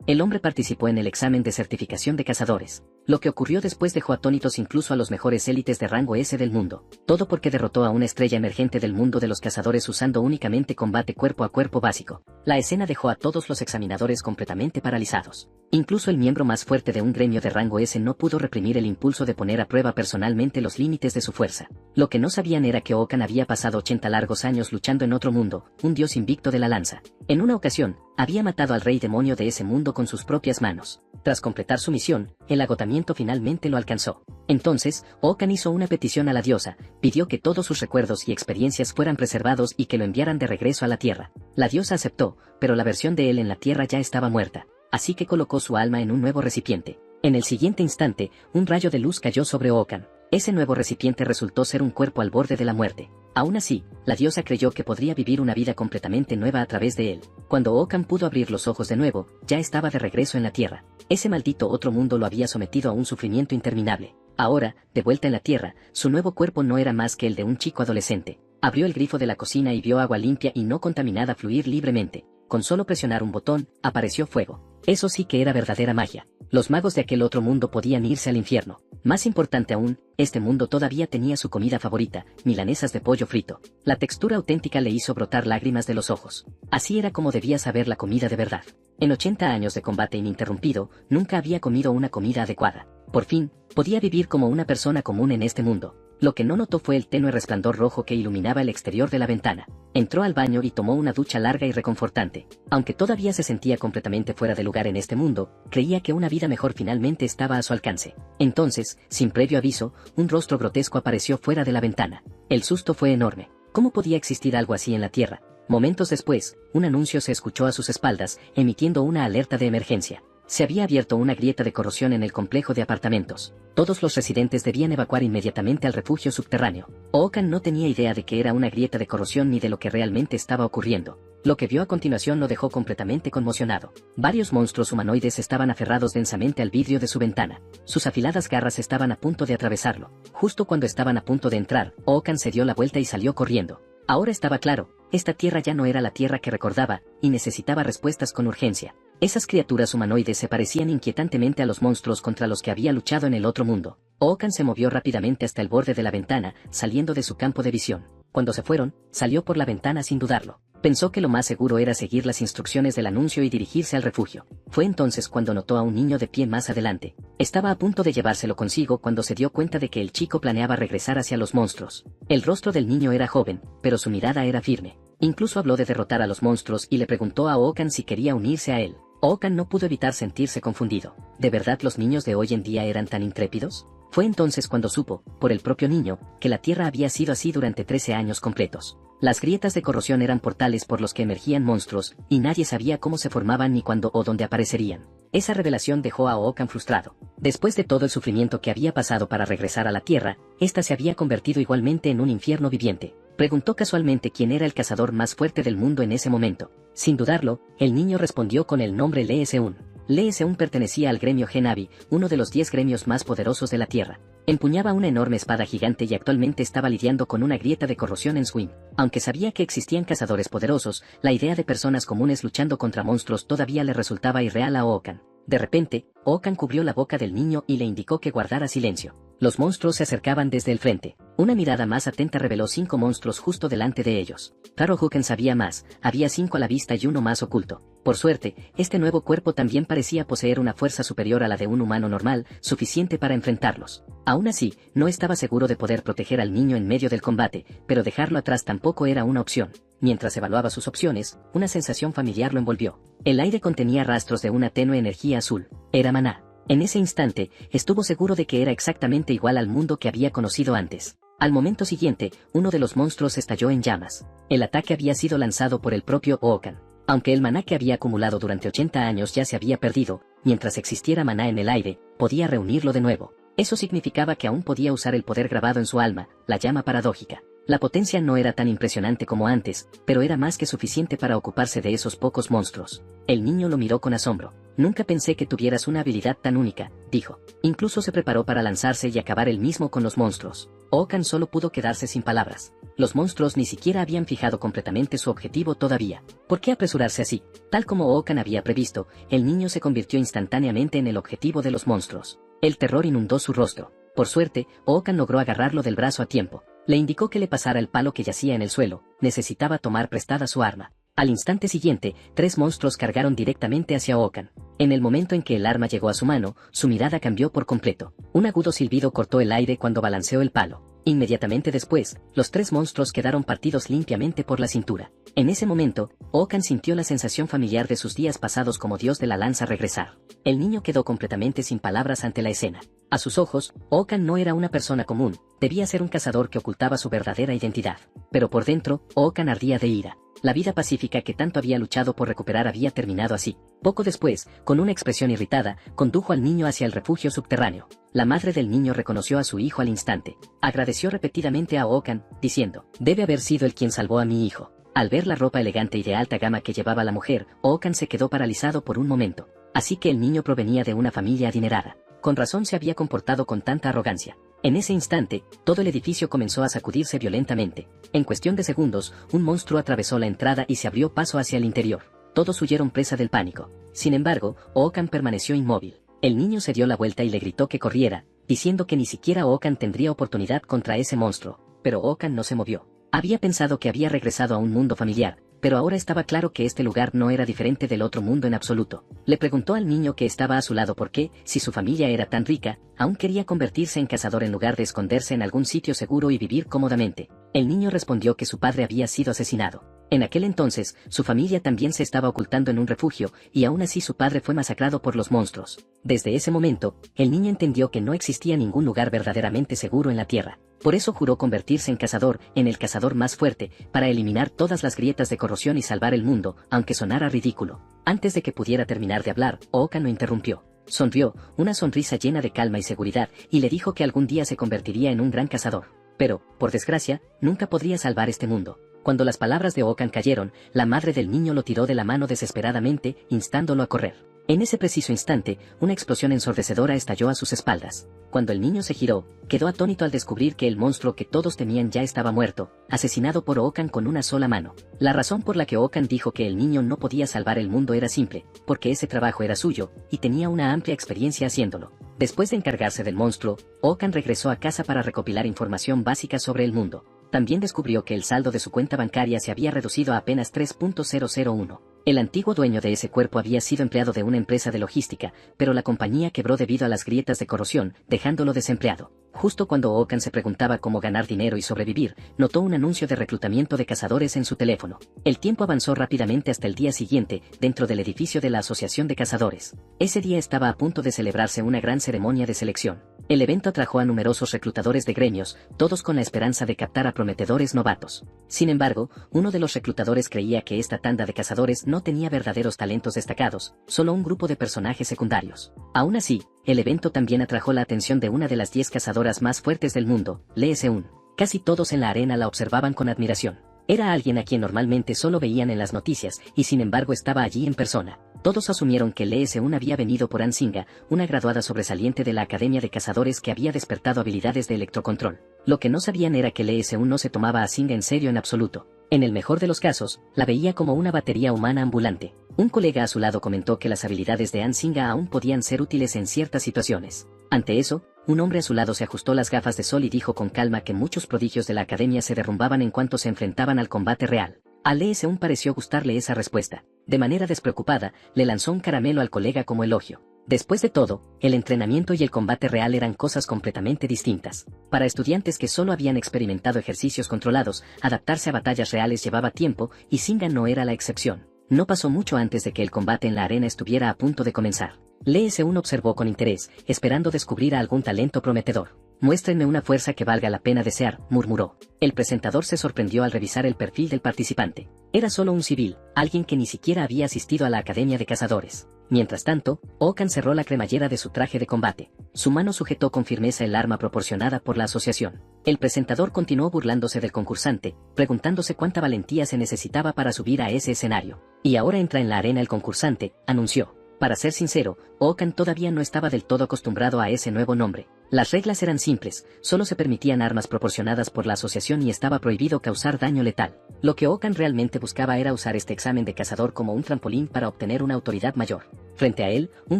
El hombre participó en el examen de certificación de cazadores. Lo que ocurrió después dejó atónitos incluso a los mejores élites de rango S del mundo. Todo porque derrotó a una estrella emergente del mundo de los cazadores usando únicamente combate cuerpo a cuerpo básico. La escena dejó a todos los examinadores completamente paralizados. Incluso el miembro más fuerte de un gremio de rango S no pudo reprimir el impulso de poner a prueba personalmente los límites de su fuerza. Lo que no sabían era que Okan había pasado 80 largos años luchando en otro mundo, un dios invicto de la lanza. En una ocasión, había matado al rey demonio de ese mundo con sus propias manos. Tras completar su misión, el agotamiento finalmente lo alcanzó. Entonces, Okan hizo una petición a la diosa, pidió que todos sus recuerdos y experiencias fueran preservados y que lo enviaran de regreso a la tierra. La diosa aceptó, pero la versión de él en la tierra ya estaba muerta, así que colocó su alma en un nuevo recipiente. En el siguiente instante, un rayo de luz cayó sobre Okan. Ese nuevo recipiente resultó ser un cuerpo al borde de la muerte. Aún así, la diosa creyó que podría vivir una vida completamente nueva a través de él. Cuando Okan pudo abrir los ojos de nuevo, ya estaba de regreso en la tierra. Ese maldito otro mundo lo había sometido a un sufrimiento interminable. Ahora, de vuelta en la tierra, su nuevo cuerpo no era más que el de un chico adolescente. Abrió el grifo de la cocina y vio agua limpia y no contaminada fluir libremente. Con solo presionar un botón, apareció fuego. Eso sí que era verdadera magia. Los magos de aquel otro mundo podían irse al infierno. Más importante aún, este mundo todavía tenía su comida favorita, milanesas de pollo frito. La textura auténtica le hizo brotar lágrimas de los ojos. Así era como debía saber la comida de verdad. En 80 años de combate ininterrumpido, nunca había comido una comida adecuada. Por fin, podía vivir como una persona común en este mundo. Lo que no notó fue el tenue resplandor rojo que iluminaba el exterior de la ventana. Entró al baño y tomó una ducha larga y reconfortante. Aunque todavía se sentía completamente fuera de lugar en este mundo, creía que una vida mejor finalmente estaba a su alcance. Entonces, sin previo aviso, un rostro grotesco apareció fuera de la ventana. El susto fue enorme. ¿Cómo podía existir algo así en la Tierra? Momentos después, un anuncio se escuchó a sus espaldas, emitiendo una alerta de emergencia. Se había abierto una grieta de corrosión en el complejo de apartamentos. Todos los residentes debían evacuar inmediatamente al refugio subterráneo. Okan no tenía idea de que era una grieta de corrosión ni de lo que realmente estaba ocurriendo. Lo que vio a continuación lo dejó completamente conmocionado. Varios monstruos humanoides estaban aferrados densamente al vidrio de su ventana. Sus afiladas garras estaban a punto de atravesarlo. Justo cuando estaban a punto de entrar, Okan se dio la vuelta y salió corriendo. Ahora estaba claro, esta tierra ya no era la tierra que recordaba, y necesitaba respuestas con urgencia. Esas criaturas humanoides se parecían inquietantemente a los monstruos contra los que había luchado en el otro mundo. Okan se movió rápidamente hasta el borde de la ventana, saliendo de su campo de visión. Cuando se fueron, salió por la ventana sin dudarlo. Pensó que lo más seguro era seguir las instrucciones del anuncio y dirigirse al refugio. Fue entonces cuando notó a un niño de pie más adelante. Estaba a punto de llevárselo consigo cuando se dio cuenta de que el chico planeaba regresar hacia los monstruos. El rostro del niño era joven, pero su mirada era firme. Incluso habló de derrotar a los monstruos y le preguntó a Okan si quería unirse a él. Okan no pudo evitar sentirse confundido. ¿De verdad los niños de hoy en día eran tan intrépidos? Fue entonces cuando supo, por el propio niño, que la Tierra había sido así durante 13 años completos. Las grietas de corrosión eran portales por los que emergían monstruos, y nadie sabía cómo se formaban ni cuándo o dónde aparecerían. Esa revelación dejó a Okan frustrado. Después de todo el sufrimiento que había pasado para regresar a la Tierra, esta se había convertido igualmente en un infierno viviente. Preguntó casualmente quién era el cazador más fuerte del mundo en ese momento. Sin dudarlo, el niño respondió con el nombre Lee Seun. Lee Seun pertenecía al gremio Genavi, uno de los 10 gremios más poderosos de la Tierra. Empuñaba una enorme espada gigante y actualmente estaba lidiando con una grieta de corrosión en Swing. Aunque sabía que existían cazadores poderosos, la idea de personas comunes luchando contra monstruos todavía le resultaba irreal a Okan. De repente, Okan cubrió la boca del niño y le indicó que guardara silencio. Los monstruos se acercaban desde el frente. Una mirada más atenta reveló 5 monstruos justo delante de ellos. Taro Huken sabía más, había 5 a la vista y uno más oculto. Por suerte, este nuevo cuerpo también parecía poseer una fuerza superior a la de un humano normal, suficiente para enfrentarlos. Aún así, no estaba seguro de poder proteger al niño en medio del combate, pero dejarlo atrás tampoco era una opción. Mientras evaluaba sus opciones, una sensación familiar lo envolvió. El aire contenía rastros de una tenue energía azul. Era maná. En ese instante, estuvo seguro de que era exactamente igual al mundo que había conocido antes. Al momento siguiente, uno de los monstruos estalló en llamas. El ataque había sido lanzado por el propio Okan. Aunque el maná que había acumulado durante 80 años ya se había perdido, mientras existiera maná en el aire, podía reunirlo de nuevo. Eso significaba que aún podía usar el poder grabado en su alma, la llama paradójica. La potencia no era tan impresionante como antes, pero era más que suficiente para ocuparse de esos pocos monstruos. El niño lo miró con asombro. Nunca pensé que tuvieras una habilidad tan única, dijo. Incluso se preparó para lanzarse y acabar él mismo con los monstruos. Okan solo pudo quedarse sin palabras. Los monstruos ni siquiera habían fijado completamente su objetivo todavía. ¿Por qué apresurarse así? Tal como Oakan había previsto, el niño se convirtió instantáneamente en el objetivo de los monstruos. El terror inundó su rostro. Por suerte, Oakan logró agarrarlo del brazo a tiempo. Le indicó que le pasara el palo que yacía en el suelo, necesitaba tomar prestada su arma. Al instante siguiente, 3 monstruos cargaron directamente hacia Oakan. En el momento en que el arma llegó a su mano, su mirada cambió por completo. Un agudo silbido cortó el aire cuando balanceó el palo. Inmediatamente después, los 3 monstruos quedaron partidos limpiamente por la cintura. En ese momento, Oakan sintió la sensación familiar de sus días pasados como dios de la lanza regresar. El niño quedó completamente sin palabras ante la escena. A sus ojos, Oakan no era una persona común, debía ser un cazador que ocultaba su verdadera identidad. Pero por dentro, Oakan ardía de ira. La vida pacífica que tanto había luchado por recuperar había terminado así. Poco después, con una expresión irritada, condujo al niño hacia el refugio subterráneo. La madre del niño reconoció a su hijo al instante. Agradeció repetidamente a Oakan, diciendo, «Debe haber sido él quien salvó a mi hijo». Al ver la ropa elegante y de alta gama que llevaba la mujer, Oakan se quedó paralizado por un momento. Así que el niño provenía de una familia adinerada. Con razón se había comportado con tanta arrogancia. En ese instante, todo el edificio comenzó a sacudirse violentamente. En cuestión de segundos, un monstruo atravesó la entrada y se abrió paso hacia el interior. Todos huyeron presa del pánico. Sin embargo, Oakan permaneció inmóvil. El niño se dio la vuelta y le gritó que corriera, diciendo que ni siquiera Oakan tendría oportunidad contra ese monstruo. Pero Oakan no se movió. Había pensado que había regresado a un mundo familiar, pero ahora estaba claro que este lugar no era diferente del otro mundo en absoluto. Le preguntó al niño que estaba a su lado por qué, si su familia era tan rica, aún quería convertirse en cazador en lugar de esconderse en algún sitio seguro y vivir cómodamente. El niño respondió que su padre había sido asesinado. En aquel entonces, su familia también se estaba ocultando en un refugio, y aún así su padre fue masacrado por los monstruos. Desde ese momento, el niño entendió que no existía ningún lugar verdaderamente seguro en la Tierra. Por eso juró convertirse en el cazador más fuerte, para eliminar todas las grietas de corrosión y salvar el mundo, aunque sonara ridículo. Antes de que pudiera terminar de hablar, Oakan lo interrumpió. Sonrió, una sonrisa llena de calma y seguridad, y le dijo que algún día se convertiría en un gran cazador. Pero, por desgracia, nunca podría salvar este mundo. Cuando las palabras de Oakan cayeron, la madre del niño lo tiró de la mano desesperadamente, instándolo a correr. En ese preciso instante, una explosión ensordecedora estalló a sus espaldas. Cuando el niño se giró, quedó atónito al descubrir que el monstruo que todos temían ya estaba muerto, asesinado por Oakan con una sola mano. La razón por la que Oakan dijo que el niño no podía salvar el mundo era simple, porque ese trabajo era suyo, y tenía una amplia experiencia haciéndolo. Después de encargarse del monstruo, Oakan regresó a casa para recopilar información básica sobre el mundo. También descubrió que el saldo de su cuenta bancaria se había reducido a apenas 3.001. El antiguo dueño de ese cuerpo había sido empleado de una empresa de logística, pero la compañía quebró debido a las grietas de corrosión, dejándolo desempleado. Justo cuando Oakan se preguntaba cómo ganar dinero y sobrevivir, notó un anuncio de reclutamiento de cazadores en su teléfono. El tiempo avanzó rápidamente hasta el día siguiente, dentro del edificio de la Asociación de Cazadores. Ese día estaba a punto de celebrarse una gran ceremonia de selección. El evento atrajo a numerosos reclutadores de gremios, todos con la esperanza de captar a prometedores novatos. Sin embargo, uno de los reclutadores creía que esta tanda de cazadores no tenía verdaderos talentos destacados, solo un grupo de personajes secundarios. Aún así, el evento también atrajo la atención de una de las 10 cazadoras más fuertes del mundo, Lee Seun. Casi todos en la arena la observaban con admiración. Era alguien a quien normalmente solo veían en las noticias, y sin embargo estaba allí en persona. Todos asumieron que Lee Seun había venido por Ansinga, una graduada sobresaliente de la Academia de Cazadores que había despertado habilidades de electrocontrol. Lo que no sabían era que Lee Seun no se tomaba a Ansinga en serio en absoluto. En el mejor de los casos, la veía como una batería humana ambulante. Un colega a su lado comentó que las habilidades de Ansinga aún podían ser útiles en ciertas situaciones. Ante eso, un hombre a su lado se ajustó las gafas de sol y dijo con calma que muchos prodigios de la academia se derrumbaban en cuanto se enfrentaban al combate real. A Lee Seun pareció gustarle esa respuesta. De manera despreocupada, le lanzó un caramelo al colega como elogio. Después de todo, el entrenamiento y el combate real eran cosas completamente distintas. Para estudiantes que solo habían experimentado ejercicios controlados, adaptarse a batallas reales llevaba tiempo, y Singa no era la excepción. No pasó mucho antes de que el combate en la arena estuviera a punto de comenzar. Lee Seun observó con interés, esperando descubrir a algún talento prometedor. «Muéstrenme una fuerza que valga la pena desear», murmuró. El presentador se sorprendió al revisar el perfil del participante. Era solo un civil, alguien que ni siquiera había asistido a la Academia de Cazadores. Mientras tanto, Oakan cerró la cremallera de su traje de combate. Su mano sujetó con firmeza el arma proporcionada por la asociación. El presentador continuó burlándose del concursante, preguntándose cuánta valentía se necesitaba para subir a ese escenario. «Y ahora entra en la arena el concursante», anunció. Para ser sincero, Okan todavía no estaba del todo acostumbrado a ese nuevo nombre. Las reglas eran simples, solo se permitían armas proporcionadas por la asociación y estaba prohibido causar daño letal. Lo que Okan realmente buscaba era usar este examen de cazador como un trampolín para obtener una autoridad mayor. Frente a él, un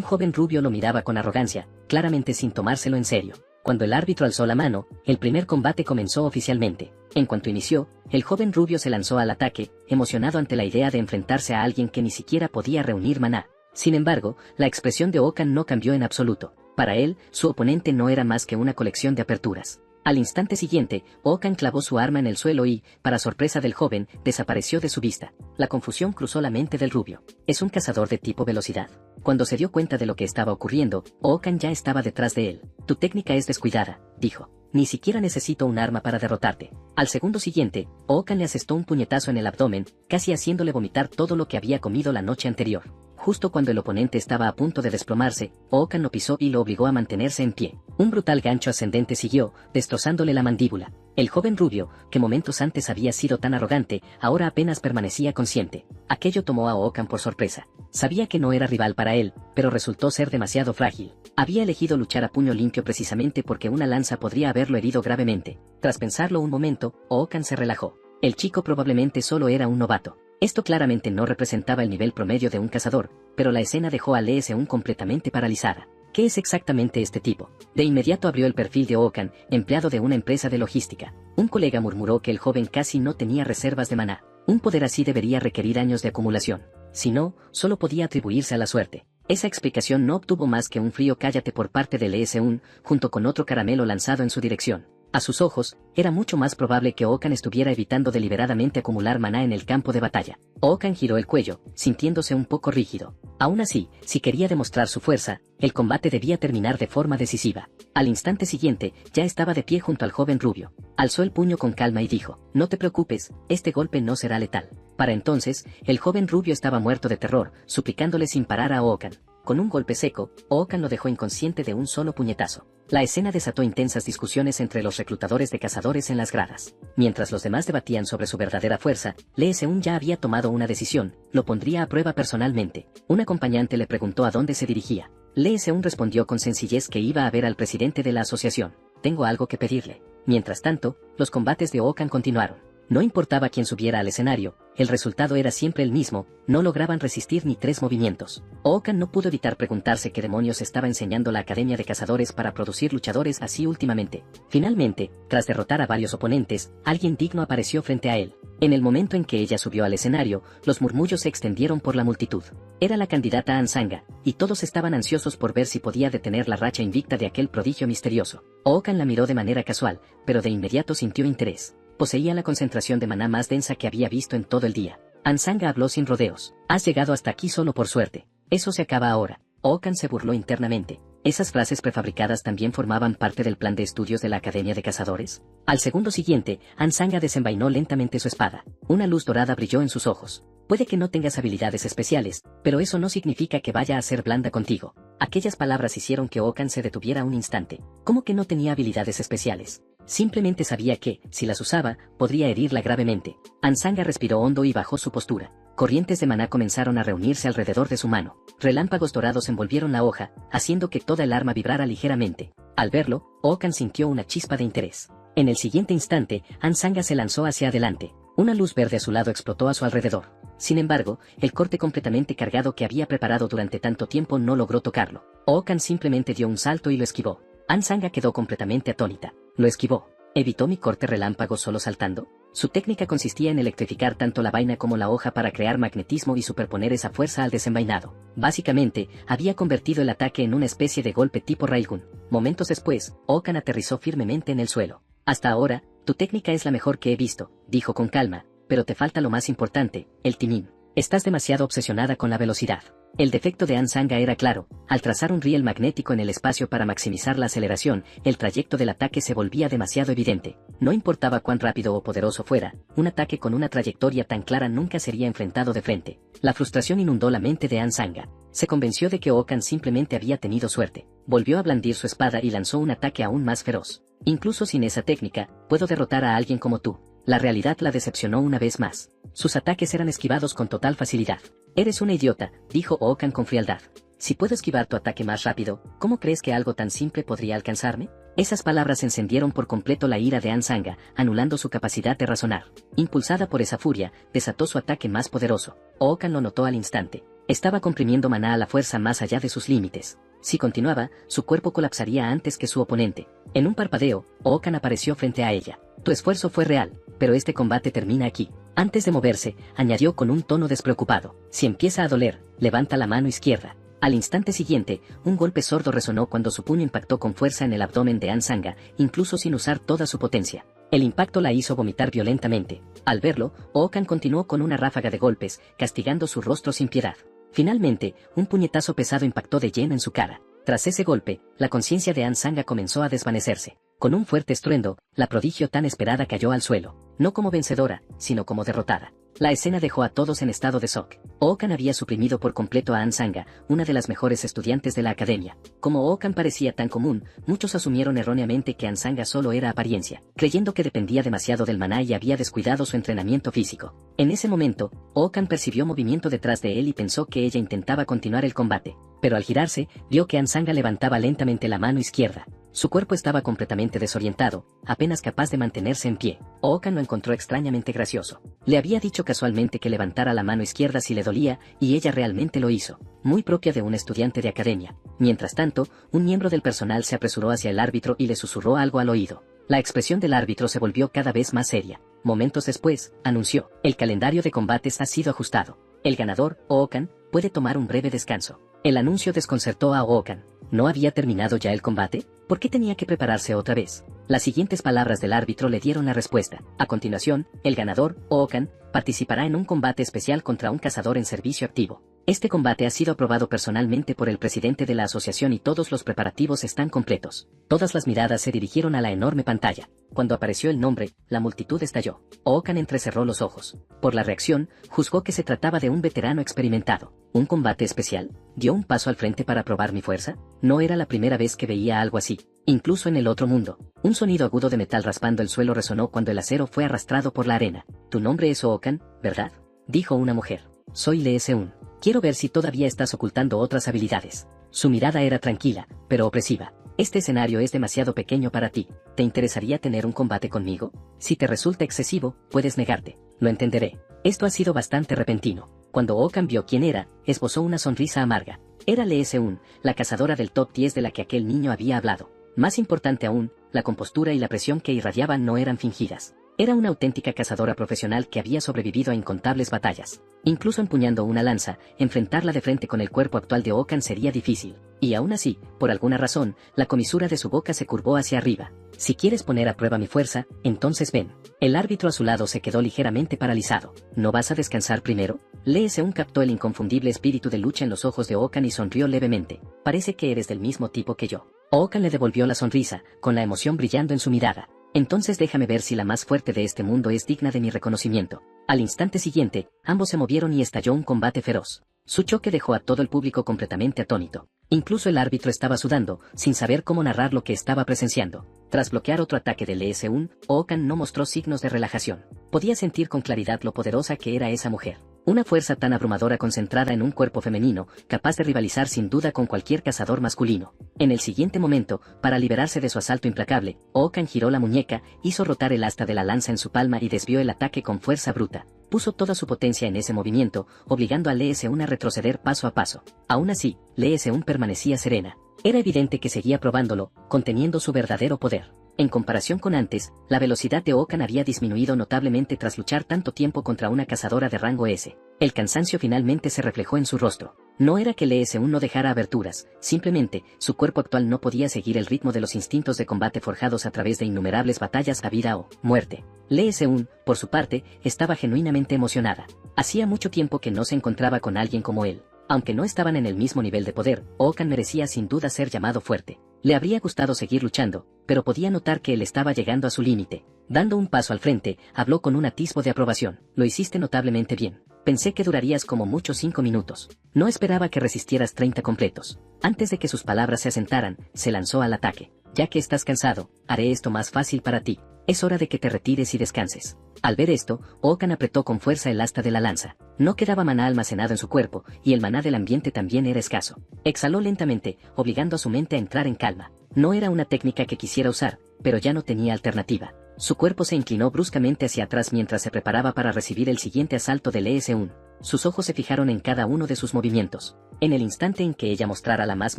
joven rubio lo miraba con arrogancia, claramente sin tomárselo en serio. Cuando el árbitro alzó la mano, el primer combate comenzó oficialmente. En cuanto inició, el joven rubio se lanzó al ataque, emocionado ante la idea de enfrentarse a alguien que ni siquiera podía reunir maná. Sin embargo, la expresión de Okan no cambió en absoluto. Para él, su oponente no era más que una colección de aperturas. Al instante siguiente, Okan clavó su arma en el suelo y, para sorpresa del joven, desapareció de su vista. La confusión cruzó la mente del rubio. ¿Es un cazador de tipo velocidad? Cuando se dio cuenta de lo que estaba ocurriendo, Okan ya estaba detrás de él. Tu técnica es descuidada, dijo. Ni siquiera necesito un arma para derrotarte. Al segundo siguiente, Okan le asestó un puñetazo en el abdomen, casi haciéndole vomitar todo lo que había comido la noche anterior. Justo cuando el oponente estaba a punto de desplomarse, Okan lo pisó y lo obligó a mantenerse en pie. Un brutal gancho ascendente siguió, destrozándole la mandíbula. El joven rubio, que momentos antes había sido tan arrogante, ahora apenas permanecía consciente. Aquello tomó a Okan por sorpresa. Sabía que no era rival para él, pero resultó ser demasiado frágil. Había elegido luchar a puño limpio precisamente porque una lanza podría haberlo herido gravemente. Tras pensarlo un momento, Okan se relajó. El chico probablemente solo era un novato. Esto claramente no representaba el nivel promedio de un cazador, pero la escena dejó a LS1 completamente paralizada. ¿Qué es exactamente este tipo? De inmediato abrió el perfil de Okan, empleado de una empresa de logística. Un colega murmuró que el joven casi no tenía reservas de maná. Un poder así debería requerir años de acumulación. Si no, solo podía atribuirse a la suerte. Esa explicación no obtuvo más que un frío cállate por parte de LS1, junto con otro caramelo lanzado en su dirección. A sus ojos, era mucho más probable que Okan estuviera evitando deliberadamente acumular maná en el campo de batalla. Okan giró el cuello, sintiéndose un poco rígido. Aún así, si quería demostrar su fuerza, el combate debía terminar de forma decisiva. Al instante siguiente, ya estaba de pie junto al joven rubio. Alzó el puño con calma y dijo, no te preocupes, este golpe no será letal. Para entonces, el joven rubio estaba muerto de terror, suplicándole sin parar a Okan. Con un golpe seco, Okan lo dejó inconsciente de un solo puñetazo. La escena desató intensas discusiones entre los reclutadores de cazadores en las gradas. Mientras los demás debatían sobre su verdadera fuerza, LS1 ya había tomado una decisión, lo pondría a prueba personalmente. Un acompañante le preguntó a dónde se dirigía. LS1 respondió con sencillez que iba a ver al presidente de la asociación. Tengo algo que pedirle. Mientras tanto, los combates de Okan continuaron. No importaba quién subiera al escenario, el resultado era siempre el mismo, no lograban resistir ni 3 movimientos. Okan no pudo evitar preguntarse qué demonios estaba enseñando la Academia de Cazadores para producir luchadores así últimamente. Finalmente, tras derrotar a varios oponentes, alguien digno apareció frente a él. En el momento en que ella subió al escenario, los murmullos se extendieron por la multitud. Era la candidata Ansanga, y todos estaban ansiosos por ver si podía detener la racha invicta de aquel prodigio misterioso. Okan la miró de manera casual, pero de inmediato sintió interés. Poseía la concentración de maná más densa que había visto en todo el día. Ansanga habló sin rodeos. Has llegado hasta aquí solo por suerte. Eso se acaba ahora. Okan se burló internamente. ¿Esas frases prefabricadas también formaban parte del plan de estudios de la Academia de Cazadores? Al segundo siguiente, Ansanga desenvainó lentamente su espada. Una luz dorada brilló en sus ojos. Puede que no tengas habilidades especiales, pero eso no significa que vaya a ser blanda contigo. Aquellas palabras hicieron que Okan se detuviera un instante. ¿Cómo que no tenía habilidades especiales? Simplemente sabía que, si las usaba, podría herirla gravemente. Ansanga respiró hondo y bajó su postura. Corrientes de maná comenzaron a reunirse alrededor de su mano. Relámpagos dorados envolvieron la hoja, haciendo que toda el arma vibrara ligeramente. Al verlo, Okan sintió una chispa de interés. En el siguiente instante, Ansanga se lanzó hacia adelante. Una luz verde azulado explotó a su alrededor. Sin embargo, el corte completamente cargado que había preparado durante tanto tiempo no logró tocarlo. Okan simplemente dio un salto y lo esquivó. Ansanga quedó completamente atónita. Lo esquivó. ¿Evitó mi corte relámpago solo saltando? Su técnica consistía en electrificar tanto la vaina como la hoja para crear magnetismo y superponer esa fuerza al desenvainado. Básicamente, había convertido el ataque en una especie de golpe tipo Railgun. Momentos después, Okan aterrizó firmemente en el suelo. Hasta ahora, tu técnica es la mejor que he visto, dijo con calma, pero te falta lo más importante, el timing. Estás demasiado obsesionada con la velocidad. El defecto de Ansanga era claro, al trazar un riel magnético en el espacio para maximizar la aceleración, el trayecto del ataque se volvía demasiado evidente. No importaba cuán rápido o poderoso fuera, un ataque con una trayectoria tan clara nunca sería enfrentado de frente. La frustración inundó la mente de Ansanga. Se convenció de que Okan simplemente había tenido suerte. Volvió a blandir su espada y lanzó un ataque aún más feroz. Incluso sin esa técnica, puedo derrotar a alguien como tú. La realidad la decepcionó una vez más. Sus ataques eran esquivados con total facilidad. Eres una idiota, dijo Okan con frialdad. Si puedo esquivar tu ataque más rápido, ¿cómo crees que algo tan simple podría alcanzarme? Esas palabras encendieron por completo la ira de Ansanga, anulando su capacidad de razonar. Impulsada por esa furia, desató su ataque más poderoso. Ookan lo notó al instante. Estaba comprimiendo maná a la fuerza más allá de sus límites. Si continuaba, su cuerpo colapsaría antes que su oponente. En un parpadeo, Ookan apareció frente a ella. Tu esfuerzo fue real, pero este combate termina aquí. Antes de moverse, añadió con un tono despreocupado. Si empieza a doler, levanta la mano izquierda. Al instante siguiente, un golpe sordo resonó cuando su puño impactó con fuerza en el abdomen de Ansanga, incluso sin usar toda su potencia. El impacto la hizo vomitar violentamente. Al verlo, Ookan continuó con una ráfaga de golpes, castigando su rostro sin piedad. Finalmente, un puñetazo pesado impactó de lleno en su cara. Tras ese golpe, la conciencia de Ansanga comenzó a desvanecerse. Con un fuerte estruendo, la prodigio tan esperada cayó al suelo, no como vencedora, sino como derrotada. La escena dejó a todos en estado de shock. Ookan había suprimido por completo a Ansanga, una de las mejores estudiantes de la academia. Como Ookan parecía tan común, muchos asumieron erróneamente que Ansanga solo era apariencia, creyendo que dependía demasiado del maná y había descuidado su entrenamiento físico. En ese momento, Ookan percibió movimiento detrás de él y pensó que ella intentaba continuar el combate, pero al girarse, vio que Ansanga levantaba lentamente la mano izquierda. Su cuerpo estaba completamente desorientado, apenas capaz de mantenerse en pie. Ookan lo encontró extrañamente gracioso. Le había dicho casualmente que levantara la mano izquierda si le dolía, y ella realmente lo hizo, muy propia de un estudiante de academia. Mientras tanto, un miembro del personal se apresuró hacia el árbitro y le susurró algo al oído. La expresión del árbitro se volvió cada vez más seria. Momentos después, anunció: el calendario de combates ha sido ajustado. El ganador, Ookan, puede tomar un breve descanso. El anuncio desconcertó a Ookan. ¿No había terminado ya el combate? ¿Por qué tenía que prepararse otra vez? Las siguientes palabras del árbitro le dieron la respuesta. A continuación, el ganador, Ookan, participará en un combate especial contra un cazador en servicio activo. Este combate ha sido aprobado personalmente por el presidente de la asociación y todos los preparativos están completos. Todas las miradas se dirigieron a la enorme pantalla. Cuando apareció el nombre, la multitud estalló. Ookan entrecerró los ojos. Por la reacción, juzgó que se trataba de un veterano experimentado. ¿Un combate especial? ¿Dio un paso al frente para probar mi fuerza? No era la primera vez que veía algo así. Incluso en el otro mundo, un sonido agudo de metal raspando el suelo resonó cuando el acero fue arrastrado por la arena. Tu nombre es Ookan, ¿verdad? Dijo una mujer. Soy Lee Seun. Quiero ver si todavía estás ocultando otras habilidades. Su mirada era tranquila, pero opresiva. Este escenario es demasiado pequeño para ti. ¿Te interesaría tener un combate conmigo? Si te resulta excesivo, puedes negarte. Lo entenderé. Esto ha sido bastante repentino. Cuando Ookan vio quién era, esbozó una sonrisa amarga. Era Lee Seun, la cazadora del top 10 de la que aquel niño había hablado. Más importante aún, la compostura y la presión que irradiaban no eran fingidas. Era una auténtica cazadora profesional que había sobrevivido a incontables batallas. Incluso empuñando una lanza, enfrentarla de frente con el cuerpo actual de Ookan sería difícil. Y aún así, por alguna razón, la comisura de su boca se curvó hacia arriba. Si quieres poner a prueba mi fuerza, entonces ven. El árbitro a su lado se quedó ligeramente paralizado. ¿No vas a descansar primero? Lee Seun captó el inconfundible espíritu de lucha en los ojos de Ookan y sonrió levemente. Parece que eres del mismo tipo que yo. Ookan le devolvió la sonrisa, con la emoción brillando en su mirada. Entonces déjame ver si la más fuerte de este mundo es digna de mi reconocimiento. Al instante siguiente, ambos se movieron y estalló un combate feroz. Su choque dejó a todo el público completamente atónito. Incluso el árbitro estaba sudando, sin saber cómo narrar lo que estaba presenciando. Tras bloquear otro ataque de Lee Seun, Ookan no mostró signos de relajación. Podía sentir con claridad lo poderosa que era esa mujer. Una fuerza tan abrumadora concentrada en un cuerpo femenino, capaz de rivalizar sin duda con cualquier cazador masculino. En el siguiente momento, para liberarse de su asalto implacable, Ookan giró la muñeca, hizo rotar el asta de la lanza en su palma y desvió el ataque con fuerza bruta. Puso toda su potencia en ese movimiento, obligando a Lee Seun a retroceder paso a paso. Aún así, Lee Seun permanecía serena. Era evidente que seguía probándolo, conteniendo su verdadero poder. En comparación con antes, la velocidad de Ookan había disminuido notablemente tras luchar tanto tiempo contra una cazadora de rango S. El cansancio finalmente se reflejó en su rostro. No era que Lee Seun no dejara aberturas, simplemente, su cuerpo actual no podía seguir el ritmo de los instintos de combate forjados a través de innumerables batallas a vida o muerte. Lee Seun, por su parte, estaba genuinamente emocionada. Hacía mucho tiempo que no se encontraba con alguien como él. Aunque no estaban en el mismo nivel de poder, Ookan merecía sin duda ser llamado fuerte. Le habría gustado seguir luchando, pero podía notar que él estaba llegando a su límite. Dando un paso al frente, habló con un atisbo de aprobación. Lo hiciste notablemente bien. Pensé que durarías como mucho 5 minutos. No esperaba que resistieras 30 completos. Antes de que sus palabras se asentaran, se lanzó al ataque. Ya que estás cansado, haré esto más fácil para ti. Es hora de que te retires y descanses. Al ver esto, Okan apretó con fuerza el asta de la lanza. No quedaba maná almacenado en su cuerpo, y el maná del ambiente también era escaso. Exhaló lentamente, obligando a su mente a entrar en calma. No era una técnica que quisiera usar, pero ya no tenía alternativa. Su cuerpo se inclinó bruscamente hacia atrás mientras se preparaba para recibir el siguiente asalto del ES-1. Sus ojos se fijaron en cada uno de sus movimientos. En el instante en que ella mostrara la más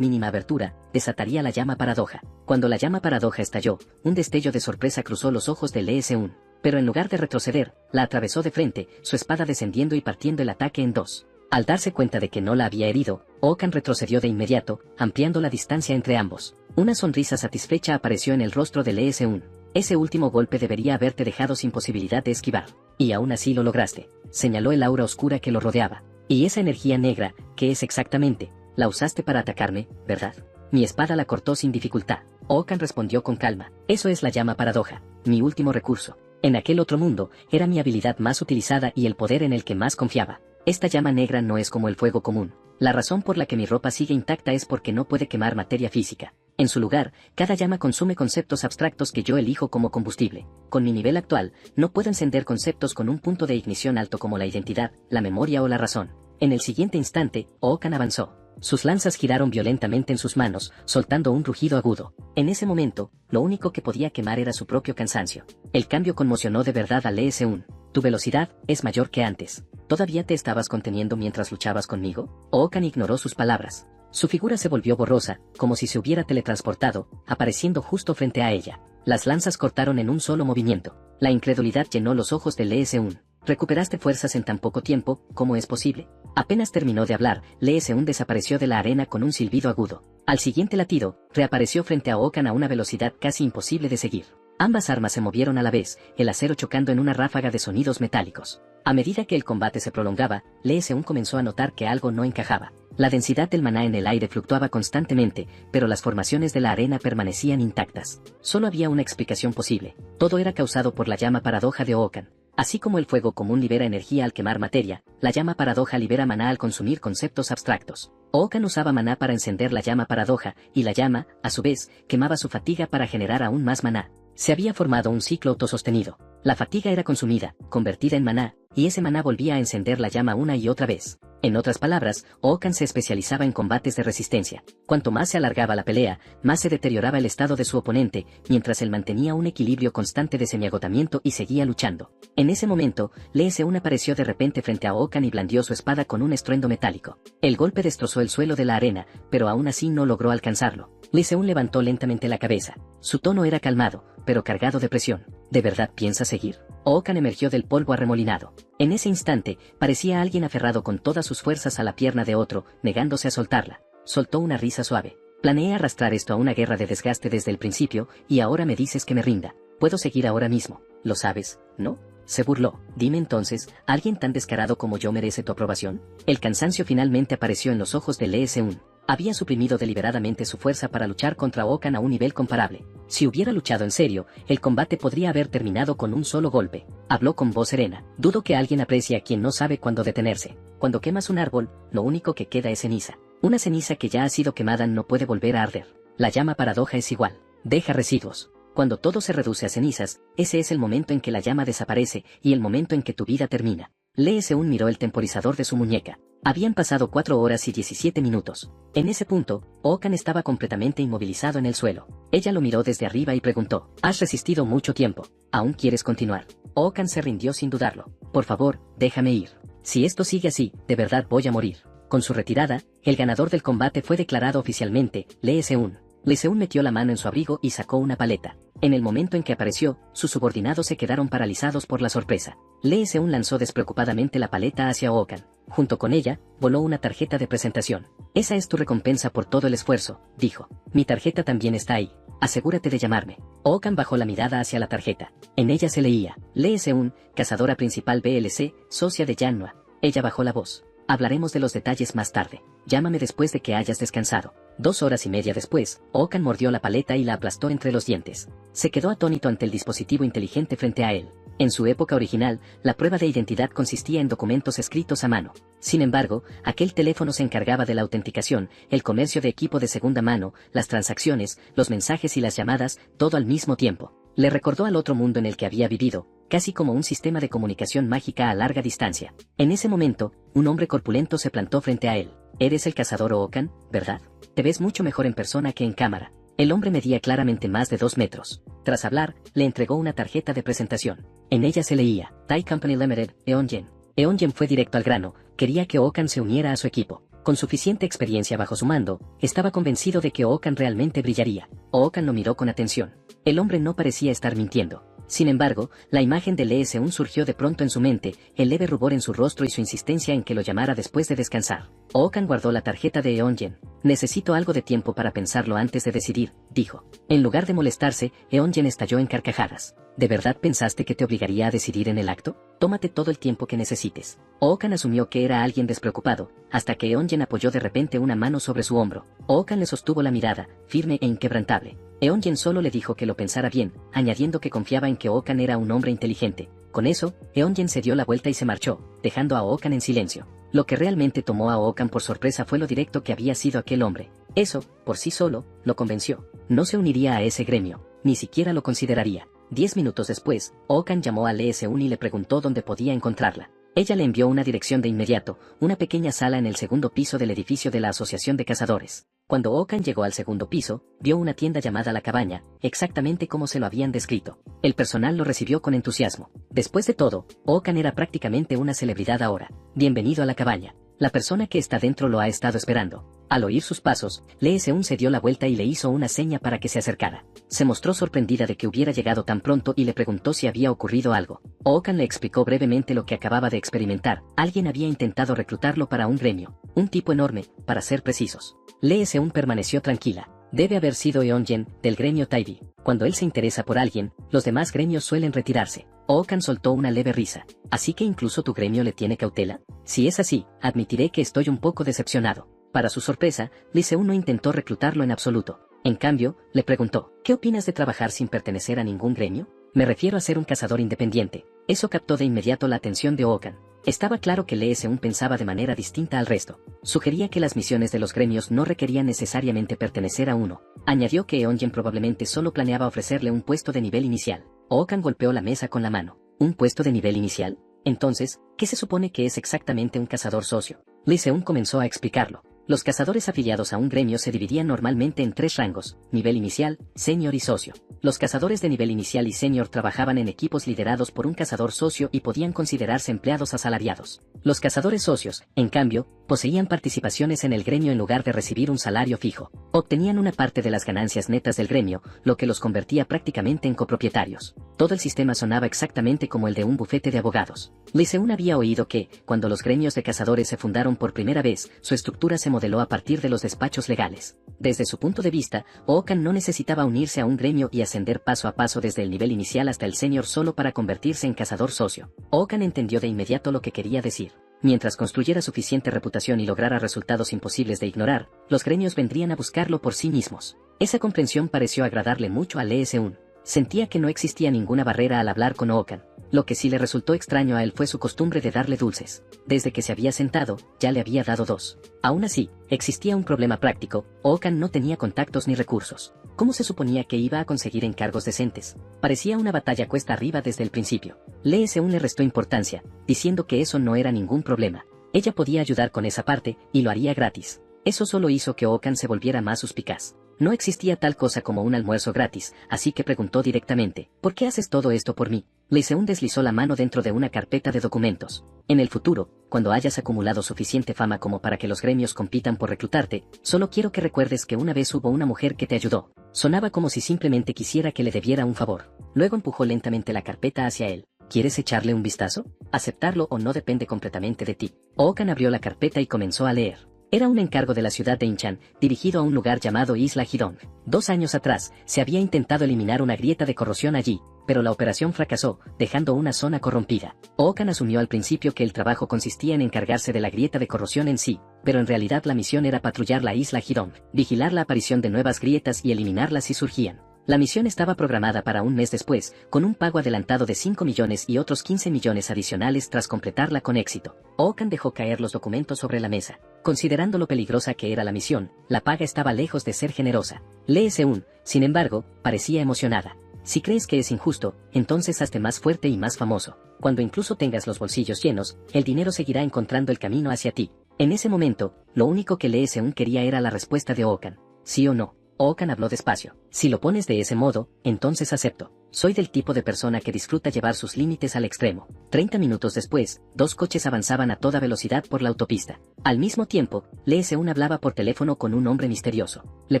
mínima abertura, desataría la llama paradoja. Cuando la llama paradoja estalló, un destello de sorpresa cruzó los ojos del ES-1. Pero en lugar de retroceder, la atravesó de frente, su espada descendiendo y partiendo el ataque en dos. Al darse cuenta de que no la había herido, Okan retrocedió de inmediato, ampliando la distancia entre ambos. Una sonrisa satisfecha apareció en el rostro del ES-1. Ese último golpe debería haberte dejado sin posibilidad de esquivar. Y aún así lo lograste. Señaló el aura oscura que lo rodeaba. Y esa energía negra, ¿qué es exactamente? La usaste para atacarme, ¿verdad? Mi espada la cortó sin dificultad. Okan respondió con calma. Eso es la llama paradoja, mi último recurso. En aquel otro mundo, era mi habilidad más utilizada y el poder en el que más confiaba. Esta llama negra no es como el fuego común. La razón por la que mi ropa sigue intacta es porque no puede quemar materia física. En su lugar, cada llama consume conceptos abstractos que yo elijo como combustible. Con mi nivel actual, no puedo encender conceptos con un punto de ignición alto como la identidad, la memoria o la razón. En el siguiente instante, Okan avanzó. Sus lanzas giraron violentamente en sus manos, soltando un rugido agudo. En ese momento, lo único que podía quemar era su propio cansancio. El cambio conmocionó de verdad al ES-1. Tu velocidad es mayor que antes. ¿Todavía te estabas conteniendo mientras luchabas conmigo? Okan ignoró sus palabras. Su figura se volvió borrosa, como si se hubiera teletransportado, apareciendo justo frente a ella. Las lanzas cortaron en un solo movimiento. La incredulidad llenó los ojos del ES-1. ¿Recuperaste fuerzas en tan poco tiempo? ¿Cómo es posible? Apenas terminó de hablar, ES-1 desapareció de la arena con un silbido agudo. Al siguiente latido, reapareció frente a Okan a una velocidad casi imposible de seguir. Ambas armas se movieron a la vez, el acero chocando en una ráfaga de sonidos metálicos. A medida que el combate se prolongaba, ES-1 comenzó a notar que algo no encajaba. La densidad del maná en el aire fluctuaba constantemente, pero las formaciones de la arena permanecían intactas. Solo había una explicación posible. Todo era causado por la llama paradoja de Okan. Así como el fuego común libera energía al quemar materia, la llama paradoja libera maná al consumir conceptos abstractos. Okan usaba maná para encender la llama paradoja, y la llama, a su vez, quemaba su fatiga para generar aún más maná. Se había formado un ciclo autosostenido. La fatiga era consumida, convertida en maná, y ese maná volvía a encender la llama una y otra vez. En otras palabras, Okan se especializaba en combates de resistencia. Cuanto más se alargaba la pelea, más se deterioraba el estado de su oponente, mientras él mantenía un equilibrio constante de semiagotamiento y seguía luchando. En ese momento, ES-1 apareció de repente frente a Okan y blandió su espada con un estruendo metálico. El golpe destrozó el suelo de la arena, pero aún así no logró alcanzarlo. ES-1 levantó lentamente la cabeza. Su tono era calmado, pero cargado de presión. ¿De verdad piensa seguir? Okan emergió del polvo arremolinado. En ese instante, parecía alguien aferrado con todas sus fuerzas a la pierna de otro, negándose a soltarla. Soltó una risa suave. Planeé arrastrar esto a una guerra de desgaste desde el principio, y ahora me dices que me rinda. Puedo seguir ahora mismo. ¿Lo sabes, no? Se burló. Dime entonces, ¿alguien tan descarado como yo merece tu aprobación? El cansancio finalmente apareció en los ojos del ES-1. Había suprimido deliberadamente su fuerza para luchar contra Okan a un nivel comparable. Si hubiera luchado en serio, el combate podría haber terminado con un solo golpe. Habló con voz serena. Dudo que alguien aprecie a quien no sabe cuándo detenerse. Cuando quemas un árbol, lo único que queda es ceniza. Una ceniza que ya ha sido quemada no puede volver a arder. La llama paradoja es igual. Deja residuos. Cuando todo se reduce a cenizas, ese es el momento en que la llama desaparece y el momento en que tu vida termina. ES-1 miró el temporizador de su muñeca. Habían pasado 4 horas y 17 minutos. En ese punto, Okan estaba completamente inmovilizado en el suelo. Ella lo miró desde arriba y preguntó, «Has resistido mucho tiempo. ¿Aún quieres continuar?» Okan se rindió sin dudarlo. «Por favor, déjame ir. Si esto sigue así, de verdad voy a morir». Con su retirada, el ganador del combate fue declarado oficialmente, ES-1. ES-1 metió la mano en su abrigo y sacó una paleta. En el momento en que apareció, sus subordinados se quedaron paralizados por la sorpresa. ES-1 lanzó despreocupadamente la paleta hacia Okan. Junto con ella, voló una tarjeta de presentación. «Esa es tu recompensa por todo el esfuerzo», dijo. «Mi tarjeta también está ahí. Asegúrate de llamarme». Okan bajó la mirada hacia la tarjeta. En ella se leía, ES-1, cazadora principal BLC, socia de Yanhua. Ella bajó la voz. «Hablaremos de los detalles más tarde. Llámame después de que hayas descansado». 2 horas y media después, Okan mordió la paleta y la aplastó entre los dientes. Se quedó atónito ante el dispositivo inteligente frente a él. En su época original, la prueba de identidad consistía en documentos escritos a mano. Sin embargo, aquel teléfono se encargaba de la autenticación, el comercio de equipo de segunda mano, las transacciones, los mensajes y las llamadas, todo al mismo tiempo. Le recordó al otro mundo en el que había vivido, casi como un sistema de comunicación mágica a larga distancia. En ese momento, un hombre corpulento se plantó frente a él. Eres el cazador Ohokan, ¿verdad? Te ves mucho mejor en persona que en cámara. El hombre medía claramente más de 2 metros. Tras hablar, le entregó una tarjeta de presentación. En ella se leía, Thai Company Limited, Eongen. Eongen fue directo al grano, quería que Ohokan se uniera a su equipo. Con suficiente experiencia bajo su mando, estaba convencido de que Ohokan realmente brillaría. Ohokan lo miró con atención. El hombre no parecía estar mintiendo. Sin embargo, la imagen del ES-1 surgió de pronto en su mente, el leve rubor en su rostro y su insistencia en que lo llamara después de descansar. Ohokan guardó la tarjeta de Eongen. Necesito algo de tiempo para pensarlo antes de decidir, dijo. En lugar de molestarse, Eongen estalló en carcajadas. ¿De verdad pensaste que te obligaría a decidir en el acto? Tómate todo el tiempo que necesites. Ohokan asumió que era alguien despreocupado, hasta que Eongen apoyó de repente una mano sobre su hombro. Ohokan le sostuvo la mirada, firme e inquebrantable. Eongen solo le dijo que lo pensara bien, añadiendo que confiaba en que Ohokan era un hombre inteligente. Con eso, Eongen se dio la vuelta y se marchó, dejando a Ohokan en silencio. Lo que realmente tomó a Ohokan por sorpresa fue lo directo que había sido aquel hombre. Eso, por sí solo, lo convenció. No se uniría a ese gremio, ni siquiera lo consideraría. 10 minutos después, Ohokan llamó al ES-1 y le preguntó dónde podía encontrarla. Ella le envió una dirección de inmediato, una pequeña sala en el segundo piso del edificio de la Asociación de Cazadores. Cuando Ohokan llegó al segundo piso, vio una tienda llamada La Cabaña, exactamente como se lo habían descrito. El personal lo recibió con entusiasmo. Después de todo, Ohokan era prácticamente una celebridad ahora. Bienvenido a La Cabaña. La persona que está dentro lo ha estado esperando. Al oír sus pasos, Lee-seun se dio la vuelta y le hizo una seña para que se acercara. Se mostró sorprendida de que hubiera llegado tan pronto y le preguntó si había ocurrido algo. Ohokan le explicó brevemente lo que acababa de experimentar. Alguien había intentado reclutarlo para un gremio. Un tipo enorme, para ser precisos. Lee-seun permaneció tranquila. Debe haber sido Eongen, del gremio Taibi. Cuando él se interesa por alguien, los demás gremios suelen retirarse. Ohokan soltó una leve risa. ¿Así que incluso tu gremio le tiene cautela? Si es así, admitiré que estoy un poco decepcionado. Para su sorpresa, Lee-seun no intentó reclutarlo en absoluto. En cambio, le preguntó, ¿qué opinas de trabajar sin pertenecer a ningún gremio? Me refiero a ser un cazador independiente. Eso captó de inmediato la atención de Ohokan. Estaba claro que Lee-seun pensaba de manera distinta al resto. Sugería que las misiones de los gremios no requerían necesariamente pertenecer a uno. Añadió que Eongen probablemente solo planeaba ofrecerle un puesto de nivel inicial. Ohokan golpeó la mesa con la mano. ¿Un puesto de nivel inicial? Entonces, ¿qué se supone que es exactamente un cazador socio? Lee-seun comenzó a explicarlo. Los cazadores afiliados a un gremio se dividían normalmente en 3 rangos, nivel inicial, senior y socio. Los cazadores de nivel inicial y senior trabajaban en equipos liderados por un cazador socio y podían considerarse empleados asalariados. Los cazadores socios, en cambio, poseían participaciones en el gremio en lugar de recibir un salario fijo. Obtenían una parte de las ganancias netas del gremio, lo que los convertía prácticamente en copropietarios. Todo el sistema sonaba exactamente como el de un bufete de abogados. Lee-seun había oído que, cuando los gremios de cazadores se fundaron por primera vez, su estructura se modeló a partir de los despachos legales. Desde su punto de vista, Ohokan no necesitaba unirse a un gremio y ascender paso a paso desde el nivel inicial hasta el senior solo para convertirse en cazador socio. Ohokan entendió de inmediato lo que quería decir. Mientras construyera suficiente reputación y lograra resultados imposibles de ignorar, los gremios vendrían a buscarlo por sí mismos. Esa comprensión pareció agradarle mucho a Lee-seun. Sentía que no existía ninguna barrera al hablar con Ohokan. Lo que sí le resultó extraño a él fue su costumbre de darle dulces. Desde que se había sentado, ya le había dado 2. Aún así, existía un problema práctico. Ohokan no tenía contactos ni recursos. ¿Cómo se suponía que iba a conseguir encargos decentes? Parecía una batalla cuesta arriba desde el principio. Lee-seun le restó importancia, diciendo que eso no era ningún problema. Ella podía ayudar con esa parte, y lo haría gratis. Eso solo hizo que Ohokan se volviera más suspicaz. No existía tal cosa como un almuerzo gratis, así que preguntó directamente, ¿por qué haces todo esto por mí? Lee-seun deslizó la mano dentro de una carpeta de documentos. En el futuro, cuando hayas acumulado suficiente fama como para que los gremios compitan por reclutarte, solo quiero que recuerdes que una vez hubo una mujer que te ayudó. Sonaba como si simplemente quisiera que le debiera un favor. Luego empujó lentamente la carpeta hacia él. ¿Quieres echarle un vistazo? Aceptarlo o no depende completamente de ti. Ohokan abrió la carpeta y comenzó a leer. Era un encargo de la ciudad de Inchan, dirigido a un lugar llamado Isla Hidong. 2 años atrás, se había intentado eliminar una grieta de corrosión allí, pero la operación fracasó, dejando una zona corrompida. Ohokan asumió al principio que el trabajo consistía en encargarse de la grieta de corrosión en sí, pero en realidad la misión era patrullar la Isla Hidong, vigilar la aparición de nuevas grietas y eliminarlas si surgían. La misión estaba programada para un mes después, con un pago adelantado de 5 millones y otros 15 millones adicionales tras completarla con éxito. Ohokan dejó caer los documentos sobre la mesa. Considerando lo peligrosa que era la misión, la paga estaba lejos de ser generosa. Lee-seun, sin embargo, parecía emocionada. Si crees que es injusto, entonces hazte más fuerte y más famoso. Cuando incluso tengas los bolsillos llenos, el dinero seguirá encontrando el camino hacia ti. En ese momento, lo único que Lee Seung quería era la respuesta de Okan. ¿Sí o no? Okan habló despacio. Si lo pones de ese modo, entonces acepto. Soy del tipo de persona que disfruta llevar sus límites al extremo. 30 minutos después, dos coches avanzaban a toda velocidad por la autopista. Al mismo tiempo, Lee Seung hablaba por teléfono con un hombre misterioso. Le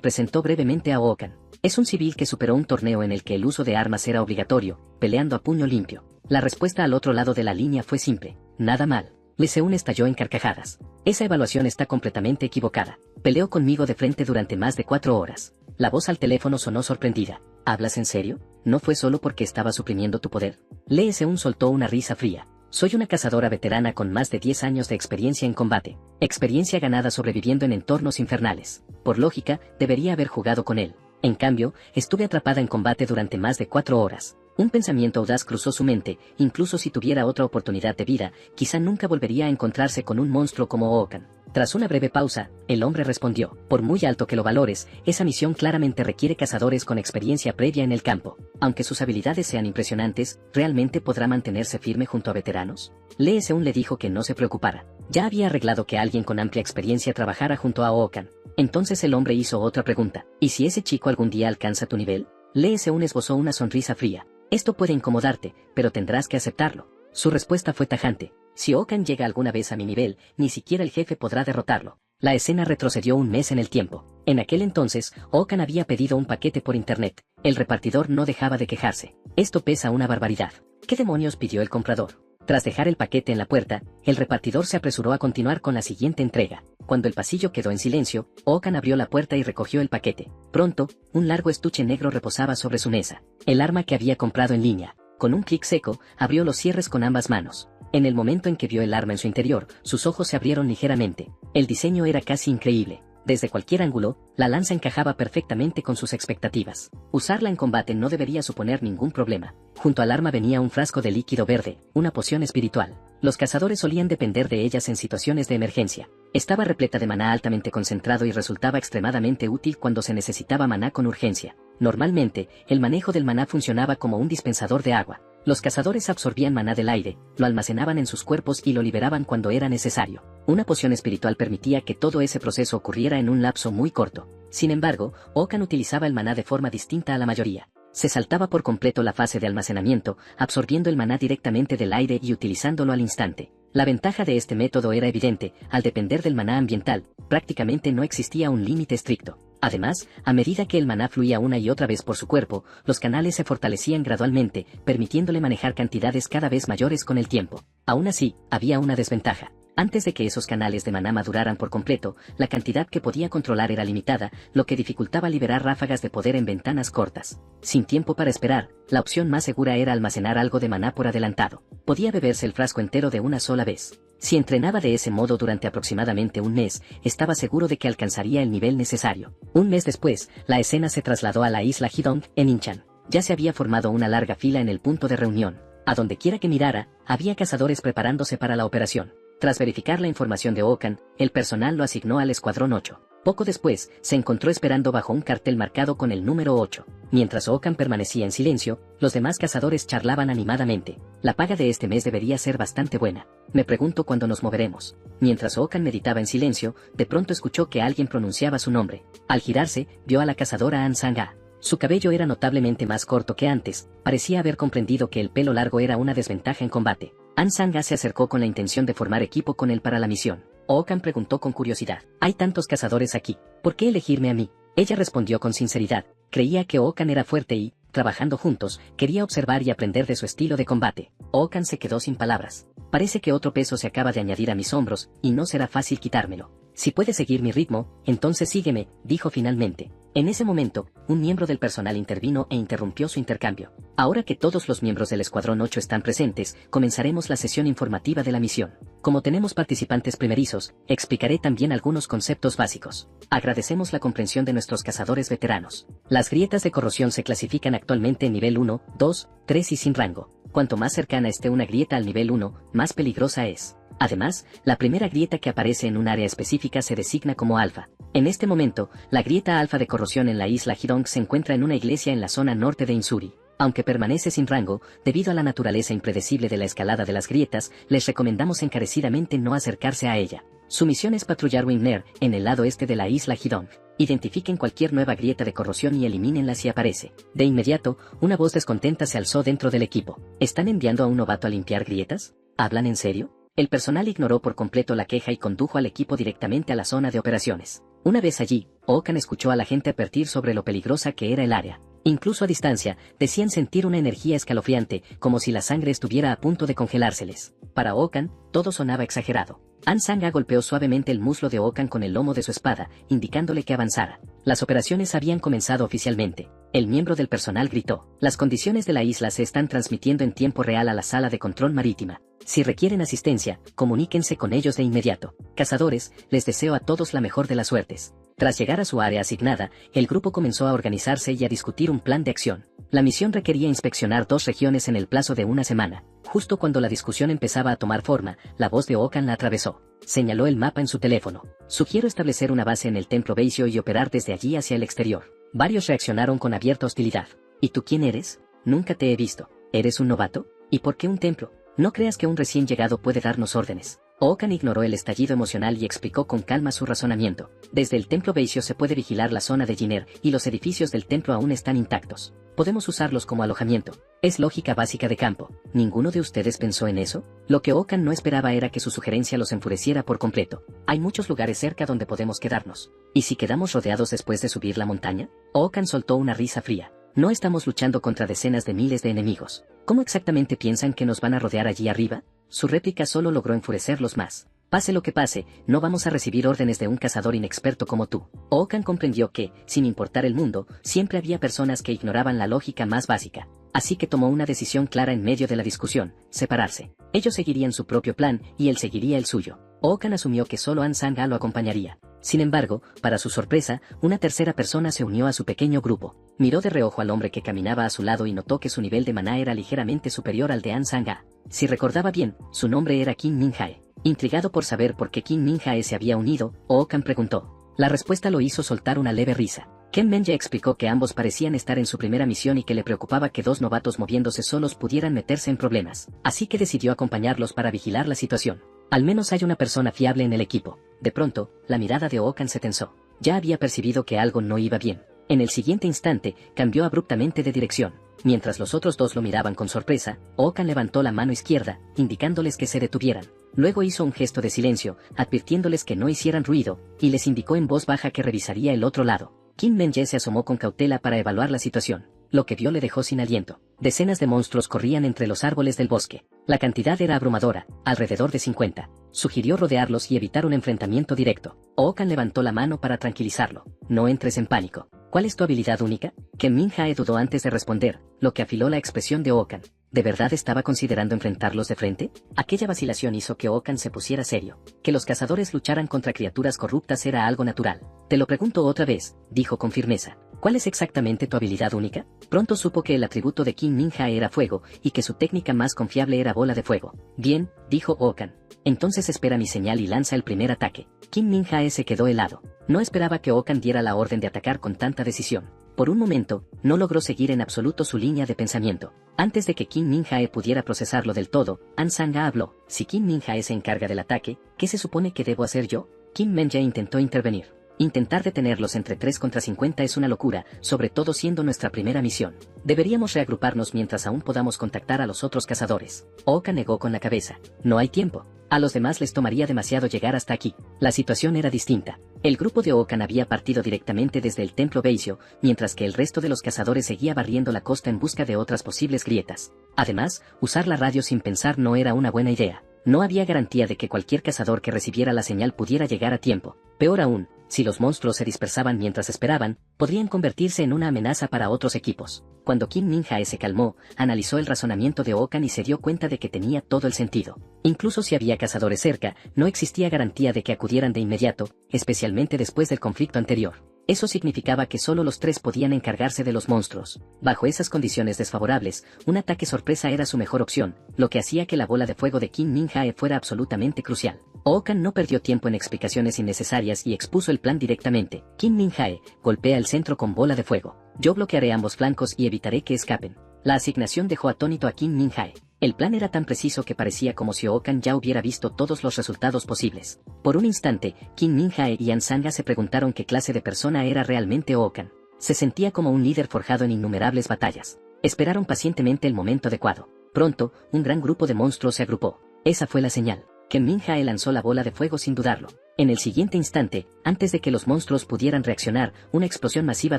presentó brevemente a Okan. Es un civil que superó un torneo en el que el uso de armas era obligatorio, peleando a puño limpio. La respuesta al otro lado de la línea fue simple. Nada mal. Lee Seung estalló en carcajadas. Esa evaluación está completamente equivocada. Peleó conmigo de frente durante más de 4 horas. La voz al teléfono sonó sorprendida. ¿Hablas en serio? ¿No fue solo porque estaba suprimiendo tu poder? Lee Seung soltó una risa fría. Soy una cazadora veterana con más de 10 años de experiencia en combate. Experiencia ganada sobreviviendo en entornos infernales. Por lógica, debería haber jugado con él. En cambio, estuve atrapada en combate durante más de 4 horas. Un pensamiento audaz cruzó su mente. Incluso si tuviera otra oportunidad de vida, quizá nunca volvería a encontrarse con un monstruo como Okan. Tras una breve pausa, el hombre respondió: por muy alto que lo valores, esa misión claramente requiere cazadores con experiencia previa en el campo. Aunque sus habilidades sean impresionantes, ¿realmente podrá mantenerse firme junto a veteranos? Lee Seung le dijo que no se preocupara. Ya había arreglado que alguien con amplia experiencia trabajara junto a Okan. Entonces el hombre hizo otra pregunta. ¿Y si ese chico algún día alcanza tu nivel? Lee Seung esbozó una sonrisa fría. Esto puede incomodarte, pero tendrás que aceptarlo. Su respuesta fue tajante. Si Okan llega alguna vez a mi nivel, ni siquiera el jefe podrá derrotarlo. La escena retrocedió un mes en el tiempo. En aquel entonces, Okan había pedido un paquete por internet. El repartidor no dejaba de quejarse. Esto pesa una barbaridad. ¿Qué demonios pidió el comprador? Tras dejar el paquete en la puerta, el repartidor se apresuró a continuar con la siguiente entrega. Cuando el pasillo quedó en silencio, Okan abrió la puerta y recogió el paquete. Pronto, un largo estuche negro reposaba sobre su mesa. El arma que había comprado en línea. Con un clic seco, abrió los cierres con ambas manos. En el momento en que vio el arma en su interior, sus ojos se abrieron ligeramente. El diseño era casi increíble. Desde cualquier ángulo, la lanza encajaba perfectamente con sus expectativas. Usarla en combate no debería suponer ningún problema. Junto al arma venía un frasco de líquido verde, una poción espiritual. Los cazadores solían depender de ellas en situaciones de emergencia. Estaba repleta de maná altamente concentrado y resultaba extremadamente útil cuando se necesitaba maná con urgencia. Normalmente, el manejo del maná funcionaba como un dispensador de agua. Los cazadores absorbían maná del aire, lo almacenaban en sus cuerpos y lo liberaban cuando era necesario. Una poción espiritual permitía que todo ese proceso ocurriera en un lapso muy corto. Sin embargo, Okan utilizaba el maná de forma distinta a la mayoría. Se saltaba por completo la fase de almacenamiento, absorbiendo el maná directamente del aire y utilizándolo al instante. La ventaja de este método era evidente. Al depender del maná ambiental, prácticamente no existía un límite estricto. Además, a medida que el maná fluía una y otra vez por su cuerpo, los canales se fortalecían gradualmente, permitiéndole manejar cantidades cada vez mayores con el tiempo. Aún así, había una desventaja. Antes de que esos canales de maná maduraran por completo, la cantidad que podía controlar era limitada, lo que dificultaba liberar ráfagas de poder en ventanas cortas. Sin tiempo para esperar, la opción más segura era almacenar algo de maná por adelantado. Podía beberse el frasco entero de una sola vez. Si entrenaba de ese modo durante aproximadamente un mes, estaba seguro de que alcanzaría el nivel necesario. Un mes después, la escena se trasladó a la isla Hidong, en Incheon. Ya se había formado una larga fila en el punto de reunión. A donde quiera que mirara, había cazadores preparándose para la operación. Tras verificar la información de Okan, el personal lo asignó al Escuadrón 8. Poco después, se encontró esperando bajo un cartel marcado con el número 8. Mientras Okan permanecía en silencio, los demás cazadores charlaban animadamente. La paga de este mes debería ser bastante buena. Me pregunto cuándo nos moveremos. Mientras Okan meditaba en silencio, de pronto escuchó que alguien pronunciaba su nombre. Al girarse, vio a la cazadora An Sang-a. Su cabello era notablemente más corto que antes, parecía haber comprendido que el pelo largo era una desventaja en combate. An Sang-a se acercó con la intención de formar equipo con él para la misión. Okan preguntó con curiosidad: «Hay tantos cazadores aquí, ¿por qué elegirme a mí?». Ella respondió con sinceridad. Creía que Okan era fuerte y, trabajando juntos, quería observar y aprender de su estilo de combate. Okan se quedó sin palabras. Parece que otro peso se acaba de añadir a mis hombros, y no será fácil quitármelo. Si puedes seguir mi ritmo, entonces sígueme, dijo finalmente. En ese momento, un miembro del personal intervino e interrumpió su intercambio. Ahora que todos los miembros del Escuadrón 8 están presentes, comenzaremos la sesión informativa de la misión. Como tenemos participantes primerizos, explicaré también algunos conceptos básicos. Agradecemos la comprensión de nuestros cazadores veteranos. Las grietas de corrosión se clasifican actualmente en nivel 1, 2, 3 y sin rango. Cuanto más cercana esté una grieta al nivel 1, más peligrosa es. Además, la primera grieta que aparece en un área específica se designa como alfa. En este momento, la grieta alfa de corrosión en la isla Hidong se encuentra en una iglesia en la zona norte de Insuri. Aunque permanece sin rango, debido a la naturaleza impredecible de la escalada de las grietas, les recomendamos encarecidamente no acercarse a ella. Su misión es patrullar Winner, en el lado este de la isla Hidong. Identifiquen cualquier nueva grieta de corrosión y elimínenla si aparece. De inmediato, una voz descontenta se alzó dentro del equipo. ¿Están enviando a un novato a limpiar grietas? ¿Hablan en serio? El personal ignoró por completo la queja y condujo al equipo directamente a la zona de operaciones. Una vez allí, Okan escuchó a la gente advertir sobre lo peligrosa que era el área. Incluso a distancia, decían sentir una energía escalofriante, como si la sangre estuviera a punto de congelárseles. Para Okan, todo sonaba exagerado. An Sang-a golpeó suavemente el muslo de Okan con el lomo de su espada, indicándole que avanzara. Las operaciones habían comenzado oficialmente. El miembro del personal gritó: «Las condiciones de la isla se están transmitiendo en tiempo real a la sala de control marítima. Si requieren asistencia, comuníquense con ellos de inmediato. Cazadores, les deseo a todos la mejor de las suertes». Tras llegar a su área asignada, el grupo comenzó a organizarse y a discutir un plan de acción. La misión requería inspeccionar 2 regiones en el plazo de una semana. Justo cuando la discusión empezaba a tomar forma, la voz de Okan la atravesó. Señaló el mapa en su teléfono. «Sugiero establecer una base en el templo Beisio y operar desde allí hacia el exterior». Varios reaccionaron con abierta hostilidad. «¿Y tú quién eres? Nunca te he visto. ¿Eres un novato? ¿Y por qué un templo? No creas que un recién llegado puede darnos órdenes». Okan ignoró el estallido emocional y explicó con calma su razonamiento. «Desde el templo Beisio se puede vigilar la zona de Jinner y los edificios del templo aún están intactos. Podemos usarlos como alojamiento. Es lógica básica de campo. ¿Ninguno de ustedes pensó en eso?». Lo que Okan no esperaba era que su sugerencia los enfureciera por completo. «Hay muchos lugares cerca donde podemos quedarnos. ¿Y si quedamos rodeados después de subir la montaña?». Okan soltó una risa fría. «No estamos luchando contra decenas de miles de enemigos. ¿Cómo exactamente piensan que nos van a rodear allí arriba?». Su réplica solo logró enfurecerlos más. «Pase lo que pase, no vamos a recibir órdenes de un cazador inexperto como tú». Okan comprendió que, sin importar el mundo, siempre había personas que ignoraban la lógica más básica. Así que tomó una decisión clara en medio de la discusión: separarse. Ellos seguirían su propio plan, y él seguiría el suyo. Okan asumió que solo An Sang-a lo acompañaría. Sin embargo, para su sorpresa, una tercera persona se unió a su pequeño grupo. Miró de reojo al hombre que caminaba a su lado y notó que su nivel de maná era ligeramente superior al de An Sang-a. Si recordaba bien, su nombre era Kim Min-jae. Intrigado por saber por qué Kim Min-jae se había unido, Okan preguntó. La respuesta lo hizo soltar una leve risa. Kim Min-jae explicó que ambos parecían estar en su primera misión y que le preocupaba que 2 novatos moviéndose solos pudieran meterse en problemas. Así que decidió acompañarlos para vigilar la situación. «Al menos hay una persona fiable en el equipo». De pronto, la mirada de Okan se tensó. Ya había percibido que algo no iba bien. En el siguiente instante, cambió abruptamente de dirección. Mientras los otros 2 lo miraban con sorpresa, Okan levantó la mano izquierda, indicándoles que se detuvieran. Luego hizo un gesto de silencio, advirtiéndoles que no hicieran ruido, y les indicó en voz baja que revisaría el otro lado. Kim Min-jae se asomó con cautela para evaluar la situación. Lo que vio le dejó sin aliento. Decenas de monstruos corrían entre los árboles del bosque. La cantidad era abrumadora, alrededor de 50. Sugirió rodearlos y evitar un enfrentamiento directo. Okan levantó la mano para tranquilizarlo. «No entres en pánico. ¿Cuál es tu habilidad única?». Kim Min-jae dudó antes de responder, lo que afiló la expresión de Okan. ¿De verdad estaba considerando enfrentarlos de frente? Aquella vacilación hizo que Okan se pusiera serio. Que los cazadores lucharan contra criaturas corruptas era algo natural. «Te lo pregunto otra vez», dijo con firmeza. «¿Cuál es exactamente tu habilidad única?». Pronto supo que el atributo de Kim Min-jae era fuego, y que su técnica más confiable era bola de fuego. «Bien», dijo Okan. «Entonces espera mi señal y lanza el primer ataque». Kim Min-jae se quedó helado. No esperaba que Okan diera la orden de atacar con tanta decisión. Por un momento, no logró seguir en absoluto su línea de pensamiento. Antes de que Kim Min-jae pudiera procesarlo del todo, An Sang-a habló. «Si Kim Min-jae se encarga del ataque, ¿qué se supone que debo hacer yo?». Kim Min-jae intentó intervenir. «Intentar detenerlos entre 3 contra 50 es una locura, sobre todo siendo nuestra primera misión. Deberíamos reagruparnos mientras aún podamos contactar a los otros cazadores». Okan negó con la cabeza. «No hay tiempo. A los demás les tomaría demasiado llegar hasta aquí». La situación era distinta. El grupo de Okan había partido directamente desde el templo Beisio, mientras que el resto de los cazadores seguía barriendo la costa en busca de otras posibles grietas. Además, usar la radio sin pensar no era una buena idea. No había garantía de que cualquier cazador que recibiera la señal pudiera llegar a tiempo. Peor aún, si los monstruos se dispersaban mientras esperaban, podrían convertirse en una amenaza para otros equipos. Cuando Kim Min-jae se calmó, analizó el razonamiento de Okan y se dio cuenta de que tenía todo el sentido. Incluso si había cazadores cerca, no existía garantía de que acudieran de inmediato, especialmente después del conflicto anterior. Eso significaba que solo los 3 podían encargarse de los monstruos. Bajo esas condiciones desfavorables, un ataque sorpresa era su mejor opción, lo que hacía que la bola de fuego de Kim Min-jae fuera absolutamente crucial. Okan no perdió tiempo en explicaciones innecesarias y expuso el plan directamente. «Kim Min-jae, golpea el centro con bola de fuego. Yo bloquearé ambos flancos y evitaré que escapen». La asignación dejó atónito a Kim Min-jae. El plan era tan preciso que parecía como si Oh-kan ya hubiera visto todos los resultados posibles. Por un instante, Kim Min-jae y An Sang-a se preguntaron qué clase de persona era realmente Oh-kan. Se sentía como un líder forjado en innumerables batallas. Esperaron pacientemente el momento adecuado. Pronto, un gran grupo de monstruos se agrupó. Esa fue la señal. Kim Min-jae lanzó la bola de fuego sin dudarlo. En el siguiente instante, antes de que los monstruos pudieran reaccionar, una explosión masiva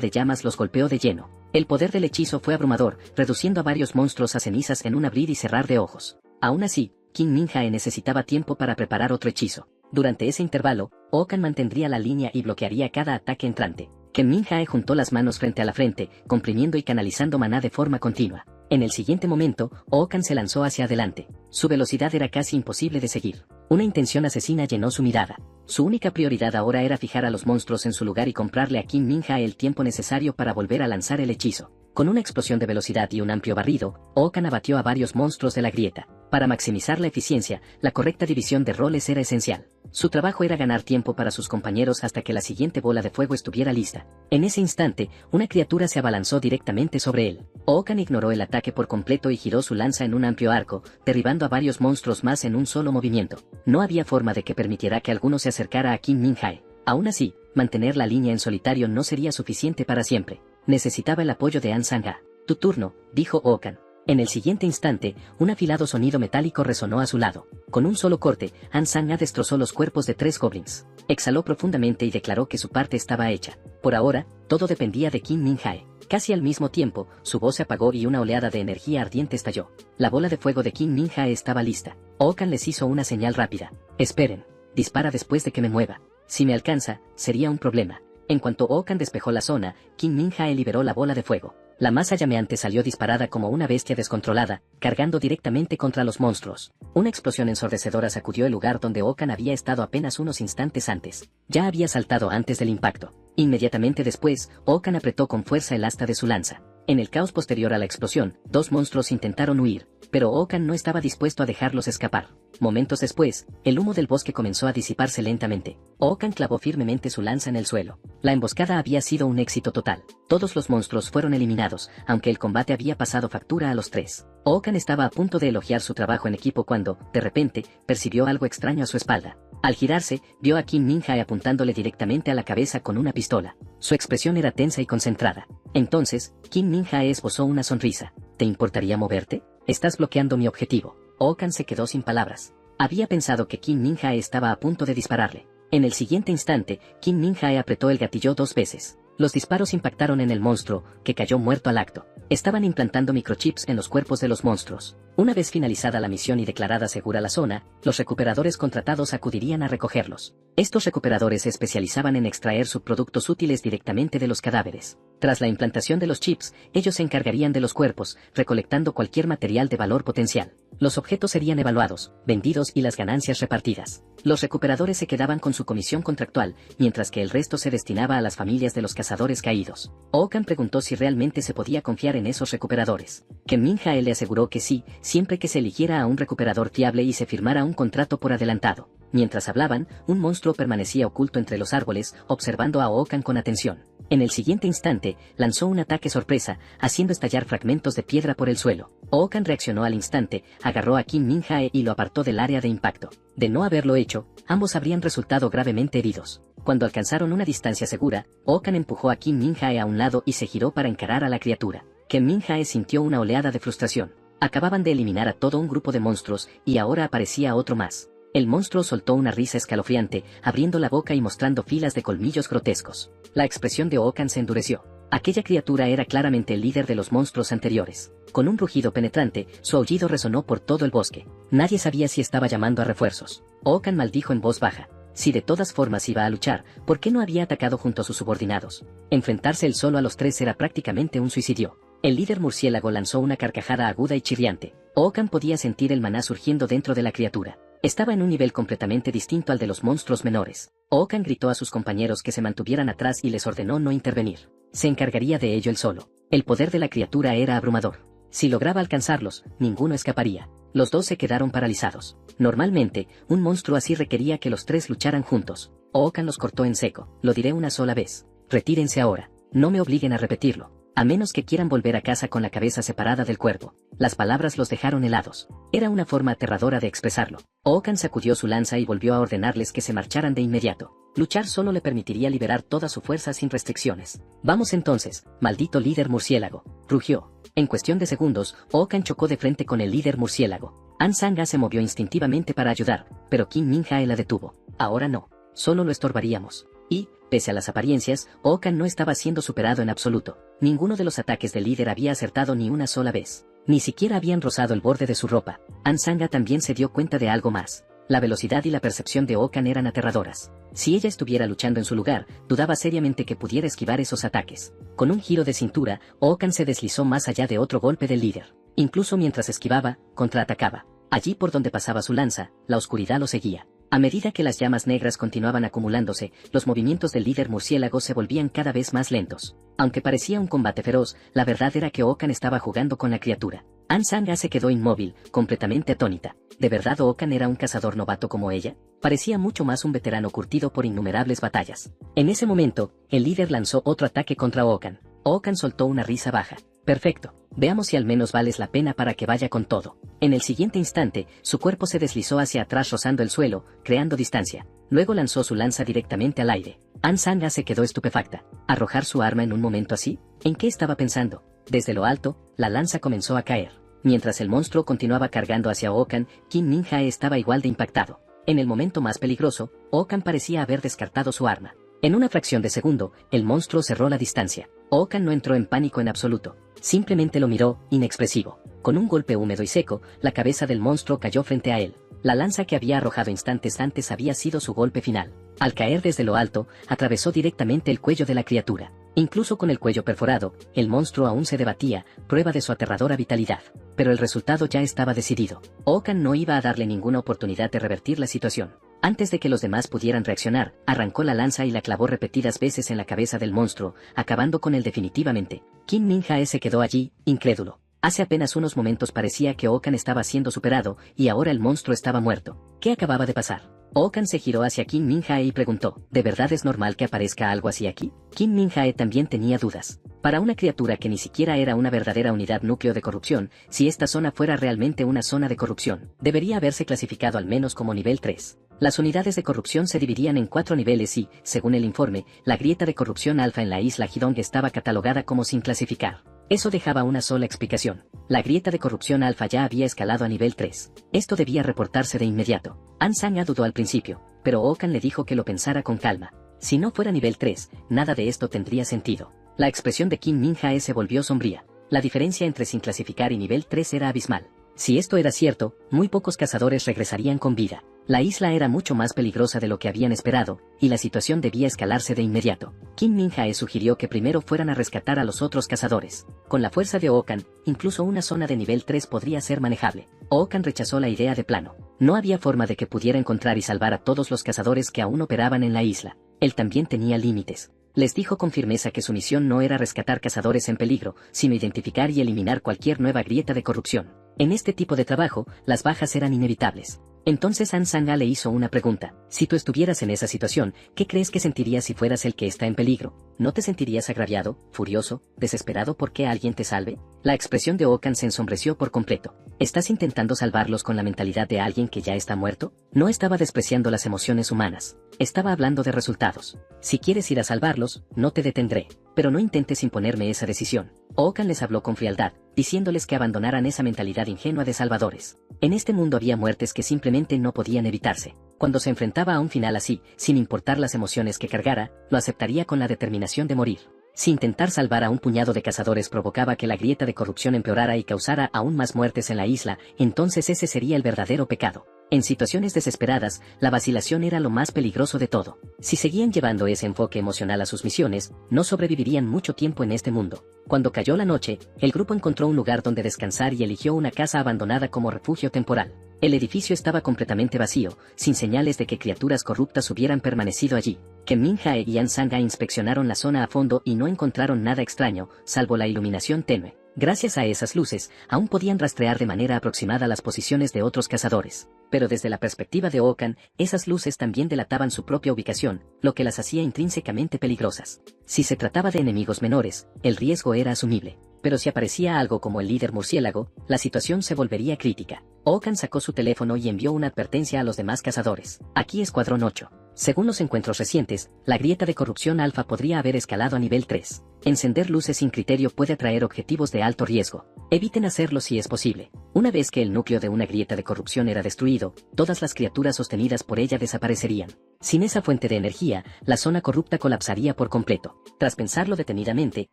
de llamas los golpeó de lleno. El poder del hechizo fue abrumador, reduciendo a varios monstruos a cenizas en un abrir y cerrar de ojos. Aún así, Kim Min-jae necesitaba tiempo para preparar otro hechizo. Durante ese intervalo, Oh-kan mantendría la línea y bloquearía cada ataque entrante. Kim Min-jae juntó las manos frente a la frente, comprimiendo y canalizando maná de forma continua. En el siguiente momento, Oh-kan se lanzó hacia adelante. Su velocidad era casi imposible de seguir. Una intención asesina llenó su mirada. Su única prioridad ahora era fijar a los monstruos en su lugar y comprarle a Kim Min-jae el tiempo necesario para volver a lanzar el hechizo. Con una explosión de velocidad y un amplio barrido, Oh-kan abatió a varios monstruos de la grieta. Para maximizar la eficiencia, la correcta división de roles era esencial. Su trabajo era ganar tiempo para sus compañeros hasta que la siguiente bola de fuego estuviera lista. En ese instante, una criatura se abalanzó directamente sobre él. Oh-kan ignoró el ataque por completo y giró su lanza en un amplio arco, derribando a varios monstruos más en un solo movimiento. No había forma de que permitiera que alguno se acercara a Kim Min-jae. Aún así, mantener la línea en solitario no sería suficiente para siempre. Necesitaba el apoyo de An Sang-a. Tu turno, dijo Oh-kan. En el siguiente instante, un afilado sonido metálico resonó a su lado. Con un solo corte, An Sang-a destrozó los cuerpos de 3 goblins. Exhaló profundamente y declaró que su parte estaba hecha. Por ahora, todo dependía de Kim Min-jae. Casi al mismo tiempo, su voz se apagó y una oleada de energía ardiente estalló. La bola de fuego de Kim Min-jae estaba lista. Oh-kan les hizo una señal rápida. Esperen. Dispara después de que me mueva. Si me alcanza, sería un problema. En cuanto Oh-kan despejó la zona, Kim Min-jae liberó la bola de fuego. La masa llameante salió disparada como una bestia descontrolada, cargando directamente contra los monstruos. Una explosión ensordecedora sacudió el lugar donde Oh-kan había estado apenas unos instantes antes. Ya había saltado antes del impacto. Inmediatamente después, Oh-kan apretó con fuerza el asta de su lanza. En el caos posterior a la explosión, 2 monstruos intentaron huir, pero Oh-kan no estaba dispuesto a dejarlos escapar. Momentos después, el humo del bosque comenzó a disiparse lentamente. Oh-kan clavó firmemente su lanza en el suelo. La emboscada había sido un éxito total. Todos los monstruos fueron eliminados, aunque el combate había pasado factura a los 3. Oh-kan estaba a punto de elogiar su trabajo en equipo cuando, de repente, percibió algo extraño a su espalda. Al girarse, vio a Kim Min-jae apuntándole directamente a la cabeza con una pistola. Su expresión era tensa y concentrada. Entonces, Kim Min-jae esbozó una sonrisa. ¿Te importaría moverte? Estás bloqueando mi objetivo. Oh-kan se quedó sin palabras. Había pensado que Kim Min-jae estaba a punto de dispararle. En el siguiente instante, Kim Min-jae apretó el gatillo 2 veces. Los disparos impactaron en el monstruo, que cayó muerto al acto. Estaban implantando microchips en los cuerpos de los monstruos. Una vez finalizada la misión y declarada segura la zona, los recuperadores contratados acudirían a recogerlos. Estos recuperadores se especializaban en extraer subproductos útiles directamente de los cadáveres. Tras la implantación de los chips, ellos se encargarían de los cuerpos, recolectando cualquier material de valor potencial. Los objetos serían evaluados, vendidos y las ganancias repartidas. Los recuperadores se quedaban con su comisión contractual, mientras que el resto se destinaba a las familias de los cazadores caídos. Oh-kan preguntó si realmente se podía confiar en esos recuperadores. Kim Min-jae le aseguró que sí, siempre que se eligiera a un recuperador fiable y se firmara un contrato por adelantado. Mientras hablaban, un monstruo permanecía oculto entre los árboles, observando a Oh-kan con atención. En el siguiente instante, lanzó un ataque sorpresa, haciendo estallar fragmentos de piedra por el suelo. Oh-kan reaccionó al instante, agarró a Kim Min-jae y lo apartó del área de impacto. De no haberlo hecho, ambos habrían resultado gravemente heridos. Cuando alcanzaron una distancia segura, Oh-kan empujó a Kim Min-jae a un lado y se giró para encarar a la criatura. Kim Min-jae sintió una oleada de frustración. Acababan de eliminar a todo un grupo de monstruos, y ahora aparecía otro más. El monstruo soltó una risa escalofriante, abriendo la boca y mostrando filas de colmillos grotescos. La expresión de Oh-kan se endureció. Aquella criatura era claramente el líder de los monstruos anteriores. Con un rugido penetrante, su aullido resonó por todo el bosque. Nadie sabía si estaba llamando a refuerzos. Oh-kan maldijo en voz baja. Si de todas formas iba a luchar, ¿por qué no había atacado junto a sus subordinados? Enfrentarse él solo a los 3 era prácticamente un suicidio. El líder murciélago lanzó una carcajada aguda y chirriante. Oh-kan podía sentir el maná surgiendo dentro de la criatura. Estaba en un nivel completamente distinto al de los monstruos menores. Oh-kan gritó a sus compañeros que se mantuvieran atrás y les ordenó no intervenir. Se encargaría de ello él solo. El poder de la criatura era abrumador. Si lograba alcanzarlos, ninguno escaparía. Los 2 se quedaron paralizados. Normalmente, un monstruo así requería que los 3 lucharan juntos. Oh-kan los cortó en seco. Lo diré una sola vez. Retírense ahora. No me obliguen a repetirlo. A menos que quieran volver a casa con la cabeza separada del cuerpo. Las palabras los dejaron helados. Era una forma aterradora de expresarlo. Oakan sacudió su lanza y volvió a ordenarles que se marcharan de inmediato. Luchar solo le permitiría liberar toda su fuerza sin restricciones. Vamos entonces, maldito líder murciélago, rugió. En cuestión de segundos, Oakan chocó de frente con el líder murciélago. An Sang-a se movió instintivamente para ayudar, pero Kim Min-jae la detuvo. Ahora no, solo lo estorbaríamos. Y, pese a las apariencias, Oakan no estaba siendo superado en absoluto. Ninguno de los ataques del líder había acertado ni una sola vez. Ni siquiera habían rozado el borde de su ropa. An Sang-a también se dio cuenta de algo más. La velocidad y la percepción de Oakan eran aterradoras. Si ella estuviera luchando en su lugar, dudaba seriamente que pudiera esquivar esos ataques. Con un giro de cintura, Oakan se deslizó más allá de otro golpe del líder. Incluso mientras esquivaba, contraatacaba. Allí por donde pasaba su lanza, la oscuridad lo seguía. A medida que las llamas negras continuaban acumulándose, los movimientos del líder murciélago se volvían cada vez más lentos. Aunque parecía un combate feroz, la verdad era que Oakan estaba jugando con la criatura. An Sang-a se quedó inmóvil, completamente atónita. ¿De verdad Oakan era un cazador novato como ella? Parecía mucho más un veterano curtido por innumerables batallas. En ese momento, el líder lanzó otro ataque contra Oakan. Oakan soltó una risa baja. Perfecto, veamos si al menos vales la pena para que vaya con todo. En el siguiente instante, su cuerpo se deslizó hacia atrás rozando el suelo, creando distancia. Luego lanzó su lanza directamente al aire. An Sang-a se quedó estupefacta. ¿Arrojar su arma en un momento así? ¿En qué estaba pensando? Desde lo alto, la lanza comenzó a caer. Mientras el monstruo continuaba cargando hacia Oakan, Kim Min-jae estaba igual de impactado. En el momento más peligroso, Oakan parecía haber descartado su arma. En una fracción de segundo, el monstruo cerró la distancia. Oakan no entró en pánico en absoluto. Simplemente lo miró, inexpresivo. Con un golpe húmedo y seco, la cabeza del monstruo cayó frente a él. La lanza que había arrojado instantes antes había sido su golpe final. Al caer desde lo alto, atravesó directamente el cuello de la criatura. Incluso con el cuello perforado, el monstruo aún se debatía, prueba de su aterradora vitalidad. Pero el resultado ya estaba decidido. Oakan no iba a darle ninguna oportunidad de revertir la situación. Antes de que los demás pudieran reaccionar, arrancó la lanza y la clavó repetidas veces en la cabeza del monstruo, acabando con él definitivamente. Kim Min-jae se quedó allí, incrédulo. Hace apenas unos momentos parecía que Oakan estaba siendo superado, y ahora el monstruo estaba muerto. ¿Qué acababa de pasar? Oakan se giró hacia Kim Min-jae y preguntó, ¿de verdad es normal que aparezca algo así aquí? Kim Min-jae también tenía dudas. Para una criatura que ni siquiera era una verdadera unidad núcleo de corrupción, si esta zona fuera realmente una zona de corrupción, debería haberse clasificado al menos como nivel 3. Las unidades de corrupción se dividían en 4 niveles y, según el informe, la grieta de corrupción alfa en la isla Hidong estaba catalogada como sin clasificar. Eso dejaba una sola explicación. La grieta de corrupción alfa ya había escalado a nivel 3. Esto debía reportarse de inmediato. An Sang-a dudó al principio, pero Oakan le dijo que lo pensara con calma. Si no fuera nivel 3, nada de esto tendría sentido. La expresión de Kim Min-jae se volvió sombría. La diferencia entre sin clasificar y nivel 3 era abismal. Si esto era cierto, muy pocos cazadores regresarían con vida. La isla era mucho más peligrosa de lo que habían esperado, y la situación debía escalarse de inmediato. Kim Min-jae sugirió que primero fueran a rescatar a los otros cazadores. Con la fuerza de Oakan, incluso una zona de nivel 3 podría ser manejable. Oakan rechazó la idea de plano. No había forma de que pudiera encontrar y salvar a todos los cazadores que aún operaban en la isla. Él también tenía límites. Les dijo con firmeza que su misión no era rescatar cazadores en peligro, sino identificar y eliminar cualquier nueva grieta de corrupción. En este tipo de trabajo, las bajas eran inevitables. Entonces An Sang-a le hizo una pregunta. Si tú estuvieras en esa situación, ¿qué crees que sentirías si fueras el que está en peligro? ¿No te sentirías agraviado, furioso, desesperado porque alguien te salve? La expresión de Oakan se ensombreció por completo. ¿Estás intentando salvarlos con la mentalidad de alguien que ya está muerto? No estaba despreciando las emociones humanas. Estaba hablando de resultados. Si quieres ir a salvarlos, no te detendré. Pero no intentes imponerme esa decisión. Oakan les habló con frialdad, diciéndoles que abandonaran esa mentalidad ingenua de salvadores. En este mundo había muertes que simplemente no podían evitarse. Cuando se enfrentaba a un final así, sin importar las emociones que cargara, lo aceptaría con la determinación de morir. Si intentar salvar a un puñado de cazadores provocaba que la grieta de corrupción empeorara y causara aún más muertes en la isla, entonces ese sería el verdadero pecado. En situaciones desesperadas, la vacilación era lo más peligroso de todo. Si seguían llevando ese enfoque emocional a sus misiones, no sobrevivirían mucho tiempo en este mundo. Cuando cayó la noche, el grupo encontró un lugar donde descansar y eligió una casa abandonada como refugio temporal. El edificio estaba completamente vacío, sin señales de que criaturas corruptas hubieran permanecido allí. Kim Min-jae y An Sang-a inspeccionaron la zona a fondo y no encontraron nada extraño, salvo la iluminación tenue. Gracias a esas luces, aún podían rastrear de manera aproximada las posiciones de otros cazadores. Pero desde la perspectiva de Oakan, esas luces también delataban su propia ubicación, lo que las hacía intrínsecamente peligrosas. Si se trataba de enemigos menores, el riesgo era asumible. Pero si aparecía algo como el líder murciélago, la situación se volvería crítica. Oakan sacó su teléfono y envió una advertencia a los demás cazadores. Aquí Escuadrón 8. Según los encuentros recientes, la grieta de corrupción alfa podría haber escalado a nivel 3. Encender luces sin criterio puede atraer objetivos de alto riesgo. Eviten hacerlo si es posible. Una vez que el núcleo de una grieta de corrupción era destruido, todas las criaturas sostenidas por ella desaparecerían. Sin esa fuente de energía, la zona corrupta colapsaría por completo. Tras pensarlo detenidamente,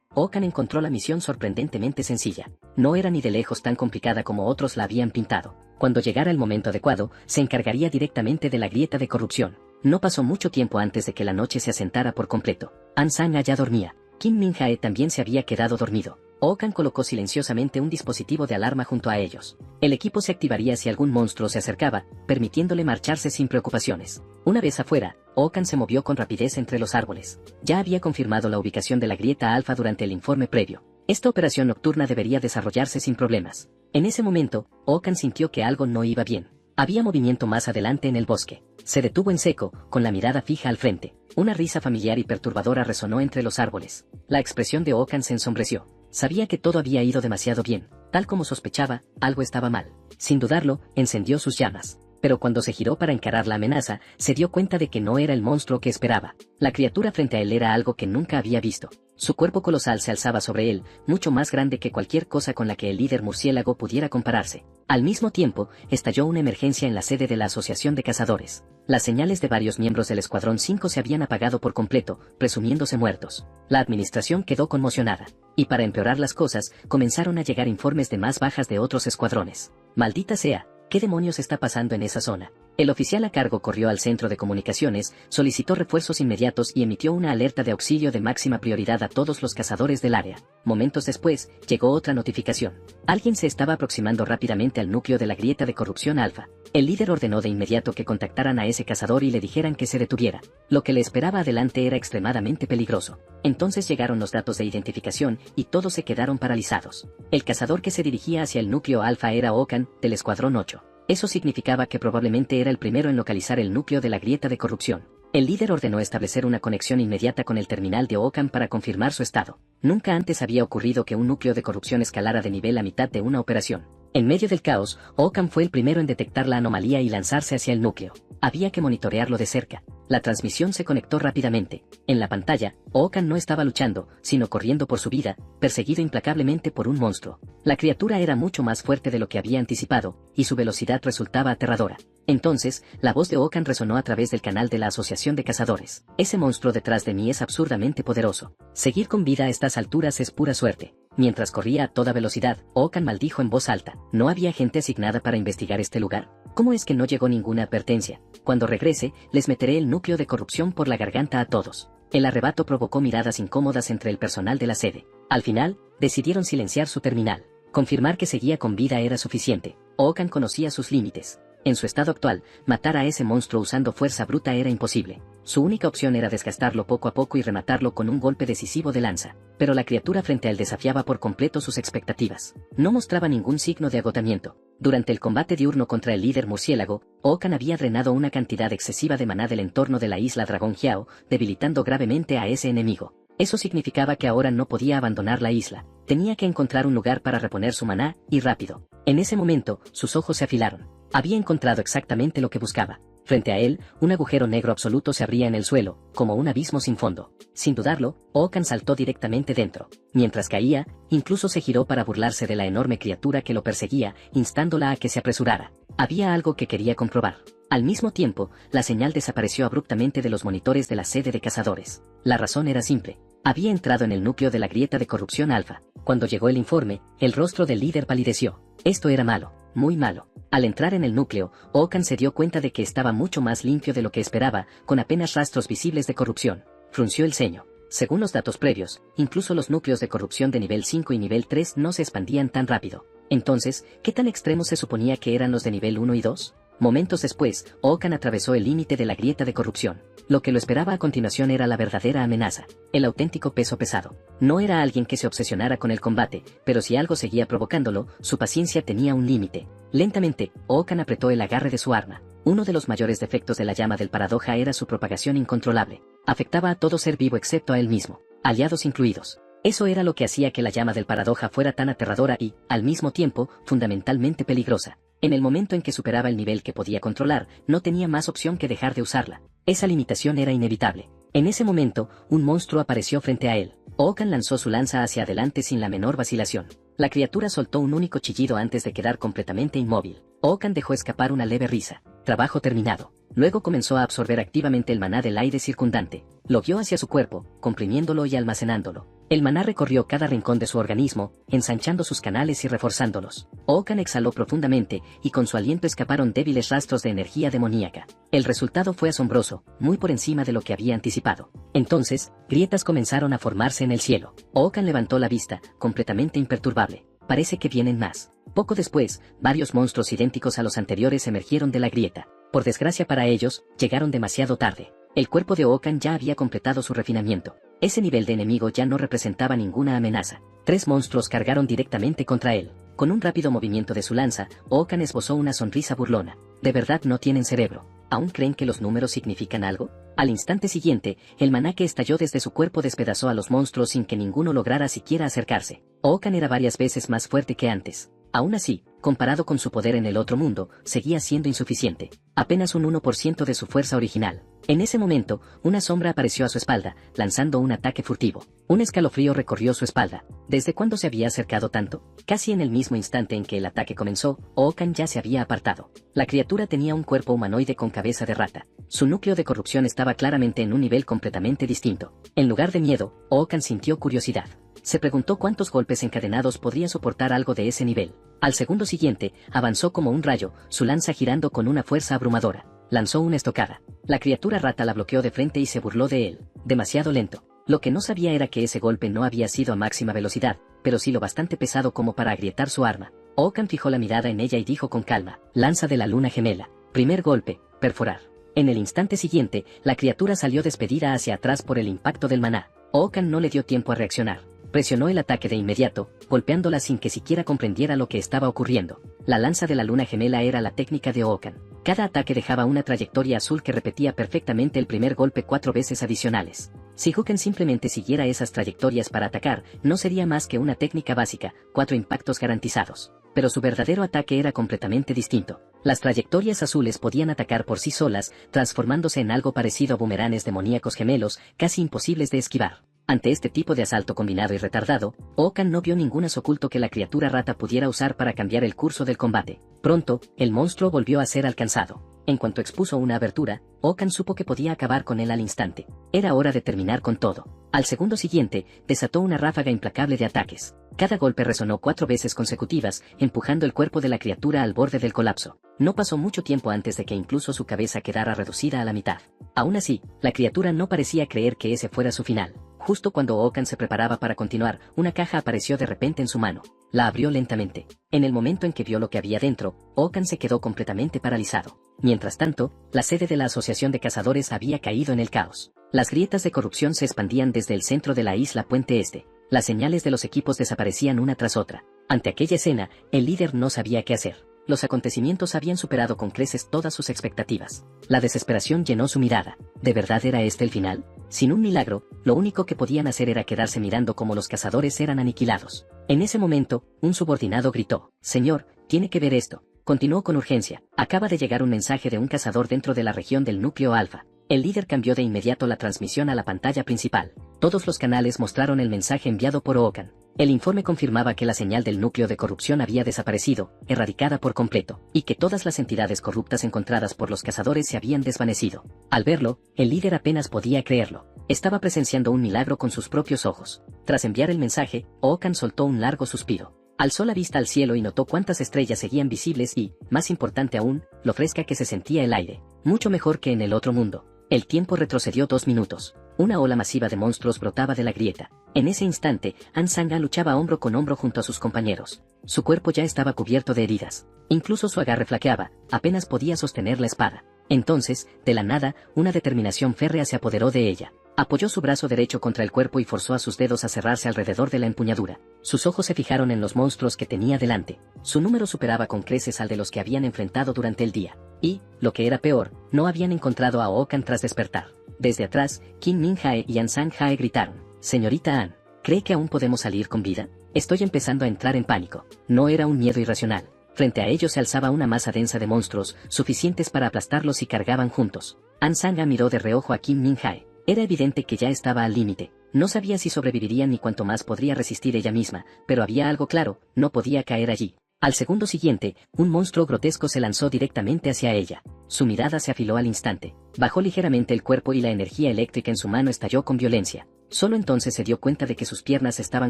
Oakan encontró la misión sorprendentemente sencilla. No era ni de lejos tan complicada como otros la habían pintado. Cuando llegara el momento adecuado, se encargaría directamente de la grieta de corrupción. No pasó mucho tiempo antes de que la noche se asentara por completo. An Sang ya dormía. Kim Min Jae también se había quedado dormido. Oakan colocó silenciosamente un dispositivo de alarma junto a ellos. El equipo se activaría si algún monstruo se acercaba, permitiéndole marcharse sin preocupaciones. Una vez afuera, Oakan se movió con rapidez entre los árboles. Ya había confirmado la ubicación de la grieta alfa durante el informe previo. Esta operación nocturna debería desarrollarse sin problemas. En ese momento, Oakan sintió que algo no iba bien. Había movimiento más adelante en el bosque. Se detuvo en seco, con la mirada fija al frente. Una risa familiar y perturbadora resonó entre los árboles. La expresión de Oakan se ensombreció. Sabía que todo había ido demasiado bien. Tal como sospechaba, algo estaba mal. Sin dudarlo, encendió sus llamas. Pero cuando se giró para encarar la amenaza, se dio cuenta de que no era el monstruo que esperaba. La criatura frente a él era algo que nunca había visto. Su cuerpo colosal se alzaba sobre él, mucho más grande que cualquier cosa con la que el líder murciélago pudiera compararse. Al mismo tiempo, estalló una emergencia en la sede de la Asociación de Cazadores. Las señales de varios miembros del Escuadrón 5 se habían apagado por completo, presumiéndose muertos. La administración quedó conmocionada. Y para empeorar las cosas, comenzaron a llegar informes de más bajas de otros escuadrones. Maldita sea. ¿Qué demonios está pasando en esa zona? El oficial a cargo corrió al centro de comunicaciones, solicitó refuerzos inmediatos y emitió una alerta de auxilio de máxima prioridad a todos los cazadores del área. Momentos después, llegó otra notificación. Alguien se estaba aproximando rápidamente al núcleo de la grieta de corrupción alfa. El líder ordenó de inmediato que contactaran a ese cazador y le dijeran que se detuviera. Lo que le esperaba adelante era extremadamente peligroso. Entonces llegaron los datos de identificación y todos se quedaron paralizados. El cazador que se dirigía hacia el núcleo alfa era Oakan, del Escuadrón 8. Eso significaba que probablemente era el primero en localizar el núcleo de la grieta de corrupción. El líder ordenó establecer una conexión inmediata con el terminal de Oakan para confirmar su estado. Nunca antes había ocurrido que un núcleo de corrupción escalara de nivel a mitad de una operación. En medio del caos, Oakan fue el primero en detectar la anomalía y lanzarse hacia el núcleo. Había que monitorearlo de cerca. La transmisión se conectó rápidamente. En la pantalla, Oakan no estaba luchando, sino corriendo por su vida, perseguido implacablemente por un monstruo. La criatura era mucho más fuerte de lo que había anticipado, y su velocidad resultaba aterradora. Entonces, la voz de Oakan resonó a través del canal de la Asociación de Cazadores. Ese monstruo detrás de mí es absurdamente poderoso. Seguir con vida a estas alturas es pura suerte. Mientras corría a toda velocidad, Oakan maldijo en voz alta. ¿No había gente asignada para investigar este lugar? ¿Cómo es que no llegó ninguna advertencia? Cuando regrese, les meteré el núcleo de corrupción por la garganta a todos. El arrebato provocó miradas incómodas entre el personal de la sede. Al final, decidieron silenciar su terminal. Confirmar que seguía con vida era suficiente. Oakan conocía sus límites. En su estado actual, matar a ese monstruo usando fuerza bruta era imposible. Su única opción era desgastarlo poco a poco y rematarlo con un golpe decisivo de lanza. Pero la criatura frente a él desafiaba por completo sus expectativas. No mostraba ningún signo de agotamiento. Durante el combate diurno contra el líder murciélago, Oakan había drenado una cantidad excesiva de maná del entorno de la isla Dragón Jiao, debilitando gravemente a ese enemigo. Eso significaba que ahora no podía abandonar la isla. Tenía que encontrar un lugar para reponer su maná, y rápido. En ese momento, sus ojos se afilaron. Había encontrado exactamente lo que buscaba. Frente a él, un agujero negro absoluto se abría en el suelo, como un abismo sin fondo. Sin dudarlo, Oakan saltó directamente dentro. Mientras caía, incluso se giró para burlarse de la enorme criatura que lo perseguía, instándola a que se apresurara. Había algo que quería comprobar. Al mismo tiempo, la señal desapareció abruptamente de los monitores de la sede de cazadores. La razón era simple. Había entrado en el núcleo de la grieta de corrupción alfa. Cuando llegó el informe, el rostro del líder palideció. Esto era malo, muy malo. Al entrar en el núcleo, Oakan se dio cuenta de que estaba mucho más limpio de lo que esperaba, con apenas rastros visibles de corrupción. Frunció el ceño. Según los datos previos, incluso los núcleos de corrupción de nivel 5 y nivel 3 no se expandían tan rápido. Entonces, ¿qué tan extremos se suponía que eran los de nivel 1 y 2? Momentos después, Okan atravesó el límite de la grieta de corrupción. Lo que lo esperaba a continuación era la verdadera amenaza, el auténtico peso pesado. No era alguien que se obsesionara con el combate, pero si algo seguía provocándolo, su paciencia tenía un límite. Lentamente, Okan apretó el agarre de su arma. Uno de los mayores defectos de la llama del paradoja era su propagación incontrolable. Afectaba a todo ser vivo excepto a él mismo, aliados incluidos. Eso era lo que hacía que la llama del paradoja fuera tan aterradora y, al mismo tiempo, fundamentalmente peligrosa. En el momento en que superaba el nivel que podía controlar, no tenía más opción que dejar de usarla. Esa limitación era inevitable. En ese momento, un monstruo apareció frente a él. Okan lanzó su lanza hacia adelante sin la menor vacilación. La criatura soltó un único chillido antes de quedar completamente inmóvil. Okan dejó escapar una leve risa. Trabajo terminado. Luego comenzó a absorber activamente el maná del aire circundante. Lo guió hacia su cuerpo, comprimiéndolo y almacenándolo. El maná recorrió cada rincón de su organismo, ensanchando sus canales y reforzándolos. Okan exhaló profundamente, y con su aliento escaparon débiles rastros de energía demoníaca. El resultado fue asombroso, muy por encima de lo que había anticipado. Entonces, grietas comenzaron a formarse en el cielo. Okan levantó la vista, completamente imperturbable. Parece que vienen más. Poco después, varios monstruos idénticos a los anteriores emergieron de la grieta. Por desgracia para ellos, llegaron demasiado tarde. El cuerpo de Okan ya había completado su refinamiento. Ese nivel de enemigo ya no representaba ninguna amenaza. 3 monstruos cargaron directamente contra él. Con un rápido movimiento de su lanza, Okan esbozó una sonrisa burlona. ¿De verdad no tienen cerebro? ¿Aún creen que los números significan algo? Al instante siguiente, el maná que estalló desde su cuerpo despedazó a los monstruos sin que ninguno lograra siquiera acercarse. Okan era varias veces más fuerte que antes. Aún así, comparado con su poder en el otro mundo, seguía siendo insuficiente. Apenas un 1% de su fuerza original. En ese momento, una sombra apareció a su espalda, lanzando un ataque furtivo. Un escalofrío recorrió su espalda. ¿Desde cuándo se había acercado tanto? Casi en el mismo instante en que el ataque comenzó, Okan ya se había apartado. La criatura tenía un cuerpo humanoide con cabeza de rata. Su núcleo de corrupción estaba claramente en un nivel completamente distinto. En lugar de miedo, Okan sintió curiosidad. Se preguntó cuántos golpes encadenados podría soportar algo de ese nivel. Al segundo siguiente, avanzó como un rayo, su lanza girando con una fuerza abrumadora. Lanzó una estocada. La criatura rata la bloqueó de frente y se burló de él. Demasiado lento. Lo que no sabía era que ese golpe no había sido a máxima velocidad, pero sí lo bastante pesado como para agrietar su arma. Okan fijó la mirada en ella y dijo con calma: lanza de la luna gemela. Primer golpe, perforar. En el instante siguiente, la criatura salió despedida hacia atrás por el impacto del maná. Okan no le dio tiempo a reaccionar. Presionó el ataque de inmediato, golpeándola sin que siquiera comprendiera lo que estaba ocurriendo. La lanza de la luna gemela era la técnica de Okan. Cada ataque dejaba una trayectoria azul que repetía perfectamente el primer golpe 4 veces adicionales. Si Okan simplemente siguiera esas trayectorias para atacar, no sería más que una técnica básica, 4 impactos garantizados. Pero su verdadero ataque era completamente distinto. Las trayectorias azules podían atacar por sí solas, transformándose en algo parecido a bumeranes demoníacos gemelos, casi imposibles de esquivar. Ante este tipo de asalto combinado y retardado, Okan no vio ningún as oculto que la criatura rata pudiera usar para cambiar el curso del combate. Pronto, el monstruo volvió a ser alcanzado. En cuanto expuso una abertura, Okan supo que podía acabar con él al instante. Era hora de terminar con todo. Al segundo siguiente, desató una ráfaga implacable de ataques. Cada golpe resonó 4 veces consecutivas, empujando el cuerpo de la criatura al borde del colapso. No pasó mucho tiempo antes de que incluso su cabeza quedara reducida a la mitad. Aún así, la criatura no parecía creer que ese fuera su final. Justo cuando Okan se preparaba para continuar, una caja apareció de repente en su mano. La abrió lentamente. En el momento en que vio lo que había dentro, Okan se quedó completamente paralizado. Mientras tanto, la sede de la Asociación de Cazadores había caído en el caos. Las grietas de corrupción se expandían desde el centro de la isla Puente Este. Las señales de los equipos desaparecían una tras otra. Ante aquella escena, el líder no sabía qué hacer. Los acontecimientos habían superado con creces todas sus expectativas. La desesperación llenó su mirada. ¿De verdad era este el final? Sin un milagro, lo único que podían hacer era quedarse mirando cómo los cazadores eran aniquilados. En ese momento, un subordinado gritó: «Señor, tiene que ver esto». Continuó con urgencia: «Acaba de llegar un mensaje de un cazador dentro de la región del núcleo alfa». El líder cambió de inmediato la transmisión a la pantalla principal. Todos los canales mostraron el mensaje enviado por Okan. El informe confirmaba que la señal del núcleo de corrupción había desaparecido, erradicada por completo, y que todas las entidades corruptas encontradas por los cazadores se habían desvanecido. Al verlo, el líder apenas podía creerlo. Estaba presenciando un milagro con sus propios ojos. Tras enviar el mensaje, Okan soltó un largo suspiro. Alzó la vista al cielo y notó cuántas estrellas seguían visibles y, más importante aún, lo fresca que se sentía el aire. Mucho mejor que en el otro mundo. El tiempo retrocedió 2 minutos. Una ola masiva de monstruos brotaba de la grieta. En ese instante, An Sang-a luchaba hombro con hombro junto a sus compañeros. Su cuerpo ya estaba cubierto de heridas. Incluso su agarre flaqueaba, apenas podía sostener la espada. Entonces, de la nada, una determinación férrea se apoderó de ella. Apoyó su brazo derecho contra el cuerpo y forzó a sus dedos a cerrarse alrededor de la empuñadura. Sus ojos se fijaron en los monstruos que tenía delante. Su número superaba con creces al de los que habían enfrentado durante el día. Y, lo que era peor, no habían encontrado a Okan tras despertar. Desde atrás, Kim Min-jae y An Sang-jae gritaron: «Señorita An, ¿cree que aún podemos salir con vida? Estoy empezando a entrar en pánico». No era un miedo irracional. Frente a ellos se alzaba una masa densa de monstruos, suficientes para aplastarlos si cargaban juntos. An Sang-a miró de reojo a Kim Min-jae. Era evidente que ya estaba al límite. No sabía si sobreviviría ni cuánto más podría resistir ella misma, pero había algo claro: no podía caer allí. Al segundo siguiente, un monstruo grotesco se lanzó directamente hacia ella. Su mirada se afiló al instante. Bajó ligeramente el cuerpo y la energía eléctrica en su mano estalló con violencia. Solo entonces se dio cuenta de que sus piernas estaban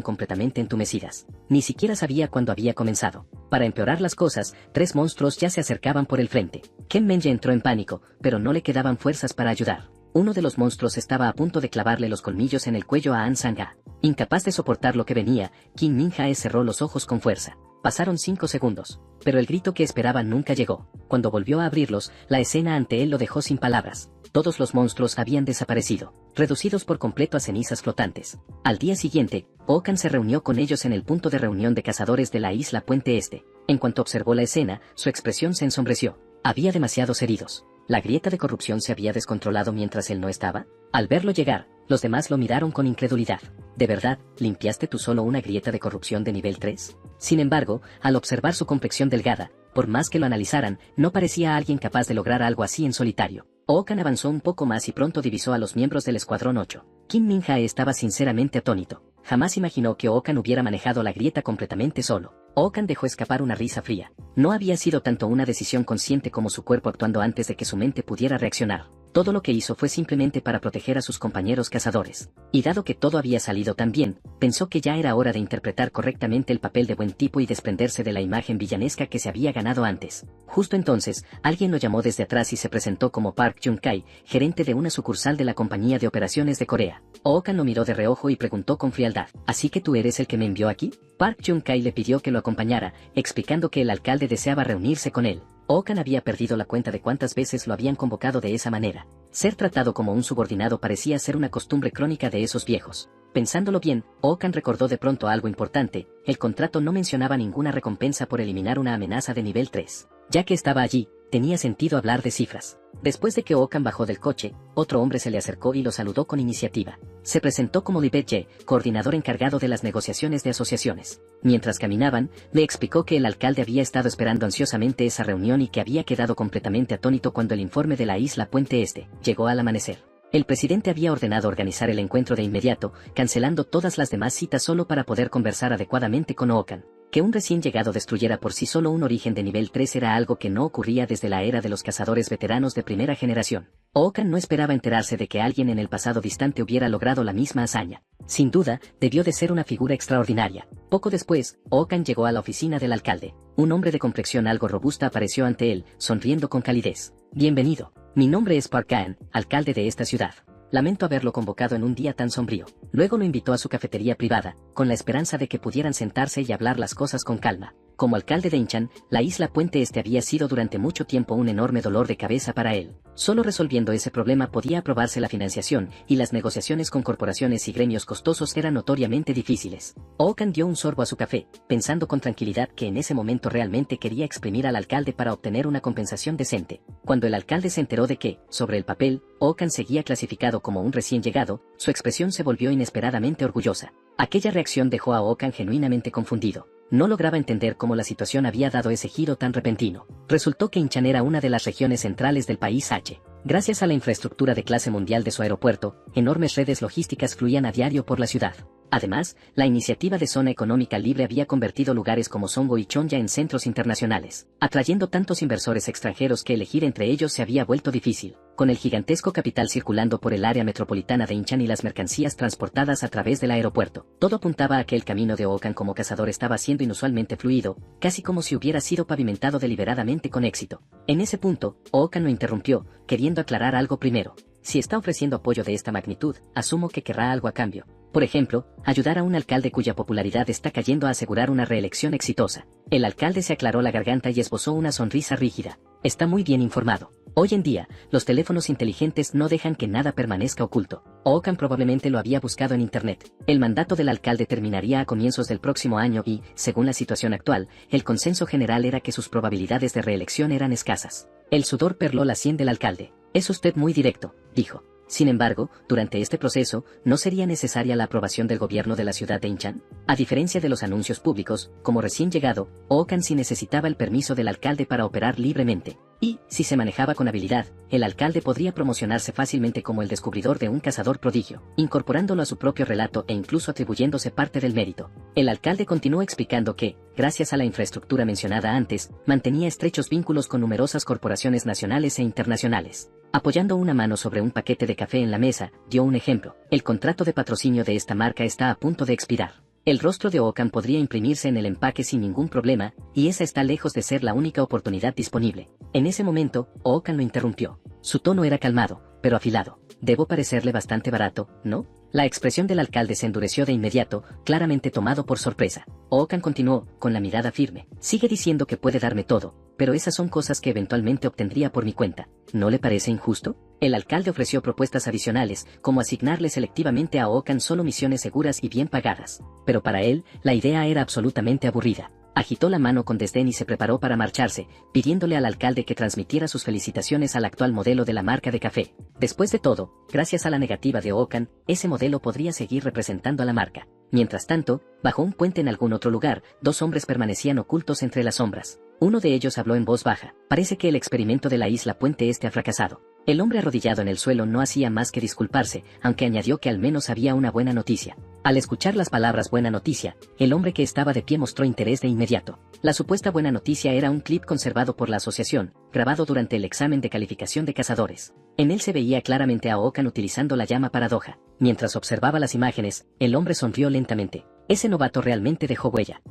completamente entumecidas. Ni siquiera sabía cuándo había comenzado. Para empeorar las cosas, 3 monstruos ya se acercaban por el frente. Ken Menye entró en pánico, pero no le quedaban fuerzas para ayudar. Uno de los monstruos estaba a punto de clavarle los colmillos en el cuello a An Sang-a. Incapaz de soportar lo que venía, Kim Min-jae cerró los ojos con fuerza. Pasaron 5 segundos, pero el grito que esperaba nunca llegó. Cuando volvió a abrirlos, la escena ante él lo dejó sin palabras. Todos los monstruos habían desaparecido, reducidos por completo a cenizas flotantes. Al día siguiente, Okan se reunió con ellos en el punto de reunión de cazadores de la isla Puente Este. En cuanto observó la escena, su expresión se ensombreció. Había demasiados heridos. ¿La grieta de corrupción se había descontrolado mientras él no estaba? Al verlo llegar, los demás lo miraron con incredulidad. ¿De verdad, limpiaste tú solo una grieta de corrupción de nivel 3? Sin embargo, al observar su complexión delgada, por más que lo analizaran, no parecía alguien capaz de lograr algo así en solitario. Okan avanzó un poco más y pronto divisó a los miembros del Escuadrón 8. Kim Min-jae estaba sinceramente atónito. Jamás imaginó que Okan hubiera manejado la grieta completamente solo. Okan dejó escapar una risa fría. No había sido tanto una decisión consciente como su cuerpo actuando antes de que su mente pudiera reaccionar. Todo lo que hizo fue simplemente para proteger a sus compañeros cazadores. Y dado que todo había salido tan bien, pensó que ya era hora de interpretar correctamente el papel de buen tipo y desprenderse de la imagen villanesca que se había ganado antes. Justo entonces, alguien lo llamó desde atrás y se presentó como Park Jun-kai, gerente de una sucursal de la compañía de operaciones de Corea. Okan lo miró de reojo y preguntó con frialdad: ¿Así que tú eres el que me envió aquí? Park Jun-kai le pidió que lo acompañara, explicando que el alcalde deseaba reunirse con él. Okan había perdido la cuenta de cuántas veces lo habían convocado de esa manera. Ser tratado como un subordinado parecía ser una costumbre crónica de esos viejos. Pensándolo bien, Okan recordó de pronto algo importante: el contrato no mencionaba ninguna recompensa por eliminar una amenaza de nivel 3. Ya que estaba allí, tenía sentido hablar de cifras. Después de que Okan bajó del coche, otro hombre se le acercó y lo saludó con iniciativa. Se presentó como Lee Bae-jae, coordinador encargado de las negociaciones de asociaciones. Mientras caminaban, le explicó que el alcalde había estado esperando ansiosamente esa reunión y que había quedado completamente atónito cuando el informe de la isla Puente Este llegó al amanecer. El presidente había ordenado organizar el encuentro de inmediato, cancelando todas las demás citas solo para poder conversar adecuadamente con Okan. Que un recién llegado destruyera por sí solo un origen de nivel 3 era algo que no ocurría desde la era de los cazadores veteranos de primera generación. Okan no esperaba enterarse de que alguien en el pasado distante hubiera logrado la misma hazaña. Sin duda, debió de ser una figura extraordinaria. Poco después, Okan llegó a la oficina del alcalde. Un hombre de complexión algo robusta apareció ante él, sonriendo con calidez. «Bienvenido. Mi nombre es Park Kaan, alcalde de esta ciudad. Lamento haberlo convocado en un día tan sombrío». Luego lo invitó a su cafetería privada, con la esperanza de que pudieran sentarse y hablar las cosas con calma. Como alcalde de Inchan, la isla Puente Este había sido durante mucho tiempo un enorme dolor de cabeza para él. Solo resolviendo ese problema podía aprobarse la financiación, y las negociaciones con corporaciones y gremios costosos eran notoriamente difíciles. Okan dio un sorbo a su café, pensando con tranquilidad que en ese momento realmente quería exprimir al alcalde para obtener una compensación decente. Cuando el alcalde se enteró de que, sobre el papel, Okan seguía clasificado como un recién llegado, su expresión se volvió inesperadamente orgullosa. Aquella reacción dejó a Okan genuinamente confundido. No lograba entender cómo la situación había dado ese giro tan repentino. Resultó que Inchan era una de las regiones centrales del país H. Gracias a la infraestructura de clase mundial de su aeropuerto, enormes redes logísticas fluían a diario por la ciudad. Además, la iniciativa de Zona Económica Libre había convertido lugares como Songo y Chonja en centros internacionales, atrayendo tantos inversores extranjeros que elegir entre ellos se había vuelto difícil. Con el gigantesco capital circulando por el área metropolitana de Inchan y las mercancías transportadas a través del aeropuerto, todo apuntaba a que el camino de Okan como cazador estaba siendo inusualmente fluido, casi como si hubiera sido pavimentado deliberadamente con éxito. En ese punto, Okan lo interrumpió, queriendo aclarar algo primero. Si está ofreciendo apoyo de esta magnitud, asumo que querrá algo a cambio. Por ejemplo, ayudar a un alcalde cuya popularidad está cayendo a asegurar una reelección exitosa. El alcalde se aclaró la garganta y esbozó una sonrisa rígida. Está muy bien informado. Hoy en día, los teléfonos inteligentes no dejan que nada permanezca oculto. Okan probablemente lo había buscado en internet. El mandato del alcalde terminaría a comienzos del próximo año y, según la situación actual, el consenso general era que sus probabilidades de reelección eran escasas. El sudor perló la sien del alcalde. Es usted muy directo, dijo. Sin embargo, durante este proceso, ¿no sería necesaria la aprobación del gobierno de la ciudad de Incheon? A diferencia de los anuncios públicos, como recién llegado, Okan sí necesitaba el permiso del alcalde para operar libremente. Y, si se manejaba con habilidad, el alcalde podría promocionarse fácilmente como el descubridor de un cazador prodigio, incorporándolo a su propio relato e incluso atribuyéndose parte del mérito. El alcalde continuó explicando que, gracias a la infraestructura mencionada antes, mantenía estrechos vínculos con numerosas corporaciones nacionales e internacionales. Apoyando una mano sobre un paquete de café en la mesa, dio un ejemplo. El contrato de patrocinio de esta marca está a punto de expirar. El rostro de Okan podría imprimirse en el empaque sin ningún problema, y esa está lejos de ser la única oportunidad disponible. En ese momento, Okan lo interrumpió. Su tono era calmado, pero afilado. Debo parecerle bastante barato, ¿no? La expresión del alcalde se endureció de inmediato, claramente tomado por sorpresa. Okan continuó, con la mirada firme. Sigue diciendo que puede darme todo, pero esas son cosas que eventualmente obtendría por mi cuenta. ¿No le parece injusto? El alcalde ofreció propuestas adicionales, como asignarle selectivamente a Okan solo misiones seguras y bien pagadas. Pero para él, la idea era absolutamente aburrida. Agitó la mano con desdén y se preparó para marcharse, pidiéndole al alcalde que transmitiera sus felicitaciones al actual modelo de la marca de café. Después de todo, gracias a la negativa de Okan, ese modelo podría seguir representando a la marca. Mientras tanto, bajo un puente en algún otro lugar, dos hombres permanecían ocultos entre las sombras. Uno de ellos habló en voz baja. Parece que el experimento de la isla Puente Este ha fracasado. El hombre arrodillado en el suelo no hacía más que disculparse, aunque añadió que al menos había una buena noticia. Al escuchar las palabras buena noticia, el hombre que estaba de pie mostró interés de inmediato. La supuesta buena noticia era un clip conservado por la asociación, grabado durante el examen de calificación de cazadores. En él se veía claramente a Okan utilizando la llama paradoja. Mientras observaba las imágenes, el hombre sonrió lentamente. Ese novato realmente dejó huella.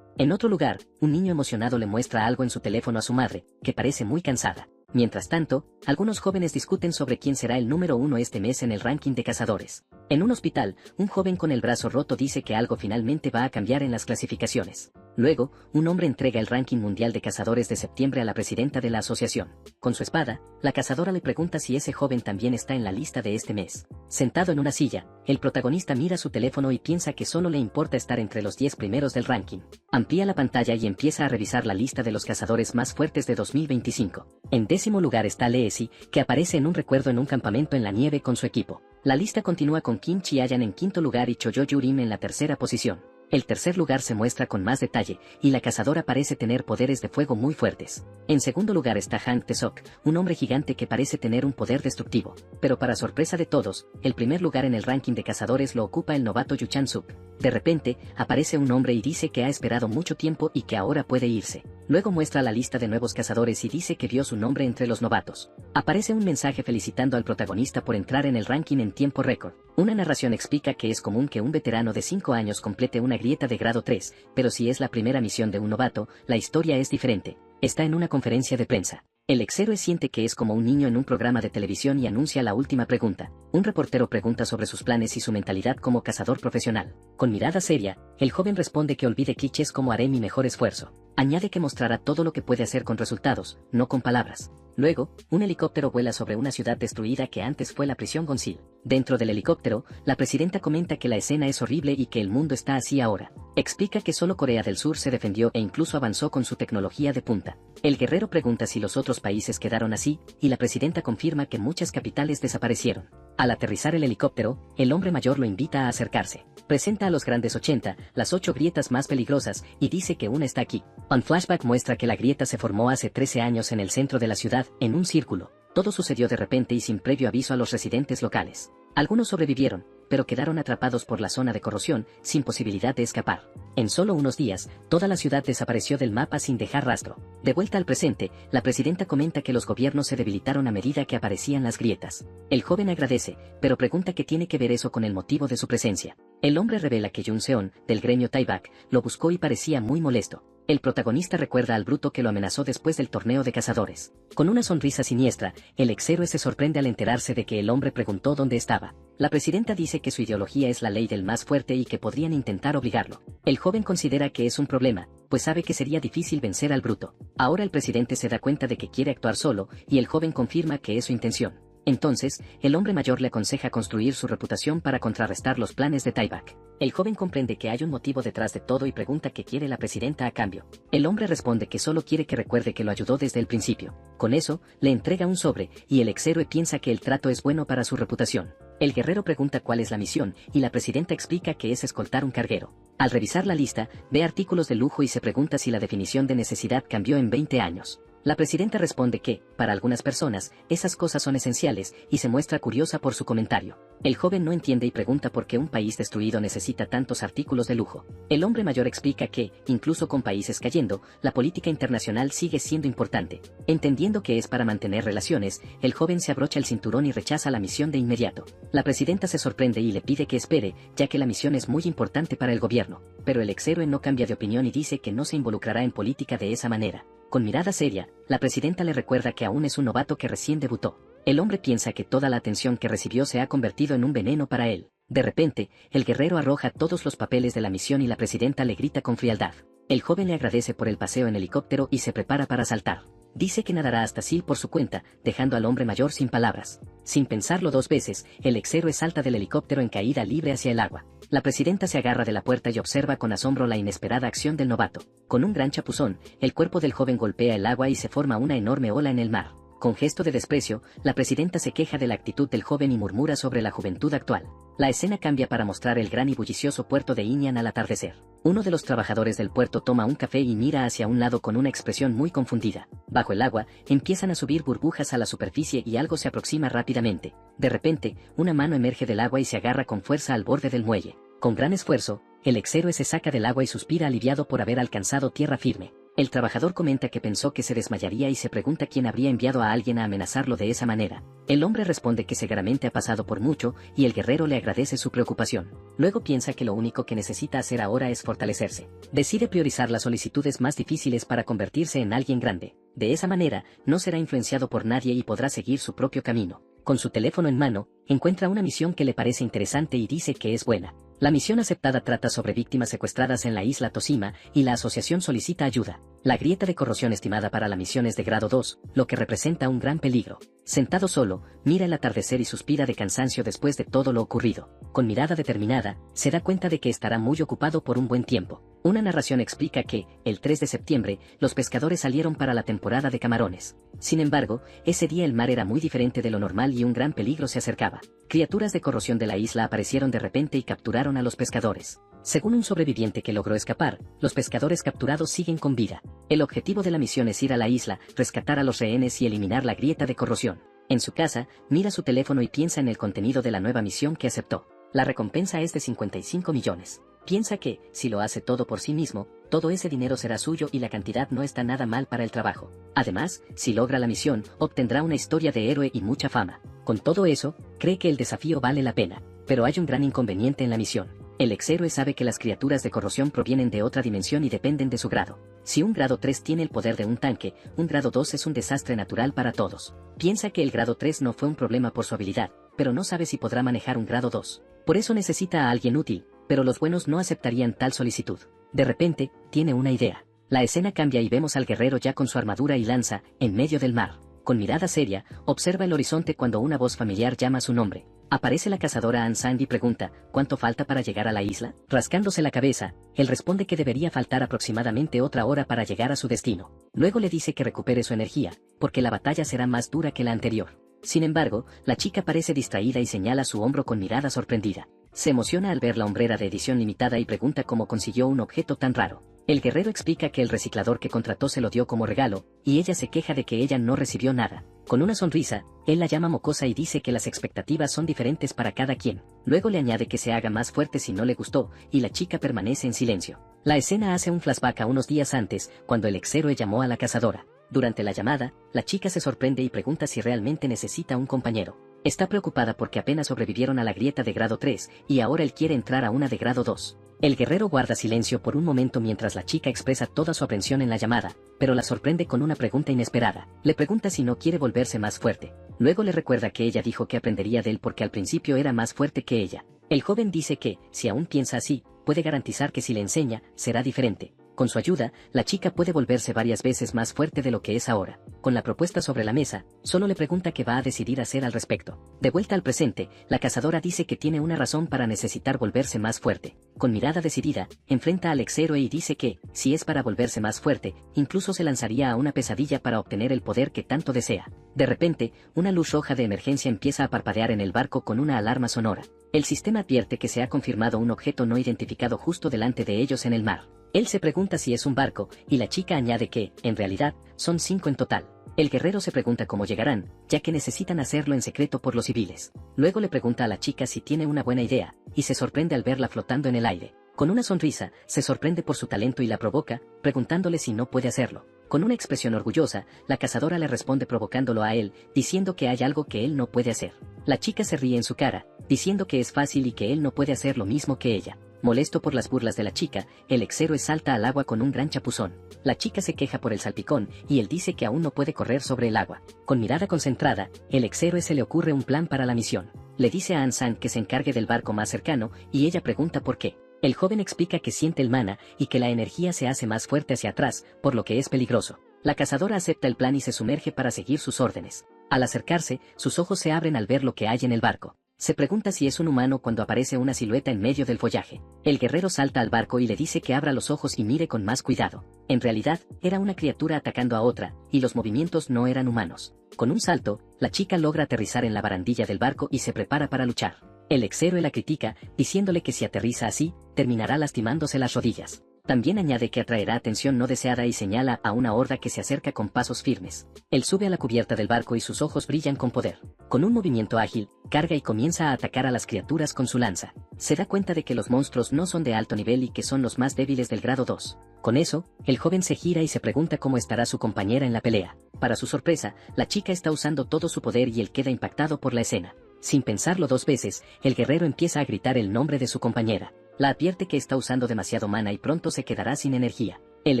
En otro lugar, un niño emocionado le muestra algo en su teléfono a su madre, que parece muy cansada. Mientras tanto, algunos jóvenes discuten sobre quién será el número 1 este mes en el ranking de cazadores. En un hospital, un joven con el brazo roto dice que algo finalmente va a cambiar en las clasificaciones. Luego, un hombre entrega el ranking mundial de cazadores de septiembre a la presidenta de la asociación. Con su espada, la cazadora le pregunta si ese joven también está en la lista de este mes. Sentado en una silla, el protagonista mira su teléfono y piensa que solo le importa estar entre los 10 primeros del ranking. Amplía la pantalla y empieza a revisar la lista de los cazadores más fuertes de 2025. En décimo lugar está Leesi, que aparece en un recuerdo en un campamento en la nieve con su equipo. La lista continúa con Kim Chi-ayan en quinto lugar y Choyo Yurim en la tercera posición. El tercer lugar se muestra con más detalle, y la cazadora parece tener poderes de fuego muy fuertes. En segundo lugar está Hank Tae-sok, un hombre gigante que parece tener un poder destructivo. Pero para sorpresa de todos, el primer lugar en el ranking de cazadores lo ocupa el novato Yu Chan-suk. De repente, aparece un hombre y dice que ha esperado mucho tiempo y que ahora puede irse. Luego muestra la lista de nuevos cazadores y dice que vio su nombre entre los novatos. Aparece un mensaje felicitando al protagonista por entrar en el ranking en tiempo récord. Una narración explica que es común que un veterano de 5 años complete una grieta de grado 3, pero si es la primera misión de un novato, la historia es diferente. Está en una conferencia de prensa. El exhéroe siente que es como un niño en un programa de televisión y anuncia la última pregunta. Un reportero pregunta sobre sus planes y su mentalidad como cazador profesional. Con mirada seria, el joven responde que olvide clichés como haré mi mejor esfuerzo. Añade que mostrará todo lo que puede hacer con resultados, no con palabras. Luego, un helicóptero vuela sobre una ciudad destruida que antes fue la prisión Gonsil. Dentro del helicóptero, la presidenta comenta que la escena es horrible y que el mundo está así ahora. Explica que solo Corea del Sur se defendió e incluso avanzó con su tecnología de punta. El guerrero pregunta si los otros países quedaron así, y la presidenta confirma que muchas capitales desaparecieron. Al aterrizar el helicóptero, el hombre mayor lo invita a acercarse. Presenta a los grandes 80, las 8 grietas más peligrosas, y dice que una está aquí. Un flashback muestra que la grieta se formó hace 13 años en el centro de la ciudad, en un círculo. Todo sucedió de repente y sin previo aviso a los residentes locales. Algunos sobrevivieron, pero quedaron atrapados por la zona de corrosión, sin posibilidad de escapar. En solo unos días, toda la ciudad desapareció del mapa sin dejar rastro. De vuelta al presente, la presidenta comenta que los gobiernos se debilitaron a medida que aparecían las grietas. El joven agradece, pero pregunta qué tiene que ver eso con el motivo de su presencia. El hombre revela que Jun Seon, del gremio Taibak, lo buscó y parecía muy molesto. El protagonista recuerda al bruto que lo amenazó después del torneo de cazadores. Con una sonrisa siniestra, el exhéroe se sorprende al enterarse de que el hombre preguntó dónde estaba. La presidenta dice que su ideología es la ley del más fuerte y que podrían intentar obligarlo. El joven considera que es un problema, pues sabe que sería difícil vencer al bruto. Ahora el presidente se da cuenta de que quiere actuar solo, y el joven confirma que es su intención. Entonces, el hombre mayor le aconseja construir su reputación para contrarrestar los planes de Tieback. El joven comprende que hay un motivo detrás de todo y pregunta qué quiere la presidenta a cambio. El hombre responde que solo quiere que recuerde que lo ayudó desde el principio. Con eso, le entrega un sobre, y el exhéroe piensa que el trato es bueno para su reputación. El guerrero pregunta cuál es la misión, y la presidenta explica que es escoltar un carguero. Al revisar la lista, ve artículos de lujo y se pregunta si la definición de necesidad cambió en 20 años. La presidenta responde que, para algunas personas, esas cosas son esenciales, y se muestra curiosa por su comentario. El joven no entiende y pregunta por qué un país destruido necesita tantos artículos de lujo. El hombre mayor explica que, incluso con países cayendo, la política internacional sigue siendo importante. Entendiendo que es para mantener relaciones, el joven se abrocha el cinturón y rechaza la misión de inmediato. La presidenta se sorprende y le pide que espere, ya que la misión es muy importante para el gobierno. Pero el exhéroe no cambia de opinión y dice que no se involucrará en política de esa manera. Con mirada seria, la presidenta le recuerda que aún es un novato que recién debutó. El hombre piensa que toda la atención que recibió se ha convertido en un veneno para él. De repente, el guerrero arroja todos los papeles de la misión y la presidenta le grita con frialdad. El joven le agradece por el paseo en helicóptero y se prepara para saltar. Dice que nadará hasta Sil por su cuenta, dejando al hombre mayor sin palabras. Sin pensarlo dos veces, el exhéroe salta del helicóptero en caída libre hacia el agua. La presidenta se agarra de la puerta y observa con asombro la inesperada acción del novato. Con un gran chapuzón, el cuerpo del joven golpea el agua y se forma una enorme ola en el mar. Con gesto de desprecio, la presidenta se queja de la actitud del joven y murmura sobre la juventud actual. La escena cambia para mostrar el gran y bullicioso puerto de Inian al atardecer. Uno de los trabajadores del puerto toma un café y mira hacia un lado con una expresión muy confundida. Bajo el agua, empiezan a subir burbujas a la superficie y algo se aproxima rápidamente. De repente, una mano emerge del agua y se agarra con fuerza al borde del muelle. Con gran esfuerzo, el exhéroe se saca del agua y suspira aliviado por haber alcanzado tierra firme. El trabajador comenta que pensó que se desmayaría y se pregunta quién habría enviado a alguien a amenazarlo de esa manera. El hombre responde que seguramente ha pasado por mucho, y el guerrero le agradece su preocupación. Luego piensa que lo único que necesita hacer ahora es fortalecerse. Decide priorizar las solicitudes más difíciles para convertirse en alguien grande. De esa manera, no será influenciado por nadie y podrá seguir su propio camino. Con su teléfono en mano, encuentra una misión que le parece interesante y dice que es buena. La misión aceptada trata sobre víctimas secuestradas en la isla Toshima, y la asociación solicita ayuda. La grieta de corrosión estimada para la misión es de grado 2, lo que representa un gran peligro. Sentado solo, mira el atardecer y suspira de cansancio después de todo lo ocurrido. Con mirada determinada, se da cuenta de que estará muy ocupado por un buen tiempo. Una narración explica que, el 3 de septiembre, los pescadores salieron para la temporada de camarones. Sin embargo, ese día el mar era muy diferente de lo normal y un gran peligro se acercaba. Criaturas de corrosión de la isla aparecieron de repente y capturaron a los pescadores. Según un sobreviviente que logró escapar, los pescadores capturados siguen con vida. El objetivo de la misión es ir a la isla, rescatar a los rehenes y eliminar la grieta de corrosión. En su casa, mira su teléfono y piensa en el contenido de la nueva misión que aceptó. La recompensa es de 55 millones. Piensa que, si lo hace todo por sí mismo, todo ese dinero será suyo y la cantidad no está nada mal para el trabajo. Además, si logra la misión, obtendrá una historia de héroe y mucha fama. Con todo eso, cree que el desafío vale la pena. Pero hay un gran inconveniente en la misión. El exhéroe sabe que las criaturas de corrosión provienen de otra dimensión y dependen de su grado. Si un grado 3 tiene el poder de un tanque, un grado 2 es un desastre natural para todos. Piensa que el grado 3 no fue un problema por su habilidad, pero no sabe si podrá manejar un grado 2. Por eso necesita a alguien útil, pero los buenos no aceptarían tal solicitud. De repente, tiene una idea. La escena cambia y vemos al guerrero ya con su armadura y lanza, en medio del mar. Con mirada seria, observa el horizonte cuando una voz familiar llama su nombre. Aparece la cazadora Ansand y pregunta, ¿cuánto falta para llegar a la isla? Rascándose la cabeza, él responde que debería faltar aproximadamente otra hora para llegar a su destino. Luego le dice que recupere su energía, porque la batalla será más dura que la anterior. Sin embargo, la chica parece distraída y señala su hombro con mirada sorprendida. Se emociona al ver la hombrera de edición limitada y pregunta cómo consiguió un objeto tan raro. El guerrero explica que el reciclador que contrató se lo dio como regalo, y ella se queja de que ella no recibió nada. Con una sonrisa, él la llama mocosa y dice que las expectativas son diferentes para cada quien. Luego le añade que se haga más fuerte si no le gustó, y la chica permanece en silencio. La escena hace un flashback a unos días antes, cuando el exhéroe llamó a la cazadora. Durante la llamada, la chica se sorprende y pregunta si realmente necesita un compañero. Está preocupada porque apenas sobrevivieron a la grieta de grado 3, y ahora él quiere entrar a una de grado 2. El guerrero guarda silencio por un momento mientras la chica expresa toda su aprensión en la llamada, pero la sorprende con una pregunta inesperada. Le pregunta si no quiere volverse más fuerte. Luego le recuerda que ella dijo que aprendería de él porque al principio era más fuerte que ella. El joven dice que, si aún piensa así, puede garantizar que si le enseña, será diferente. Con su ayuda, la chica puede volverse varias veces más fuerte de lo que es ahora. Con la propuesta sobre la mesa, solo le pregunta qué va a decidir hacer al respecto. De vuelta al presente, la cazadora dice que tiene una razón para necesitar volverse más fuerte. Con mirada decidida, enfrenta al exhéroe y dice que, si es para volverse más fuerte, incluso se lanzaría a una pesadilla para obtener el poder que tanto desea. De repente, una luz roja de emergencia empieza a parpadear en el barco con una alarma sonora. El sistema advierte que se ha confirmado un objeto no identificado justo delante de ellos en el mar. Él se pregunta si es un barco, y la chica añade que, en realidad, son 5 en total. El guerrero se pregunta cómo llegarán, ya que necesitan hacerlo en secreto por los civiles. Luego le pregunta a la chica si tiene una buena idea, y se sorprende al verla flotando en el aire. Con una sonrisa, se sorprende por su talento y la provoca, preguntándole si no puede hacerlo. Con una expresión orgullosa, la cazadora le responde provocándolo a él, diciendo que hay algo que él no puede hacer. La chica se ríe en su cara, diciendo que es fácil y que él no puede hacer lo mismo que ella. Molesto por las burlas de la chica, el exhéroe salta al agua con un gran chapuzón. La chica se queja por el salpicón, y él dice que aún no puede correr sobre el agua. Con mirada concentrada, el exhéroe se le ocurre un plan para la misión. Le dice a Ansan que se encargue del barco más cercano, y ella pregunta por qué. El joven explica que siente el mana, y que la energía se hace más fuerte hacia atrás, por lo que es peligroso. La cazadora acepta el plan y se sumerge para seguir sus órdenes. Al acercarse, sus ojos se abren al ver lo que hay en el barco. Se pregunta si es un humano cuando aparece una silueta en medio del follaje. El guerrero salta al barco y le dice que abra los ojos y mire con más cuidado. En realidad, era una criatura atacando a otra, y los movimientos no eran humanos. Con un salto, la chica logra aterrizar en la barandilla del barco y se prepara para luchar. El exhéroe la critica, diciéndole que si aterriza así, terminará lastimándose las rodillas. También añade que atraerá atención no deseada y señala a una horda que se acerca con pasos firmes. Él sube a la cubierta del barco y sus ojos brillan con poder. Con un movimiento ágil, carga y comienza a atacar a las criaturas con su lanza. Se da cuenta de que los monstruos no son de alto nivel y que son los más débiles del grado 2. Con eso, el joven se gira y se pregunta cómo estará su compañera en la pelea. Para su sorpresa, la chica está usando todo su poder y él queda impactado por la escena. Sin pensarlo 2 veces, el guerrero empieza a gritar el nombre de su compañera. La advierte que está usando demasiado mana y pronto se quedará sin energía. El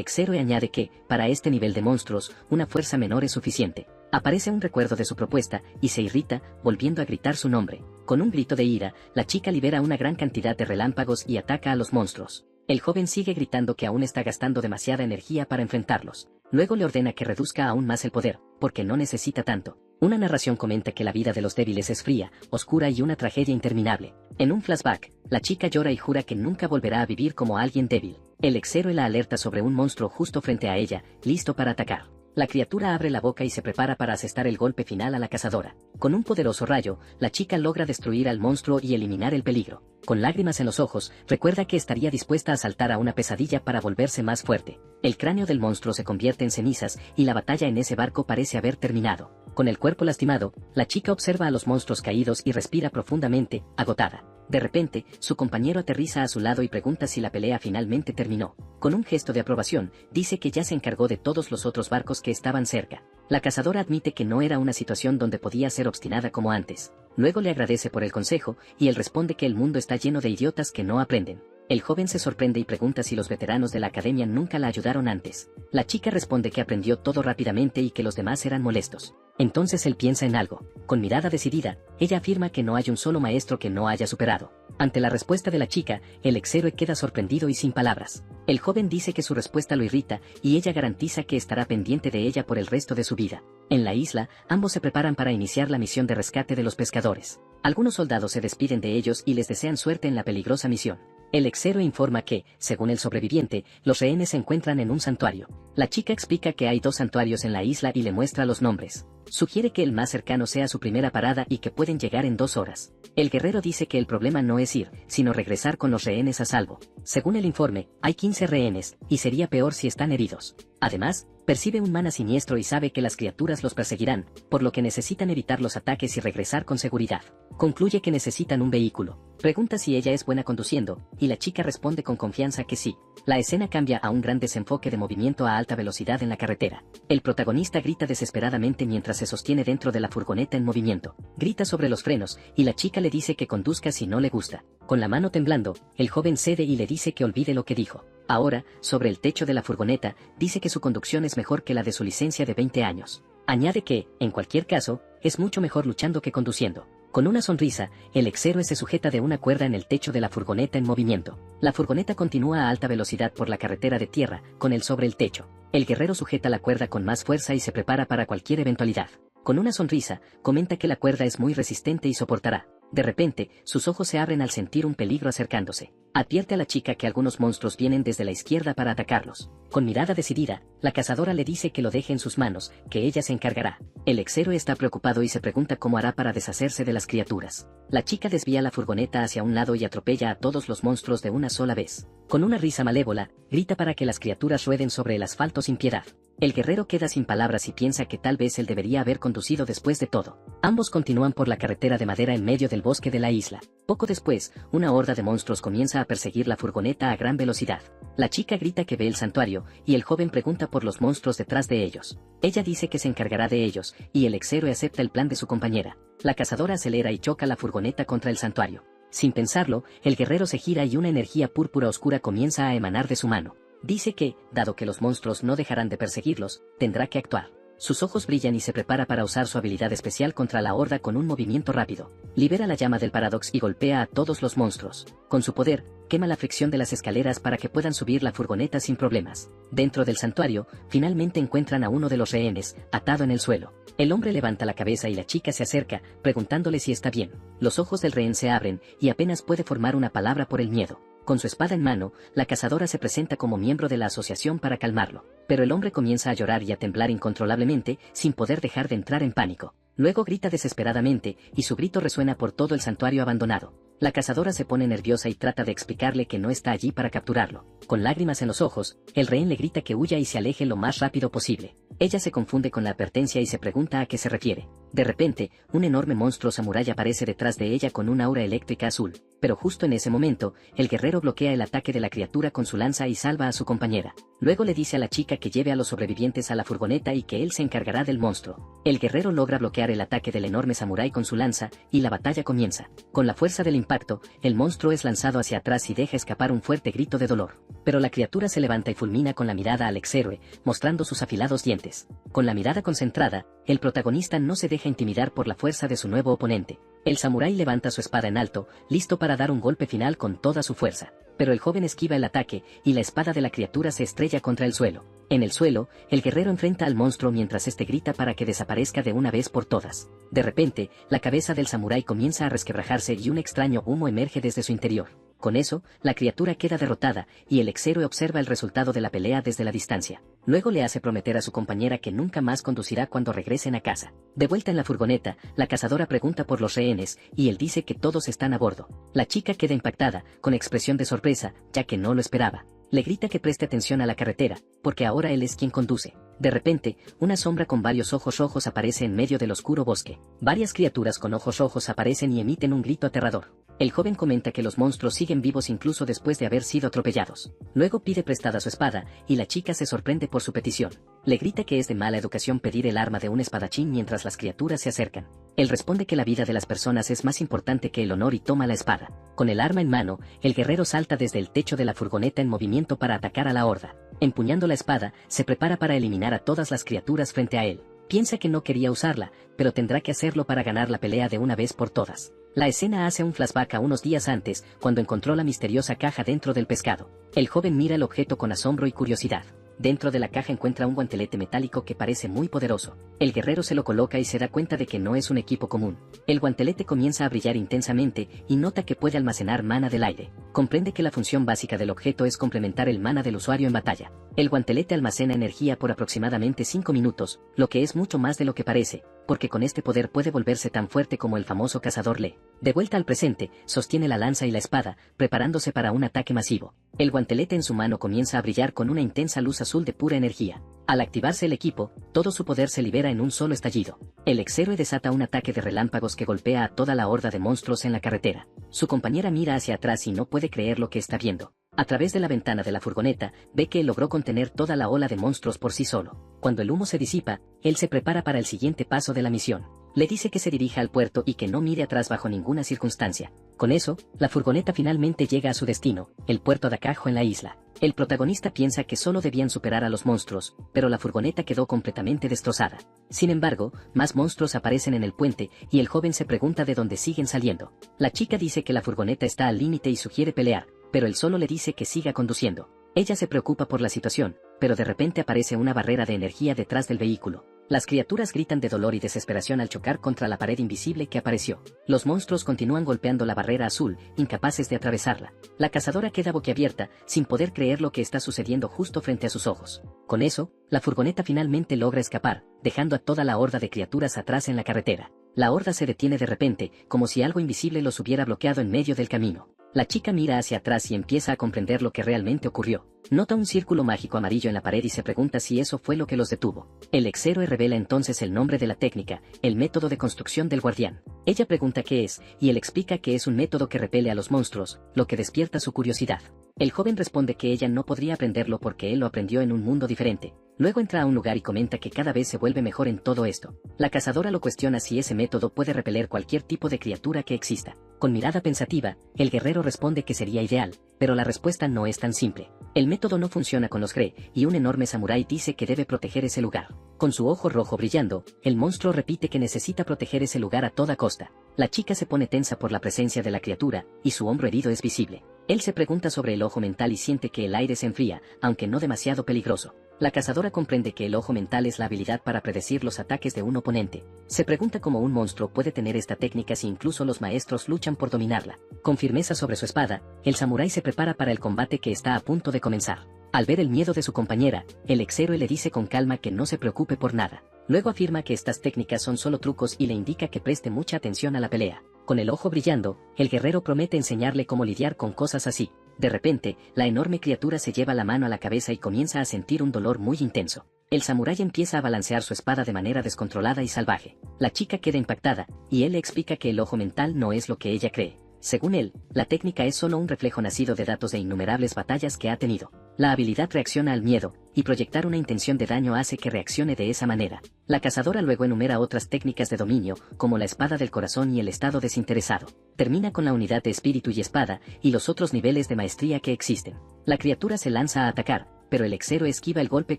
exhéroe añade que, para este nivel de monstruos, una fuerza menor es suficiente. Aparece un recuerdo de su propuesta, y se irrita, volviendo a gritar su nombre. Con un grito de ira, la chica libera una gran cantidad de relámpagos y ataca a los monstruos. El joven sigue gritando que aún está gastando demasiada energía para enfrentarlos. Luego le ordena que reduzca aún más el poder, porque no necesita tanto. Una narración comenta que la vida de los débiles es fría, oscura y una tragedia interminable. En un flashback, la chica llora y jura que nunca volverá a vivir como alguien débil. El exhéroe la alerta sobre un monstruo justo frente a ella, listo para atacar. La criatura abre la boca y se prepara para asestar el golpe final a la cazadora. Con un poderoso rayo, la chica logra destruir al monstruo y eliminar el peligro. Con lágrimas en los ojos, recuerda que estaría dispuesta a saltar a una pesadilla para volverse más fuerte. El cráneo del monstruo se convierte en cenizas y la batalla en ese barco parece haber terminado. Con el cuerpo lastimado, la chica observa a los monstruos caídos y respira profundamente, agotada. De repente, su compañero aterriza a su lado y pregunta si la pelea finalmente terminó. Con un gesto de aprobación, dice que ya se encargó de todos los otros barcos que estaban cerca. La cazadora admite que no era una situación donde podía ser obstinada como antes. Luego le agradece por el consejo, y él responde que el mundo está lleno de idiotas que no aprenden. El joven se sorprende y pregunta si los veteranos de la academia nunca la ayudaron antes. La chica responde que aprendió todo rápidamente y que los demás eran molestos. Entonces él piensa en algo. Con mirada decidida, ella afirma que no hay un solo maestro que no haya superado. Ante la respuesta de la chica, el exhéroe queda sorprendido y sin palabras. El joven dice que su respuesta lo irrita, y ella garantiza que estará pendiente de ella por el resto de su vida. En la isla, ambos se preparan para iniciar la misión de rescate de los pescadores. Algunos soldados se despiden de ellos y les desean suerte en la peligrosa misión. El exhéroe informa que, según el sobreviviente, los rehenes se encuentran en un santuario. La chica explica que hay 2 santuarios en la isla y le muestra los nombres. Sugiere que el más cercano sea su primera parada y que pueden llegar en 2 horas. El guerrero dice que el problema no es ir, sino regresar con los rehenes a salvo. Según el informe, hay 15 rehenes, y sería peor si están heridos. Además, percibe un mana siniestro y sabe que las criaturas los perseguirán, por lo que necesitan evitar los ataques y regresar con seguridad. Concluye que necesitan un vehículo. Pregunta si ella es buena conduciendo, y la chica responde con confianza que sí. La escena cambia a un gran desenfoque de movimiento a alta velocidad en la carretera. El protagonista grita desesperadamente mientras mientras se sostiene dentro de la furgoneta en movimiento. Grita sobre los frenos, y la chica le dice que conduzca si no le gusta. Con la mano temblando, el joven cede y le dice que olvide lo que dijo. Ahora, sobre el techo de la furgoneta, dice que su conducción es mejor que la de su licencia de 20 años. Añade que, en cualquier caso, es mucho mejor luchando que conduciendo. Con una sonrisa, el exhéroe se sujeta de una cuerda en el techo de la furgoneta en movimiento. La furgoneta continúa a alta velocidad por la carretera de tierra, con él sobre el techo. El guerrero sujeta la cuerda con más fuerza y se prepara para cualquier eventualidad. Con una sonrisa, comenta que la cuerda es muy resistente y soportará. De repente, sus ojos se abren al sentir un peligro acercándose. Advierte a la chica que algunos monstruos vienen desde la izquierda para atacarlos. Con mirada decidida, la cazadora le dice que lo deje en sus manos, que ella se encargará. El exhéroe está preocupado y se pregunta cómo hará para deshacerse de las criaturas. La chica desvía la furgoneta hacia un lado y atropella a todos los monstruos de una sola vez. Con una risa malévola, grita para que las criaturas rueden sobre el asfalto sin piedad. El guerrero queda sin palabras y piensa que tal vez él debería haber conducido después de todo. Ambos continúan por la carretera de madera en medio del bosque de la isla. Poco después, una horda de monstruos comienza a perseguir la furgoneta a gran velocidad. La chica grita que ve el santuario, y el joven pregunta por los monstruos detrás de ellos. Ella dice que se encargará de ellos, y el exhéroe acepta el plan de su compañera. La cazadora acelera y choca la furgoneta contra el santuario. Sin pensarlo, el guerrero se gira y una energía púrpura oscura comienza a emanar de su mano. Dice que, dado que los monstruos no dejarán de perseguirlos, tendrá que actuar. Sus ojos brillan y se prepara para usar su habilidad especial contra la horda con un movimiento rápido. Libera la llama del Paradox y golpea a todos los monstruos. Con su poder, quema la fricción de las escaleras para que puedan subir la furgoneta sin problemas. Dentro del santuario, finalmente encuentran a uno de los rehenes, atado en el suelo. El hombre levanta la cabeza y la chica se acerca, preguntándole si está bien. Los ojos del rehén se abren, y apenas puede formar una palabra por el miedo. Con su espada en mano, la cazadora se presenta como miembro de la asociación para calmarlo. Pero el hombre comienza a llorar y a temblar incontrolablemente, sin poder dejar de entrar en pánico. Luego grita desesperadamente, y su grito resuena por todo el santuario abandonado. La cazadora se pone nerviosa y trata de explicarle que no está allí para capturarlo. Con lágrimas en los ojos, el rehén le grita que huya y se aleje lo más rápido posible. Ella se confunde con la advertencia y se pregunta a qué se refiere. De repente, un enorme monstruo samurái aparece detrás de ella con una aura eléctrica azul. Pero justo en ese momento, el guerrero bloquea el ataque de la criatura con su lanza y salva a su compañera. Luego le dice a la chica que lleve a los sobrevivientes a la furgoneta y que él se encargará del monstruo. El guerrero logra bloquear el ataque del enorme samurái con su lanza, y la batalla comienza. Con la fuerza del impacto, el monstruo es lanzado hacia atrás y deja escapar un fuerte grito de dolor. Pero la criatura se levanta y fulmina con la mirada al exhéroe, mostrando sus afilados dientes. Con la mirada concentrada, el protagonista no se deja intimidar por la fuerza de su nuevo oponente. El samurái levanta su espada en alto, listo para dar un golpe final con toda su fuerza. Pero el joven esquiva el ataque, y la espada de la criatura se estrella contra el suelo. En el suelo, el guerrero enfrenta al monstruo mientras este grita para que desaparezca de una vez por todas. De repente, la cabeza del samurái comienza a resquebrajarse y un extraño humo emerge desde su interior. Con eso, la criatura queda derrotada, y el exhéroe observa el resultado de la pelea desde la distancia. Luego le hace prometer a su compañera que nunca más conducirá cuando regresen a casa. De vuelta en la furgoneta, la cazadora pregunta por los rehenes, y él dice que todos están a bordo. La chica queda impactada, con expresión de sorpresa, ya que no lo esperaba. Le grita que preste atención a la carretera, porque ahora él es quien conduce. De repente, una sombra con varios ojos rojos aparece en medio del oscuro bosque. Varias criaturas con ojos rojos aparecen y emiten un grito aterrador. El joven comenta que los monstruos siguen vivos incluso después de haber sido atropellados. Luego pide prestada su espada, y la chica se sorprende por su petición. Le grita que es de mala educación pedir el arma de un espadachín mientras las criaturas se acercan. Él responde que la vida de las personas es más importante que el honor y toma la espada. Con el arma en mano, el guerrero salta desde el techo de la furgoneta en movimiento para atacar a la horda. Empuñando la espada, se prepara para eliminar a todas las criaturas frente a él. Piensa que no quería usarla, pero tendrá que hacerlo para ganar la pelea de una vez por todas. La escena hace un flashback a unos días antes, cuando encontró la misteriosa caja dentro del pescado. El joven mira el objeto con asombro y curiosidad. Dentro de la caja encuentra un guantelete metálico que parece muy poderoso. El guerrero se lo coloca y se da cuenta de que no es un equipo común. El guantelete comienza a brillar intensamente y nota que puede almacenar mana del aire. Comprende que la función básica del objeto es complementar el mana del usuario en batalla. El guantelete almacena energía por aproximadamente 5 minutos, lo que es mucho más de lo que parece, porque con este poder puede volverse tan fuerte como el famoso cazador Lee. De vuelta al presente, sostiene la lanza y la espada, preparándose para un ataque masivo. El guantelete en su mano comienza a brillar con una intensa luz azul de pura energía. Al activarse el equipo, todo su poder se libera en un solo estallido. El exhéroe desata un ataque de relámpagos que golpea a toda la horda de monstruos en la carretera. Su compañera mira hacia atrás y no puede creer lo que está viendo. A través de la ventana de la furgoneta, ve que él logró contener toda la ola de monstruos por sí solo. Cuando el humo se disipa, él se prepara para el siguiente paso de la misión. Le dice que se dirija al puerto y que no mire atrás bajo ninguna circunstancia. Con eso, la furgoneta finalmente llega a su destino, el puerto de Akajo en la isla. El protagonista piensa que solo debían superar a los monstruos, pero la furgoneta quedó completamente destrozada. Sin embargo, más monstruos aparecen en el puente y el joven se pregunta de dónde siguen saliendo. La chica dice que la furgoneta está al límite y sugiere pelear, pero él solo le dice que siga conduciendo. Ella se preocupa por la situación, pero de repente aparece una barrera de energía detrás del vehículo. Las criaturas gritan de dolor y desesperación al chocar contra la pared invisible que apareció. Los monstruos continúan golpeando la barrera azul, incapaces de atravesarla. La cazadora queda boquiabierta, sin poder creer lo que está sucediendo justo frente a sus ojos. Con eso, la furgoneta finalmente logra escapar, dejando a toda la horda de criaturas atrás en la carretera. La horda se detiene de repente, como si algo invisible los hubiera bloqueado en medio del camino. La chica mira hacia atrás y empieza a comprender lo que realmente ocurrió. Nota un círculo mágico amarillo en la pared y se pregunta si eso fue lo que los detuvo. El ex-héroe revela entonces el nombre de la técnica, el método de construcción del guardián. Ella pregunta qué es, y él explica que es un método que repele a los monstruos, lo que despierta su curiosidad. El joven responde que ella no podría aprenderlo porque él lo aprendió en un mundo diferente. Luego entra a un lugar y comenta que cada vez se vuelve mejor en todo esto. La cazadora lo cuestiona si ese método puede repeler cualquier tipo de criatura que exista. Con mirada pensativa, el guerrero responde que sería ideal, pero la respuesta no es tan simple. El método no funciona con los Gree, y un enorme samurái dice que debe proteger ese lugar. Con su ojo rojo brillando, el monstruo repite que necesita proteger ese lugar a toda costa. La chica se pone tensa por la presencia de la criatura, y su hombro herido es visible. Él se pregunta sobre el ojo mental y siente que el aire se enfría, aunque no demasiado peligroso. La cazadora comprende que el ojo mental es la habilidad para predecir los ataques de un oponente. Se pregunta cómo un monstruo puede tener esta técnica si incluso los maestros luchan por dominarla. Con firmeza sobre su espada, el samurái se prepara para el combate que está a punto de comenzar. Al ver el miedo de su compañera, el ex-héroe le dice con calma que no se preocupe por nada. Luego afirma que estas técnicas son solo trucos y le indica que preste mucha atención a la pelea. Con el ojo brillando, el guerrero promete enseñarle cómo lidiar con cosas así. De repente, la enorme criatura se lleva la mano a la cabeza y comienza a sentir un dolor muy intenso. El samurái empieza a balancear su espada de manera descontrolada y salvaje. La chica queda impactada, y él le explica que el ojo mental no es lo que ella cree. Según él, la técnica es solo un reflejo nacido de datos de innumerables batallas que ha tenido. La habilidad reacciona al miedo, y proyectar una intención de daño hace que reaccione de esa manera. La cazadora luego enumera otras técnicas de dominio, como la espada del corazón y el estado desinteresado. Termina con la unidad de espíritu y espada, y los otros niveles de maestría que existen. La criatura se lanza a atacar, pero el ex-héroe esquiva el golpe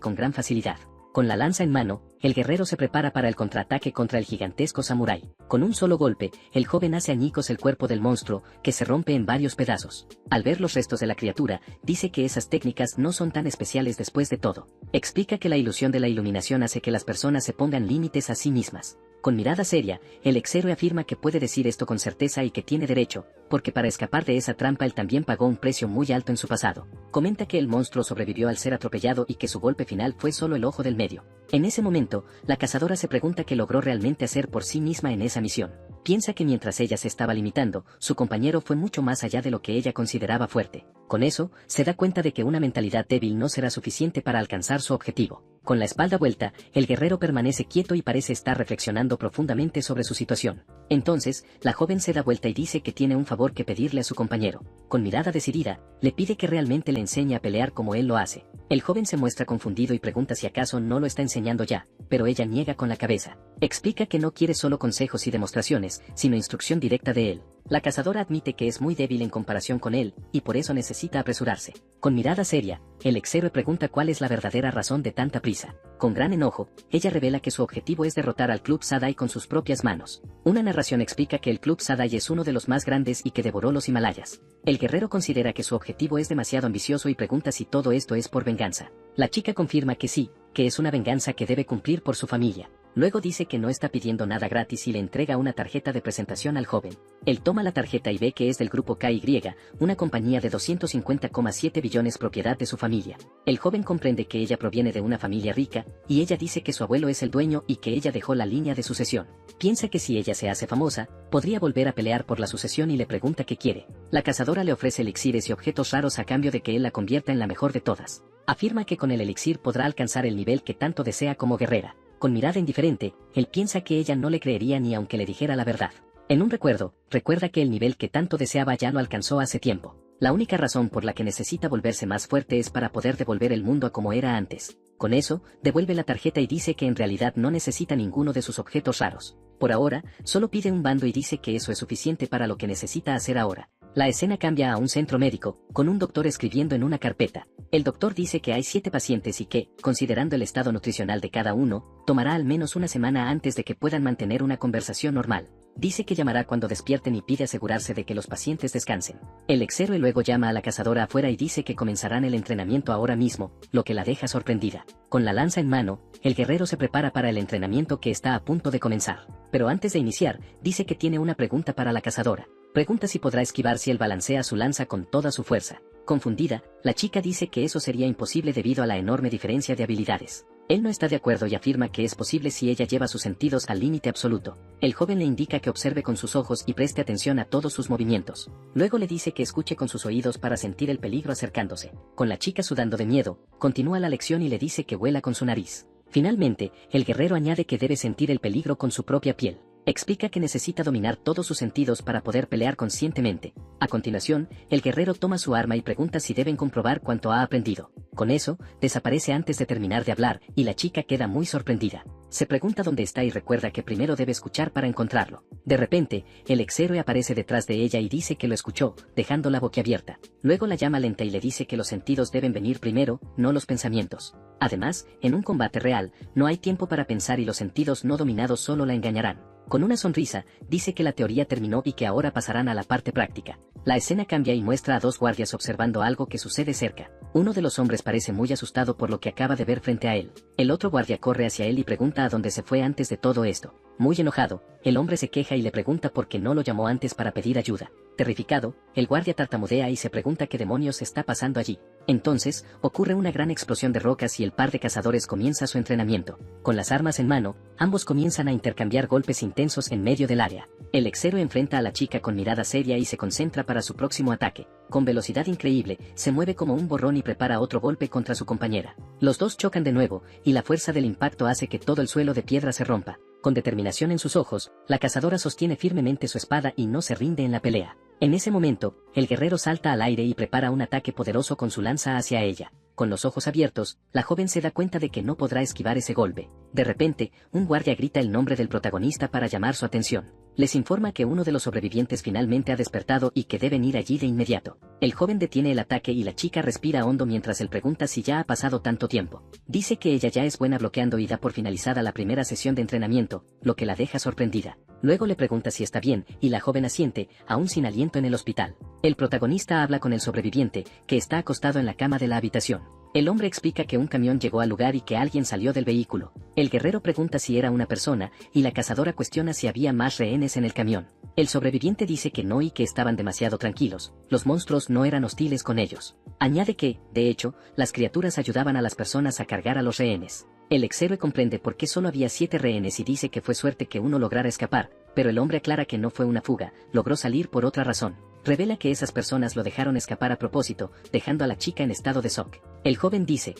con gran facilidad. Con la lanza en mano, el guerrero se prepara para el contraataque contra el gigantesco samurái. Con un solo golpe, el joven hace añicos el cuerpo del monstruo, que se rompe en varios pedazos. Al ver los restos de la criatura, dice que esas técnicas no son tan especiales después de todo. Explica que la ilusión de la iluminación hace que las personas se pongan límites a sí mismas. Con mirada seria, el ex-héroe afirma que puede decir esto con certeza y que tiene derecho, porque para escapar de esa trampa él también pagó un precio muy alto en su pasado. Comenta que el monstruo sobrevivió al ser atropellado y que su golpe final fue solo el ojo del medio. En ese momento, la cazadora se pregunta qué logró realmente hacer por sí misma en esa misión. Piensa que mientras ella se estaba limitando, su compañero fue mucho más allá de lo que ella consideraba fuerte. Con eso, se da cuenta de que una mentalidad débil no será suficiente para alcanzar su objetivo. Con la espalda vuelta, el guerrero permanece quieto y parece estar reflexionando profundamente sobre su situación. Entonces, la joven se da vuelta y dice que tiene un favor que pedirle a su compañero. Con mirada decidida, le pide que realmente le enseñe a pelear como él lo hace. El joven se muestra confundido y pregunta si acaso no lo está enseñando ya, pero ella niega con la cabeza. Explica que no quiere solo consejos y demostraciones, sino instrucción directa de él. La cazadora admite que es muy débil en comparación con él, y por eso necesita apresurarse. Con mirada seria, el ex-héroe pregunta cuál es la verdadera razón de tanta prisa. Con gran enojo, ella revela que su objetivo es derrotar al Club Sadai con sus propias manos. Una narración explica que el Club Sadai es uno de los más grandes y que devoró los Himalayas. El guerrero considera que su objetivo es demasiado ambicioso y pregunta si todo esto es por venganza. La chica confirma que sí, que es una venganza que debe cumplir por su familia. Luego dice que no está pidiendo nada gratis y le entrega una tarjeta de presentación al joven. Él toma la tarjeta y ve que es del grupo KY, una compañía de 250,7 billones propiedad de su familia. El joven comprende que ella proviene de una familia rica, y ella dice que su abuelo es el dueño y que ella dejó la línea de sucesión. Piensa que si ella se hace famosa, podría volver a pelear por la sucesión y le pregunta qué quiere. La cazadora le ofrece elixires y objetos raros a cambio de que él la convierta en la mejor de todas. Afirma que con el elixir podrá alcanzar el nivel que tanto desea como guerrera. Con mirada indiferente, él piensa que ella no le creería ni aunque le dijera la verdad. En un recuerda que el nivel que tanto deseaba ya lo alcanzó hace tiempo. La única razón por la que necesita volverse más fuerte es para poder devolver el mundo a como era antes. Con eso, devuelve la tarjeta y dice que en realidad no necesita ninguno de sus objetos raros. Por ahora, solo pide un bando y dice que eso es suficiente para lo que necesita hacer ahora. La escena cambia a un centro médico, con un doctor escribiendo en una carpeta. El doctor dice que hay 7 pacientes y que, considerando el estado nutricional de cada uno, tomará al menos una semana antes de que puedan mantener una conversación normal. Dice que llamará cuando despierten y pide asegurarse de que los pacientes descansen. El exhéroe luego llama a la cazadora afuera y dice que comenzarán el entrenamiento ahora mismo, lo que la deja sorprendida. Con la lanza en mano, el guerrero se prepara para el entrenamiento que está a punto de comenzar. Pero antes de iniciar, dice que tiene una pregunta para la cazadora. Pregunta si podrá esquivar si él balancea su lanza con toda su fuerza. Confundida, la chica dice que eso sería imposible debido a la enorme diferencia de habilidades. Él no está de acuerdo y afirma que es posible si ella lleva sus sentidos al límite absoluto. El joven le indica que observe con sus ojos y preste atención a todos sus movimientos. Luego le dice que escuche con sus oídos para sentir el peligro acercándose. Con la chica sudando de miedo, continúa la lección y le dice que huela con su nariz. Finalmente, el guerrero añade que debe sentir el peligro con su propia piel. Explica que necesita dominar todos sus sentidos para poder pelear conscientemente. A continuación, el guerrero toma su arma y pregunta si deben comprobar cuánto ha aprendido. Con eso, desaparece antes de terminar de hablar, y la chica queda muy sorprendida. Se pregunta dónde está y recuerda que primero debe escuchar para encontrarlo. De repente, el exhéroe aparece detrás de ella y dice que lo escuchó, dejándola boquiabierta. Luego la llama lenta y le dice que los sentidos deben venir primero, no los pensamientos. Además, en un combate real, no hay tiempo para pensar y los sentidos no dominados solo la engañarán. Con una sonrisa, dice que la teoría terminó y que ahora pasarán a la parte práctica. La escena cambia y muestra a 2 guardias observando algo que sucede cerca. Uno de los hombres parece muy asustado por lo que acaba de ver frente a él. El otro guardia corre hacia él y pregunta a dónde se fue antes de todo esto. Muy enojado, el hombre se queja y le pregunta por qué no lo llamó antes para pedir ayuda. Terrificado, el guardia tartamudea y se pregunta qué demonios está pasando allí. Entonces, ocurre una gran explosión de rocas y el par de cazadores comienza su entrenamiento. Con las armas en mano, ambos comienzan a intercambiar golpes intensos en medio del área. El exhéroe enfrenta a la chica con mirada seria y se concentra para su próximo ataque. Con velocidad increíble, se mueve como un borrón y prepara otro golpe contra su compañera. Los dos chocan de nuevo, y la fuerza del impacto hace que todo el suelo de piedra se rompa. Con determinación en sus ojos, la cazadora sostiene firmemente su espada y no se rinde en la pelea. En ese momento, el guerrero salta al aire y prepara un ataque poderoso con su lanza hacia ella. Con los ojos abiertos, la joven se da cuenta de que no podrá esquivar ese golpe. De repente, un guardia grita el nombre del protagonista para llamar su atención. Les informa que uno de los sobrevivientes finalmente ha despertado y que deben ir allí de inmediato. El joven detiene el ataque y la chica respira hondo mientras él pregunta si ya ha pasado tanto tiempo. Dice que ella ya es buena bloqueando y da por finalizada la primera sesión de entrenamiento, lo que la deja sorprendida. Luego le pregunta si está bien, y la joven asiente, aún sin aliento en el hospital. El protagonista habla con el sobreviviente, que está acostado en la cama de la habitación. El hombre explica que un camión llegó al lugar y que alguien salió del vehículo. El guerrero pregunta si era una persona, y la cazadora cuestiona si había más rehenes en el camión. El sobreviviente dice que no y que estaban demasiado tranquilos, los monstruos no eran hostiles con ellos. Añade que, de hecho, las criaturas ayudaban a las personas a cargar a los rehenes. El exhéroe comprende por qué solo había 7 rehenes y dice que fue suerte que uno lograra escapar, pero el hombre aclara que no fue una fuga, logró salir por otra razón. Revela que esas personas lo dejaron escapar a propósito, dejando a la chica en estado de shock. El joven dice,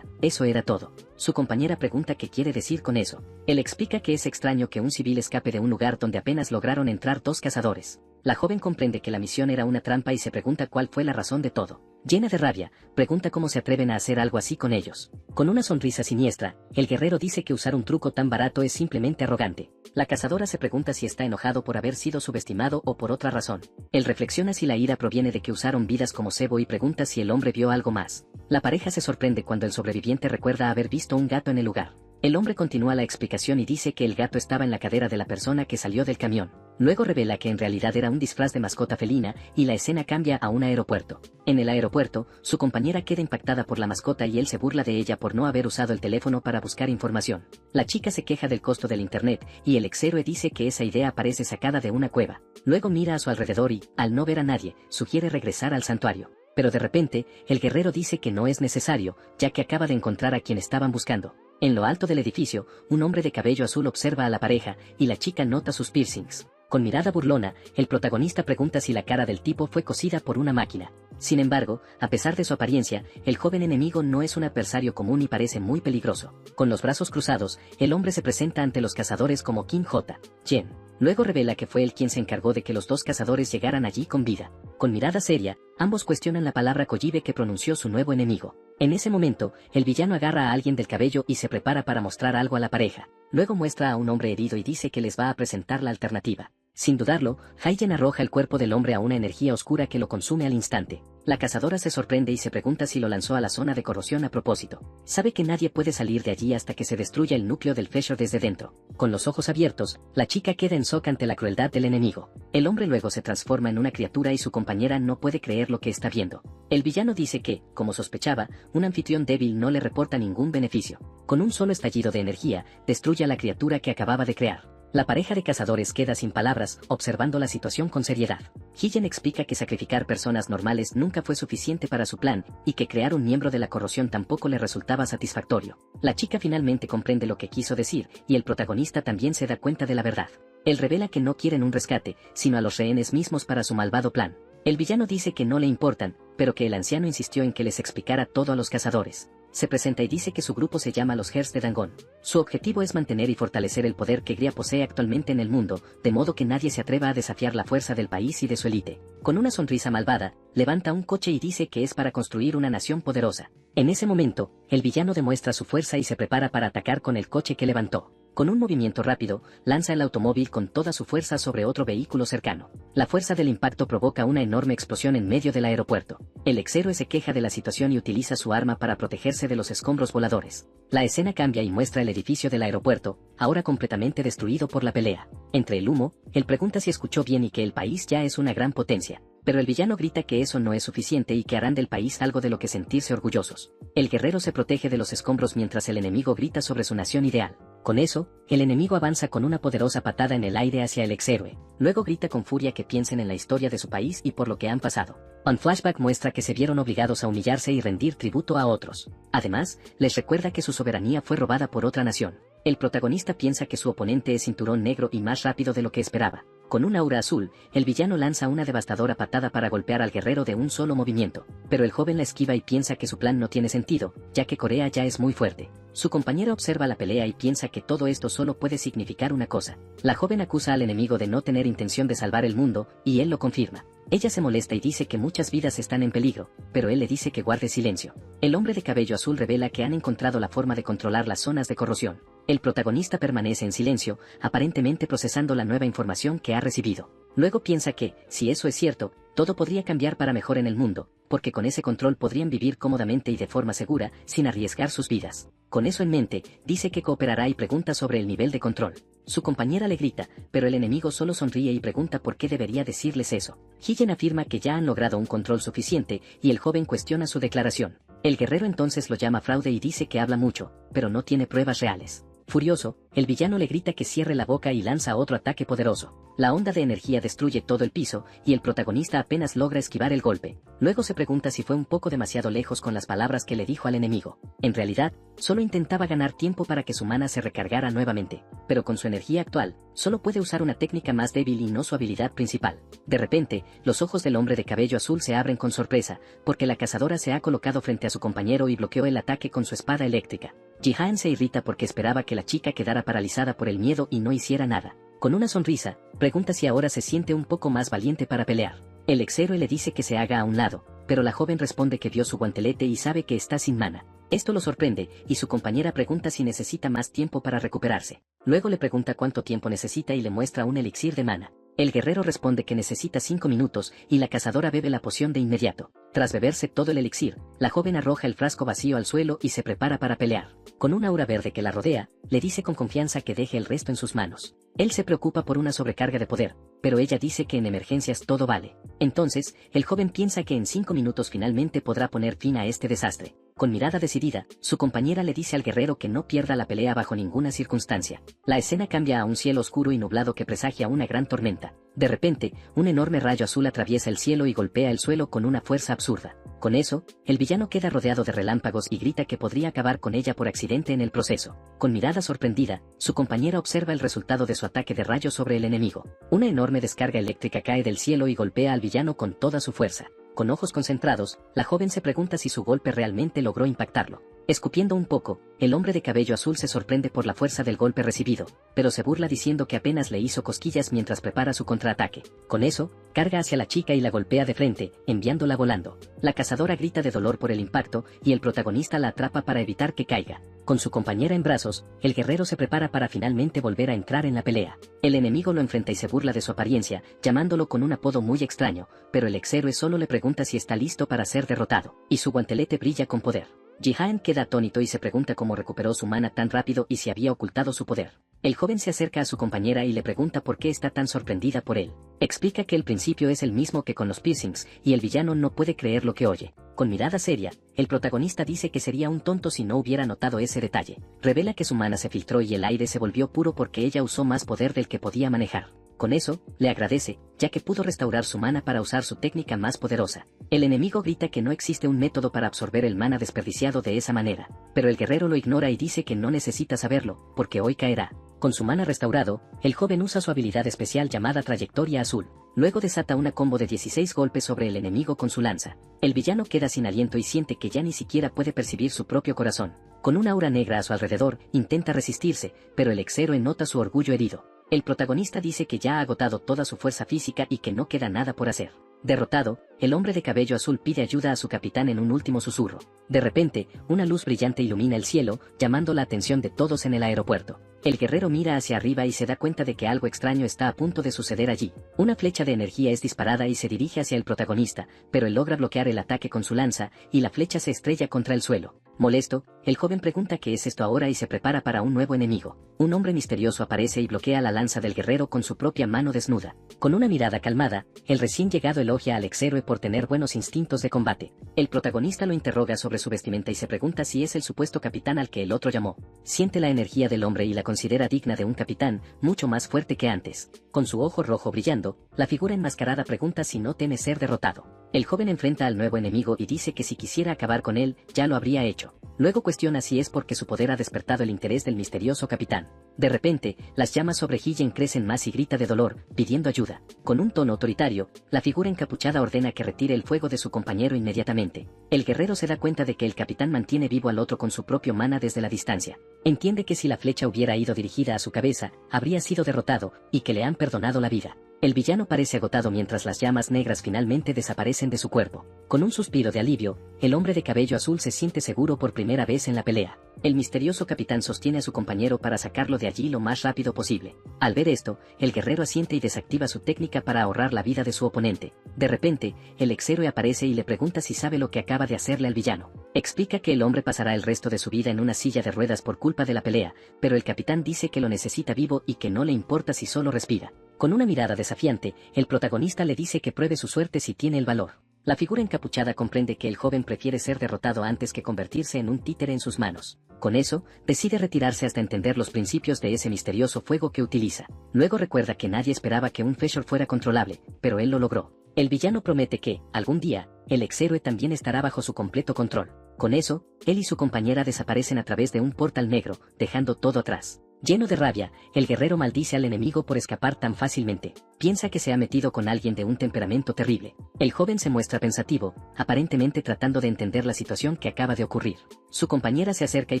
eso era todo. Su compañera pregunta qué quiere decir con eso. Él explica que es extraño que un civil escape de un lugar donde apenas lograron entrar 2 cazadores. La joven comprende que la misión era una trampa y se pregunta cuál fue la razón de todo. Llena de rabia, pregunta cómo se atreven a hacer algo así con ellos. Con una sonrisa siniestra, el guerrero dice que usar un truco tan barato es simplemente arrogante. La cazadora se pregunta si está enojado por haber sido subestimado o por otra razón. Él reflexiona si la ira proviene de que usaron vidas como cebo y pregunta si el hombre vio algo más. La pareja se sorprende cuando el sobreviviente recuerda haber visto un gato en el lugar. El hombre continúa la explicación y dice que el gato estaba en la cadera de la persona que salió del camión. Luego revela que en realidad era un disfraz de mascota felina, y la escena cambia a un aeropuerto. En el aeropuerto, su compañera queda impactada por la mascota y él se burla de ella por no haber usado el teléfono para buscar información. La chica se queja del costo del internet, y el exhéroe dice que esa idea parece sacada de una cueva. Luego mira a su alrededor y, al no ver a nadie, sugiere regresar al santuario. Pero de repente, el guerrero dice que no es necesario, ya que acaba de encontrar a quien estaban buscando. En lo alto del edificio, un hombre de cabello azul observa a la pareja, y la chica nota sus piercings. Con mirada burlona, el protagonista pregunta si la cara del tipo fue cosida por una máquina. Sin embargo, a pesar de su apariencia, el joven enemigo no es un adversario común y parece muy peligroso. Con los brazos cruzados, el hombre se presenta ante los cazadores como Kim J. Jen. Luego revela que fue él quien se encargó de que los dos cazadores llegaran allí con vida. Con mirada seria, ambos cuestionan la palabra Kojibe que pronunció su nuevo enemigo. En ese momento, el villano agarra a alguien del cabello y se prepara para mostrar algo a la pareja. Luego muestra a un hombre herido y dice que les va a presentar la alternativa. Sin dudarlo, Haiyan arroja el cuerpo del hombre a una energía oscura que lo consume al instante. La cazadora se sorprende y se pregunta si lo lanzó a la zona de corrosión a propósito. Sabe que nadie puede salir de allí hasta que se destruya el núcleo del Fissure desde dentro. Con los ojos abiertos, la chica queda en shock ante la crueldad del enemigo. El hombre luego se transforma en una criatura y su compañera no puede creer lo que está viendo. El villano dice que, como sospechaba, un anfitrión débil no le reporta ningún beneficio. Con un solo estallido de energía, destruye a la criatura que acababa de crear. La pareja de cazadores queda sin palabras, observando la situación con seriedad. Hien explica que sacrificar personas normales nunca fue suficiente para su plan, y que crear un miembro de la corrosión tampoco le resultaba satisfactorio. La chica finalmente comprende lo que quiso decir, y el protagonista también se da cuenta de la verdad. Él revela que no quieren un rescate, sino a los rehenes mismos para su malvado plan. El villano dice que no le importan, pero que el anciano insistió en que les explicara todo a los cazadores. Se presenta y dice que su grupo se llama los Hers de Dangon. Su objetivo es mantener y fortalecer el poder que Gria posee actualmente en el mundo, de modo que nadie se atreva a desafiar la fuerza del país y de su élite. Con una sonrisa malvada, levanta un coche y dice que es para construir una nación poderosa. En ese momento, el villano demuestra su fuerza y se prepara para atacar con el coche que levantó. Con un movimiento rápido, lanza el automóvil con toda su fuerza sobre otro vehículo cercano. La fuerza del impacto provoca una enorme explosión en medio del aeropuerto. El exhéroe se queja de la situación y utiliza su arma para protegerse de los escombros voladores. La escena cambia y muestra el edificio del aeropuerto, ahora completamente destruido por la pelea. Entre el humo, él pregunta si escuchó bien y que el país ya es una gran potencia. Pero el villano grita que eso no es suficiente y que harán del país algo de lo que sentirse orgullosos. El guerrero se protege de los escombros mientras el enemigo grita sobre su nación ideal. Con eso, el enemigo avanza con una poderosa patada en el aire hacia el exhéroe. Luego grita con furia que piensen en la historia de su país y por lo que han pasado. Un flashback muestra que se vieron obligados a humillarse y rendir tributo a otros. Además, les recuerda que su soberanía fue robada por otra nación. El protagonista piensa que su oponente es cinturón negro y más rápido de lo que esperaba. Con un aura azul, el villano lanza una devastadora patada para golpear al guerrero de un solo movimiento, pero el joven la esquiva y piensa que su plan no tiene sentido, ya que Corea ya es muy fuerte. Su compañera observa la pelea y piensa que todo esto solo puede significar una cosa. La joven acusa al enemigo de no tener intención de salvar el mundo, y él lo confirma. Ella se molesta y dice que muchas vidas están en peligro, pero él le dice que guarde silencio. El hombre de cabello azul revela que han encontrado la forma de controlar las zonas de corrosión. El protagonista permanece en silencio, aparentemente procesando la nueva información que ha recibido. Luego piensa que, si eso es cierto, todo podría cambiar para mejor en el mundo, porque con ese control podrían vivir cómodamente y de forma segura, sin arriesgar sus vidas. Con eso en mente, dice que cooperará y pregunta sobre el nivel de control. Su compañera le grita, pero el enemigo solo sonríe y pregunta por qué debería decirles eso. Hien afirma que ya han logrado un control suficiente, y el joven cuestiona su declaración. El guerrero entonces lo llama fraude y dice que habla mucho, pero no tiene pruebas reales. Furioso, el villano le grita que cierre la boca y lanza otro ataque poderoso. La onda de energía destruye todo el piso, y el protagonista apenas logra esquivar el golpe. Luego se pregunta si fue un poco demasiado lejos con las palabras que le dijo al enemigo. En realidad, solo intentaba ganar tiempo para que su mana se recargara nuevamente, pero con su energía actual, solo puede usar una técnica más débil y no su habilidad principal. De repente, los ojos del hombre de cabello azul se abren con sorpresa, porque la cazadora se ha colocado frente a su compañero y bloqueó el ataque con su espada eléctrica. Jihan se irrita porque esperaba que la chica quedara paralizada por el miedo y no hiciera nada. Con una sonrisa, pregunta si ahora se siente un poco más valiente para pelear. El exhéroe le dice que se haga a un lado, pero la joven responde que vio su guantelete y sabe que está sin mana. Esto lo sorprende, y su compañera pregunta si necesita más tiempo para recuperarse. Luego le pregunta cuánto tiempo necesita y le muestra un elixir de mana. El guerrero responde que necesita 5 minutos, y la cazadora bebe la poción de inmediato. Tras beberse todo el elixir, la joven arroja el frasco vacío al suelo y se prepara para pelear. Con un aura verde que la rodea, le dice con confianza que deje el resto en sus manos. Él se preocupa por una sobrecarga de poder, pero ella dice que en emergencias todo vale. Entonces, el joven piensa que en 5 minutos finalmente podrá poner fin a este desastre. Con mirada decidida, su compañera le dice al guerrero que no pierda la pelea bajo ninguna circunstancia. La escena cambia a un cielo oscuro y nublado que presagia una gran tormenta. De repente, un enorme rayo azul atraviesa el cielo y golpea el suelo con una fuerza absurda. Con eso, el villano queda rodeado de relámpagos y grita que podría acabar con ella por accidente en el proceso. Con mirada sorprendida, su compañera observa el resultado de su ataque de rayo sobre el enemigo. Una enorme descarga eléctrica cae del cielo y golpea al villano con toda su fuerza. Con ojos concentrados, la joven se pregunta si su golpe realmente logró impactarlo. Escupiendo un poco, el hombre de cabello azul se sorprende por la fuerza del golpe recibido, pero se burla diciendo que apenas le hizo cosquillas mientras prepara su contraataque. Con eso, carga hacia la chica y la golpea de frente, enviándola volando. La cazadora grita de dolor por el impacto, y el protagonista la atrapa para evitar que caiga. Con su compañera en brazos, el guerrero se prepara para finalmente volver a entrar en la pelea. El enemigo lo enfrenta y se burla de su apariencia, llamándolo con un apodo muy extraño, pero el exhéroe solo le pregunta si está listo para ser derrotado, y su guantelete brilla con poder. Ji-Han queda atónito y se pregunta cómo recuperó su mana tan rápido y si había ocultado su poder. El joven se acerca a su compañera y le pregunta por qué está tan sorprendida por él. Explica que el principio es el mismo que con los piercings, y el villano no puede creer lo que oye. Con mirada seria, el protagonista dice que sería un tonto si no hubiera notado ese detalle. Revela que su mana se filtró y el aire se volvió puro porque ella usó más poder del que podía manejar. Con eso, le agradece, ya que pudo restaurar su mana para usar su técnica más poderosa. El enemigo grita que no existe un método para absorber el mana desperdiciado de esa manera, pero el guerrero lo ignora y dice que no necesita saberlo, porque hoy caerá. Con su mana restaurado, el joven usa su habilidad especial llamada Trayectoria Azul. Luego desata una combo de 16 golpes sobre el enemigo con su lanza. El villano queda sin aliento y siente que ya ni siquiera puede percibir su propio corazón. Con una aura negra a su alrededor, intenta resistirse, pero el exhéroe nota su orgullo herido. El protagonista dice que ya ha agotado toda su fuerza física y que no queda nada por hacer. Derrotado, el hombre de cabello azul pide ayuda a su capitán en un último susurro. De repente, una luz brillante ilumina el cielo, llamando la atención de todos en el aeropuerto. El guerrero mira hacia arriba y se da cuenta de que algo extraño está a punto de suceder allí. Una flecha de energía es disparada y se dirige hacia el protagonista, pero él logra bloquear el ataque con su lanza, y la flecha se estrella contra el suelo. Molesto, el joven pregunta qué es esto ahora y se prepara para un nuevo enemigo. Un hombre misterioso aparece y bloquea la lanza del guerrero con su propia mano desnuda. Con una mirada calmada, el recién llegado elogia al exhéroe por tener buenos instintos de combate. El protagonista lo interroga sobre su vestimenta y se pregunta si es el supuesto capitán al que el otro llamó. Siente la energía del hombre y la considera digna de un capitán, mucho más fuerte que antes. Con su ojo rojo brillando, la figura enmascarada pregunta si no teme ser derrotado. El joven enfrenta al nuevo enemigo y dice que si quisiera acabar con él, ya lo habría hecho. Luego cuestiona si es porque su poder ha despertado el interés del misterioso capitán. De repente, las llamas sobre Hillen crecen más y grita de dolor, pidiendo ayuda. Con un tono autoritario, la figura encapuchada ordena que retire el fuego de su compañero inmediatamente. El guerrero se da cuenta de que el capitán mantiene vivo al otro con su propio mana desde la distancia. Entiende que si la flecha hubiera ido dirigida a su cabeza, habría sido derrotado, y que le han perdonado la vida. El villano parece agotado mientras las llamas negras finalmente desaparecen de su cuerpo. Con un suspiro de alivio, el hombre de cabello azul se siente seguro por primera vez en la pelea. El misterioso capitán sostiene a su compañero para sacarlo de allí lo más rápido posible. Al ver esto, el guerrero asiente y desactiva su técnica para ahorrar la vida de su oponente. De repente, el exhéroe aparece y le pregunta si sabe lo que acaba de hacerle al villano. Explica que el hombre pasará el resto de su vida en una silla de ruedas por culpa de la pelea, pero el capitán dice que lo necesita vivo y que no le importa si solo respira. Con una mirada desafiante, el protagonista le dice que pruebe su suerte si tiene el valor. La figura encapuchada comprende que el joven prefiere ser derrotado antes que convertirse en un títere en sus manos. Con eso, decide retirarse hasta entender los principios de ese misterioso fuego que utiliza. Luego recuerda que nadie esperaba que un Feshor fuera controlable, pero él lo logró. El villano promete que, algún día, el exhéroe también estará bajo su completo control. Con eso, él y su compañera desaparecen a través de un portal negro, dejando todo atrás. Lleno de rabia, el guerrero maldice al enemigo por escapar tan fácilmente. Piensa que se ha metido con alguien de un temperamento terrible. El joven se muestra pensativo, aparentemente tratando de entender la situación que acaba de ocurrir. Su compañera se acerca y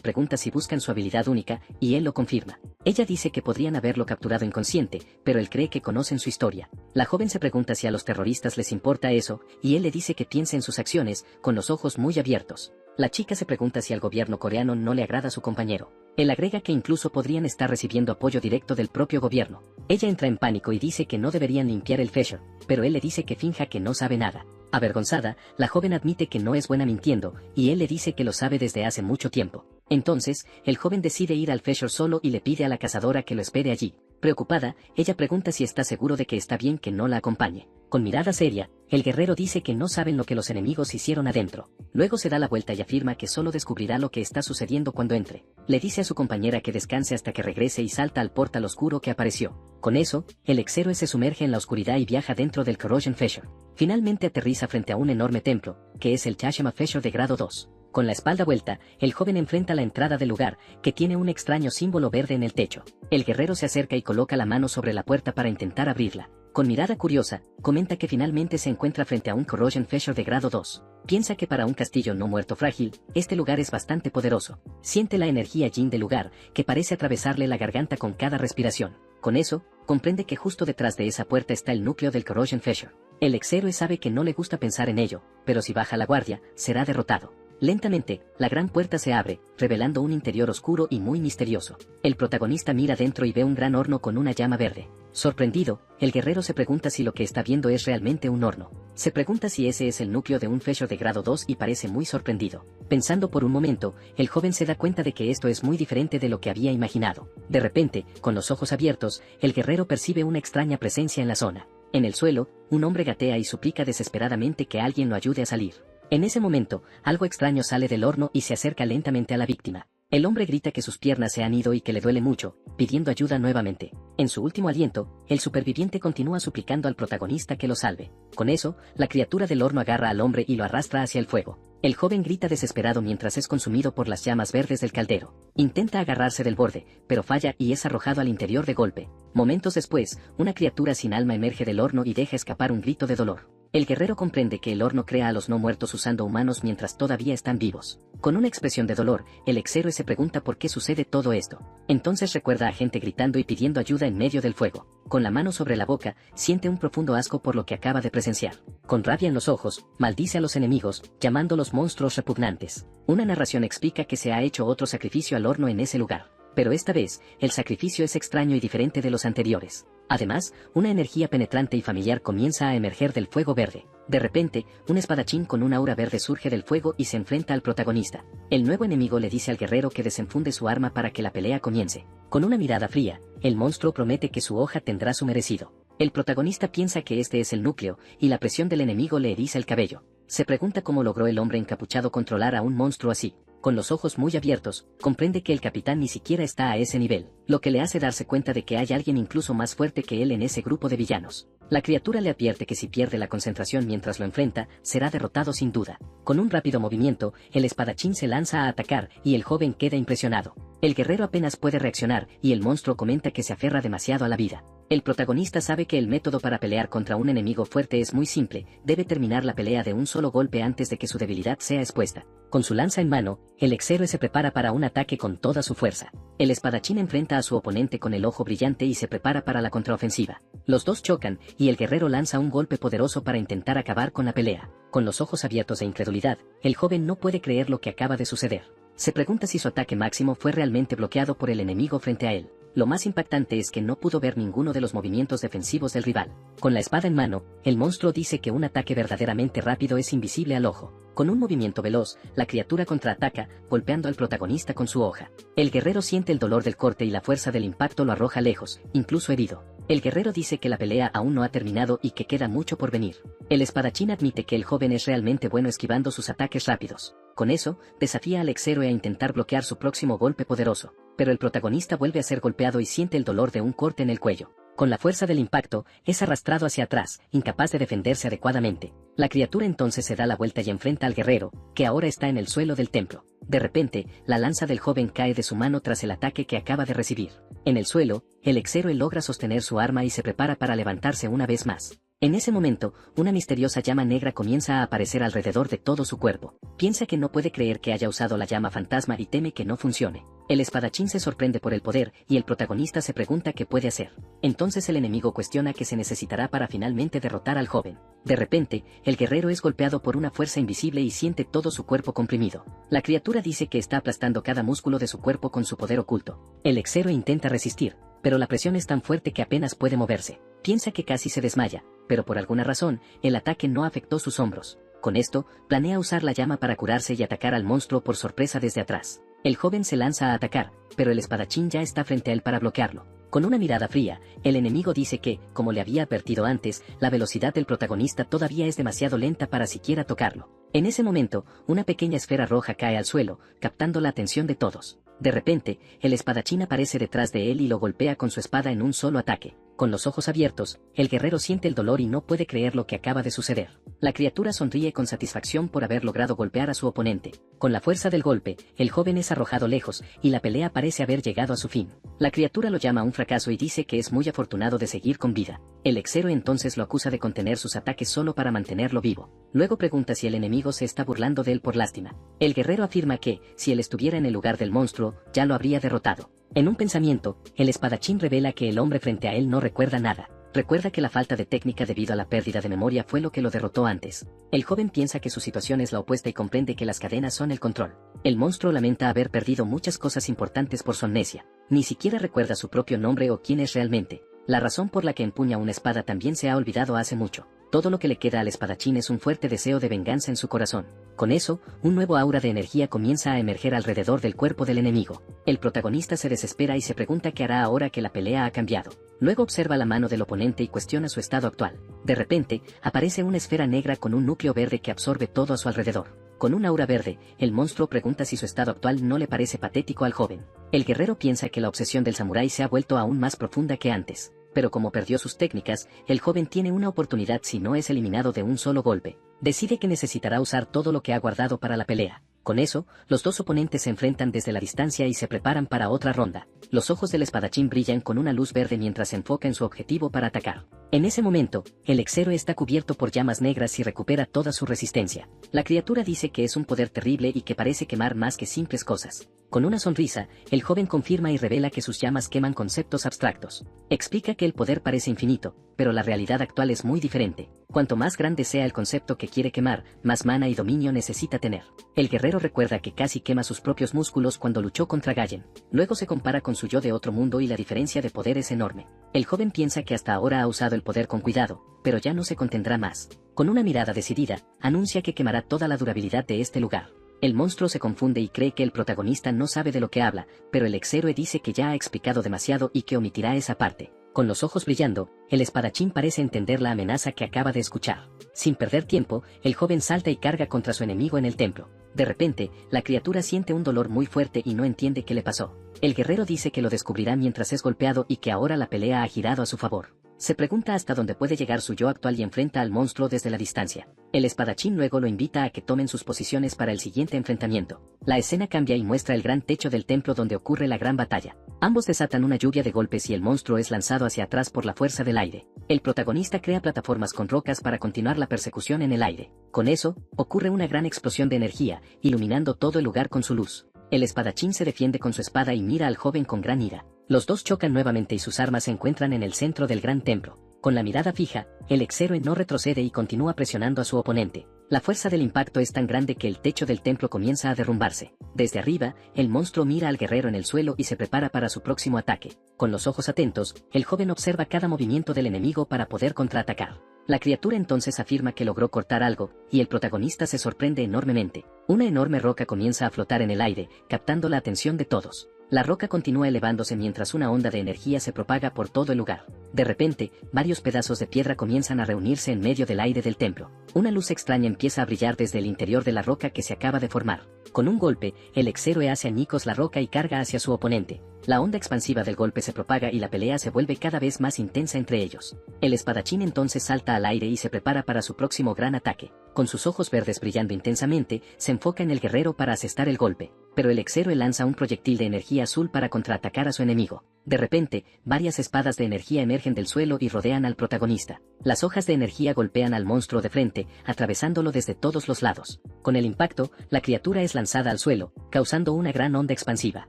pregunta si buscan su habilidad única, y él lo confirma. Ella dice que podrían haberlo capturado inconsciente, pero él cree que conocen su historia. La joven se pregunta si a los terroristas les importa eso, y él le dice que piense en sus acciones, con los ojos muy abiertos. La chica se pregunta si al gobierno coreano no le agrada a su compañero. Él agrega que incluso podrían estar recibiendo apoyo directo del propio gobierno. Ella entra en pánico y dice que no deberían limpiar el Feshor, pero él le dice que finja que no sabe nada. Avergonzada, la joven admite que no es buena mintiendo, y él le dice que lo sabe desde hace mucho tiempo. Entonces, el joven decide ir al Feshor solo y le pide a la cazadora que lo espere allí. Preocupada, ella pregunta si está seguro de que está bien que no la acompañe. Con mirada seria, el guerrero dice que no saben lo que los enemigos hicieron adentro. Luego se da la vuelta y afirma que solo descubrirá lo que está sucediendo cuando entre. Le dice a su compañera que descanse hasta que regrese y salta al portal oscuro que apareció. Con eso, el exhéroe se sumerge en la oscuridad y viaja dentro del Corrosion Feshor. Finalmente aterriza frente a un enorme templo, que es el Tashema Feshor de grado 2. Con la espalda vuelta, el joven enfrenta la entrada del lugar, que tiene un extraño símbolo verde en el techo. El guerrero se acerca y coloca la mano sobre la puerta para intentar abrirla. Con mirada curiosa, comenta que finalmente se encuentra frente a un Corrosion Feshor de grado 2. Piensa que para un castillo no muerto frágil, este lugar es bastante poderoso. Siente la energía yin del lugar, que parece atravesarle la garganta con cada respiración. Con eso, comprende que justo detrás de esa puerta está el núcleo del Corrosion Fissure. El ex-héroe sabe que no le gusta pensar en ello, pero si baja la guardia, será derrotado. Lentamente, la gran puerta se abre, revelando un interior oscuro y muy misterioso. El protagonista mira dentro y ve un gran horno con una llama verde. Sorprendido, el guerrero se pregunta si lo que está viendo es realmente un horno. Se pregunta si ese es el núcleo de un Fissure de grado 2 y parece muy sorprendido. Pensando por un momento, el joven se da cuenta de que esto es muy diferente de lo que había imaginado. De repente, con los ojos abiertos, el guerrero percibe una extraña presencia en la zona. En el suelo, un hombre gatea y suplica desesperadamente que alguien lo ayude a salir. En ese momento, algo extraño sale del horno y se acerca lentamente a la víctima. El hombre grita que sus piernas se han ido y que le duele mucho, pidiendo ayuda nuevamente. En su último aliento, el superviviente continúa suplicando al protagonista que lo salve. Con eso, la criatura del horno agarra al hombre y lo arrastra hacia el fuego. El joven grita desesperado mientras es consumido por las llamas verdes del caldero. Intenta agarrarse del borde, pero falla y es arrojado al interior de golpe. Momentos después, una criatura sin alma emerge del horno y deja escapar un grito de dolor. El guerrero comprende que el horno crea a los no muertos usando humanos mientras todavía están vivos. Con una expresión de dolor, el ex-héroe se pregunta por qué sucede todo esto. Entonces recuerda a gente gritando y pidiendo ayuda en medio del fuego. Con la mano sobre la boca, siente un profundo asco por lo que acaba de presenciar. Con rabia en los ojos, maldice a los enemigos, llamándolos monstruos repugnantes. Una narración explica que se ha hecho otro sacrificio al horno en ese lugar. Pero esta vez, el sacrificio es extraño y diferente de los anteriores. Además, una energía penetrante y familiar comienza a emerger del fuego verde. De repente, un espadachín con un aura verde surge del fuego y se enfrenta al protagonista. El nuevo enemigo le dice al guerrero que desenfunde su arma para que la pelea comience. Con una mirada fría, el monstruo promete que su hoja tendrá su merecido. El protagonista piensa que este es el núcleo, y la presión del enemigo le eriza el cabello. Se pregunta cómo logró el hombre encapuchado controlar a un monstruo así. Con los ojos muy abiertos, comprende que el capitán ni siquiera está a ese nivel, lo que le hace darse cuenta de que hay alguien incluso más fuerte que él en ese grupo de villanos. La criatura le advierte que si pierde la concentración mientras lo enfrenta, será derrotado sin duda. Con un rápido movimiento, el espadachín se lanza a atacar y el joven queda impresionado. El guerrero apenas puede reaccionar y el monstruo comenta que se aferra demasiado a la vida. El protagonista sabe que el método para pelear contra un enemigo fuerte es muy simple, debe terminar la pelea de un solo golpe antes de que su debilidad sea expuesta. Con su lanza en mano, el ex-héroe se prepara para un ataque con toda su fuerza. El espadachín enfrenta a su oponente con el ojo brillante y se prepara para la contraofensiva. Los dos chocan, y el guerrero lanza un golpe poderoso para intentar acabar con la pelea. Con los ojos abiertos de incredulidad, el joven no puede creer lo que acaba de suceder. Se pregunta si su ataque máximo fue realmente bloqueado por el enemigo frente a él. Lo más impactante es que no pudo ver ninguno de los movimientos defensivos del rival. Con la espada en mano, el monstruo dice que un ataque verdaderamente rápido es invisible al ojo. Con un movimiento veloz, la criatura contraataca, golpeando al protagonista con su hoja. El guerrero siente el dolor del corte y la fuerza del impacto lo arroja lejos, incluso herido. El guerrero dice que la pelea aún no ha terminado y que queda mucho por venir. El espadachín admite que el joven es realmente bueno esquivando sus ataques rápidos. Con eso, desafía al ex-héroe a intentar bloquear su próximo golpe poderoso. Pero el protagonista vuelve a ser golpeado y siente el dolor de un corte en el cuello. Con la fuerza del impacto, es arrastrado hacia atrás, incapaz de defenderse adecuadamente. La criatura entonces se da la vuelta y enfrenta al guerrero, que ahora está en el suelo del templo. De repente, la lanza del joven cae de su mano tras el ataque que acaba de recibir. En el suelo, el ex-héroe logra sostener su arma y se prepara para levantarse una vez más. En ese momento, una misteriosa llama negra comienza a aparecer alrededor de todo su cuerpo. Piensa que no puede creer que haya usado la llama fantasma y teme que no funcione. El espadachín se sorprende por el poder y el protagonista se pregunta qué puede hacer. Entonces el enemigo cuestiona qué se necesitará para finalmente derrotar al joven. De repente, el guerrero es golpeado por una fuerza invisible y siente todo su cuerpo comprimido. La criatura dice que está aplastando cada músculo de su cuerpo con su poder oculto. El ex-héroe intenta resistir, pero la presión es tan fuerte que apenas puede moverse. Piensa que casi se desmaya, pero por alguna razón, el ataque no afectó sus hombros. Con esto, planea usar la llama para curarse y atacar al monstruo por sorpresa desde atrás. El joven se lanza a atacar, pero el espadachín ya está frente a él para bloquearlo. Con una mirada fría, el enemigo dice que, como le había advertido antes, la velocidad del protagonista todavía es demasiado lenta para siquiera tocarlo. En ese momento, una pequeña esfera roja cae al suelo, captando la atención de todos. De repente, el espadachín aparece detrás de él y lo golpea con su espada en un solo ataque. Con los ojos abiertos, el guerrero siente el dolor y no puede creer lo que acaba de suceder. La criatura sonríe con satisfacción por haber logrado golpear a su oponente. Con la fuerza del golpe, el joven es arrojado lejos, y la pelea parece haber llegado a su fin. La criatura lo llama un fracaso y dice que es muy afortunado de seguir con vida. El ex-héroe entonces lo acusa de contener sus ataques solo para mantenerlo vivo. Luego pregunta si el enemigo se está burlando de él por lástima. El guerrero afirma que, si él estuviera en el lugar del monstruo, ya lo habría derrotado. En un pensamiento, el espadachín revela que el hombre frente a él no recuerda nada. Recuerda que la falta de técnica debido a la pérdida de memoria fue lo que lo derrotó antes. El joven piensa que su situación es la opuesta y comprende que las cadenas son el control. El monstruo lamenta haber perdido muchas cosas importantes por su amnesia. Ni siquiera recuerda su propio nombre o quién es realmente. La razón por la que empuña una espada también se ha olvidado hace mucho. Todo lo que le queda al espadachín es un fuerte deseo de venganza en su corazón. Con eso, un nuevo aura de energía comienza a emerger alrededor del cuerpo del enemigo. El protagonista se desespera y se pregunta qué hará ahora que la pelea ha cambiado. Luego observa la mano del oponente y cuestiona su estado actual. De repente, aparece una esfera negra con un núcleo verde que absorbe todo a su alrededor. Con un aura verde, el monstruo pregunta si su estado actual no le parece patético al joven. El guerrero piensa que la obsesión del samurái se ha vuelto aún más profunda que antes. Pero como perdió sus técnicas, el joven tiene una oportunidad si no es eliminado de un solo golpe. Decide que necesitará usar todo lo que ha guardado para la pelea. Con eso, los dos oponentes se enfrentan desde la distancia y se preparan para otra ronda. Los ojos del espadachín brillan con una luz verde mientras se enfoca en su objetivo para atacar. En ese momento, el ex-héroe está cubierto por llamas negras y recupera toda su resistencia. La criatura dice que es un poder terrible y que parece quemar más que simples cosas. Con una sonrisa, el joven confirma y revela que sus llamas queman conceptos abstractos. Explica que el poder parece infinito, pero la realidad actual es muy diferente. Cuanto más grande sea el concepto que quiere quemar, más mana y dominio necesita tener. El guerrero recuerda que casi quema sus propios músculos cuando luchó contra Gallen. Luego se compara con su yo de otro mundo y la diferencia de poder es enorme. El joven piensa que hasta ahora ha usado el poder con cuidado, pero ya no se contendrá más. Con una mirada decidida, anuncia que quemará toda la durabilidad de este lugar. El monstruo se confunde y cree que el protagonista no sabe de lo que habla, pero el ex-héroe dice que ya ha explicado demasiado y que omitirá esa parte. Con los ojos brillando, el espadachín parece entender la amenaza que acaba de escuchar. Sin perder tiempo, el joven salta y carga contra su enemigo en el templo. De repente, la criatura siente un dolor muy fuerte y no entiende qué le pasó. El guerrero dice que lo descubrirá mientras es golpeado y que ahora la pelea ha girado a su favor. Se pregunta hasta dónde puede llegar su yo actual y enfrenta al monstruo desde la distancia. El espadachín luego lo invita a que tomen sus posiciones para el siguiente enfrentamiento. La escena cambia y muestra el gran techo del templo donde ocurre la gran batalla. Ambos desatan una lluvia de golpes y el monstruo es lanzado hacia atrás por la fuerza del aire. El protagonista crea plataformas con rocas para continuar la persecución en el aire. Con eso, ocurre una gran explosión de energía, iluminando todo el lugar con su luz. El espadachín se defiende con su espada y mira al joven con gran ira. Los dos chocan nuevamente y sus armas se encuentran en el centro del gran templo. Con la mirada fija, el ex-héroe no retrocede y continúa presionando a su oponente. La fuerza del impacto es tan grande que el techo del templo comienza a derrumbarse. Desde arriba, el monstruo mira al guerrero en el suelo y se prepara para su próximo ataque. Con los ojos atentos, el joven observa cada movimiento del enemigo para poder contraatacar. La criatura entonces afirma que logró cortar algo, y el protagonista se sorprende enormemente. Una enorme roca comienza a flotar en el aire, captando la atención de todos. La roca continúa elevándose mientras una onda de energía se propaga por todo el lugar. De repente, varios pedazos de piedra comienzan a reunirse en medio del aire del templo. Una luz extraña empieza a brillar desde el interior de la roca que se acaba de formar. Con un golpe, el ex-héroe hace añicos la roca y carga hacia su oponente. La onda expansiva del golpe se propaga y la pelea se vuelve cada vez más intensa entre ellos. El espadachín entonces salta al aire y se prepara para su próximo gran ataque. Con sus ojos verdes brillando intensamente, se enfoca en el guerrero para asestar el golpe. Pero el ex-héroe lanza un proyectil de energía azul para contraatacar a su enemigo. De repente, varias espadas de energía emergen del suelo y rodean al protagonista. Las hojas de energía golpean al monstruo de frente, atravesándolo desde todos los lados. Con el impacto, la criatura es lanzada al suelo, causando una gran onda expansiva.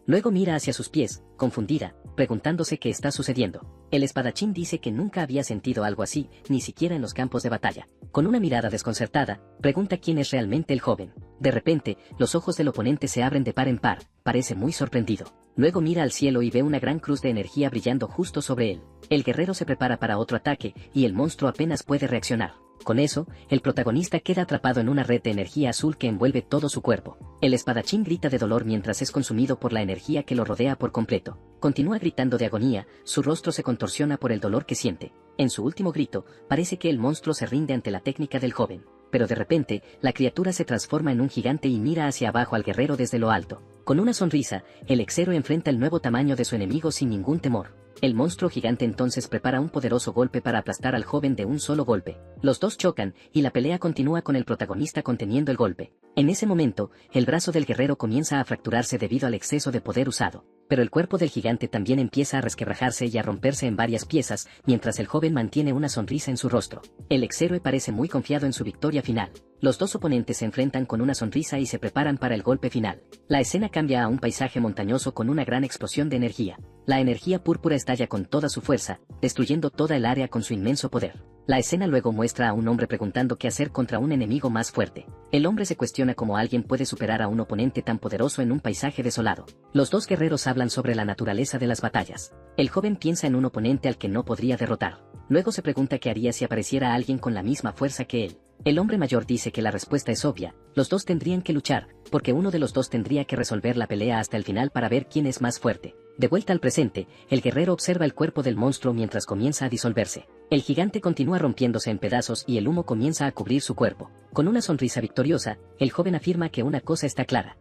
Luego mira hacia sus pies, confundida, preguntándose qué está sucediendo. El espadachín dice que nunca había sentido algo así, ni siquiera en los campos de batalla. Con una mirada desconcertada, pregunta quién es realmente el joven. De repente, los ojos del oponente se abren de par en par, parece muy sorprendido. Luego mira al cielo y ve una gran cruz de energía brillando justo sobre él. El guerrero se prepara para otro ataque, y el monstruo apenas puede reaccionar. Con eso, el protagonista queda atrapado en una red de energía azul que envuelve todo su cuerpo. El espadachín grita de dolor mientras es consumido por la energía que lo rodea por completo. Continúa gritando de agonía, su rostro se contorsiona por el dolor que siente. En su último grito, parece que el monstruo se rinde ante la técnica del joven. Pero de repente, la criatura se transforma en un gigante y mira hacia abajo al guerrero desde lo alto. Con una sonrisa, el ex-héroe enfrenta el nuevo tamaño de su enemigo sin ningún temor. El monstruo gigante entonces prepara un poderoso golpe para aplastar al joven de un solo golpe. Los dos chocan, y la pelea continúa con el protagonista conteniendo el golpe. En ese momento, el brazo del guerrero comienza a fracturarse debido al exceso de poder usado. Pero el cuerpo del gigante también empieza a resquebrajarse y a romperse en varias piezas, mientras el joven mantiene una sonrisa en su rostro. El exhéroe parece muy confiado en su victoria final. Los dos oponentes se enfrentan con una sonrisa y se preparan para el golpe final. La escena cambia a un paisaje montañoso con una gran explosión de energía. La energía púrpura estalla con toda su fuerza, destruyendo toda el área con su inmenso poder. La escena luego muestra a un hombre preguntando qué hacer contra un enemigo más fuerte. El hombre se cuestiona cómo alguien puede superar a un oponente tan poderoso en un paisaje desolado. Los dos guerreros hablan sobre la naturaleza de las batallas. El joven piensa en un oponente al que no podría derrotar. Luego se pregunta qué haría si apareciera alguien con la misma fuerza que él. El hombre mayor dice que la respuesta es obvia: los dos tendrían que luchar, porque uno de los dos tendría que resolver la pelea hasta el final para ver quién es más fuerte. De vuelta al presente, el guerrero observa el cuerpo del monstruo mientras comienza a disolverse. El gigante continúa rompiéndose en pedazos y el humo comienza a cubrir su cuerpo. Con una sonrisa victoriosa, el joven afirma que una cosa está clara: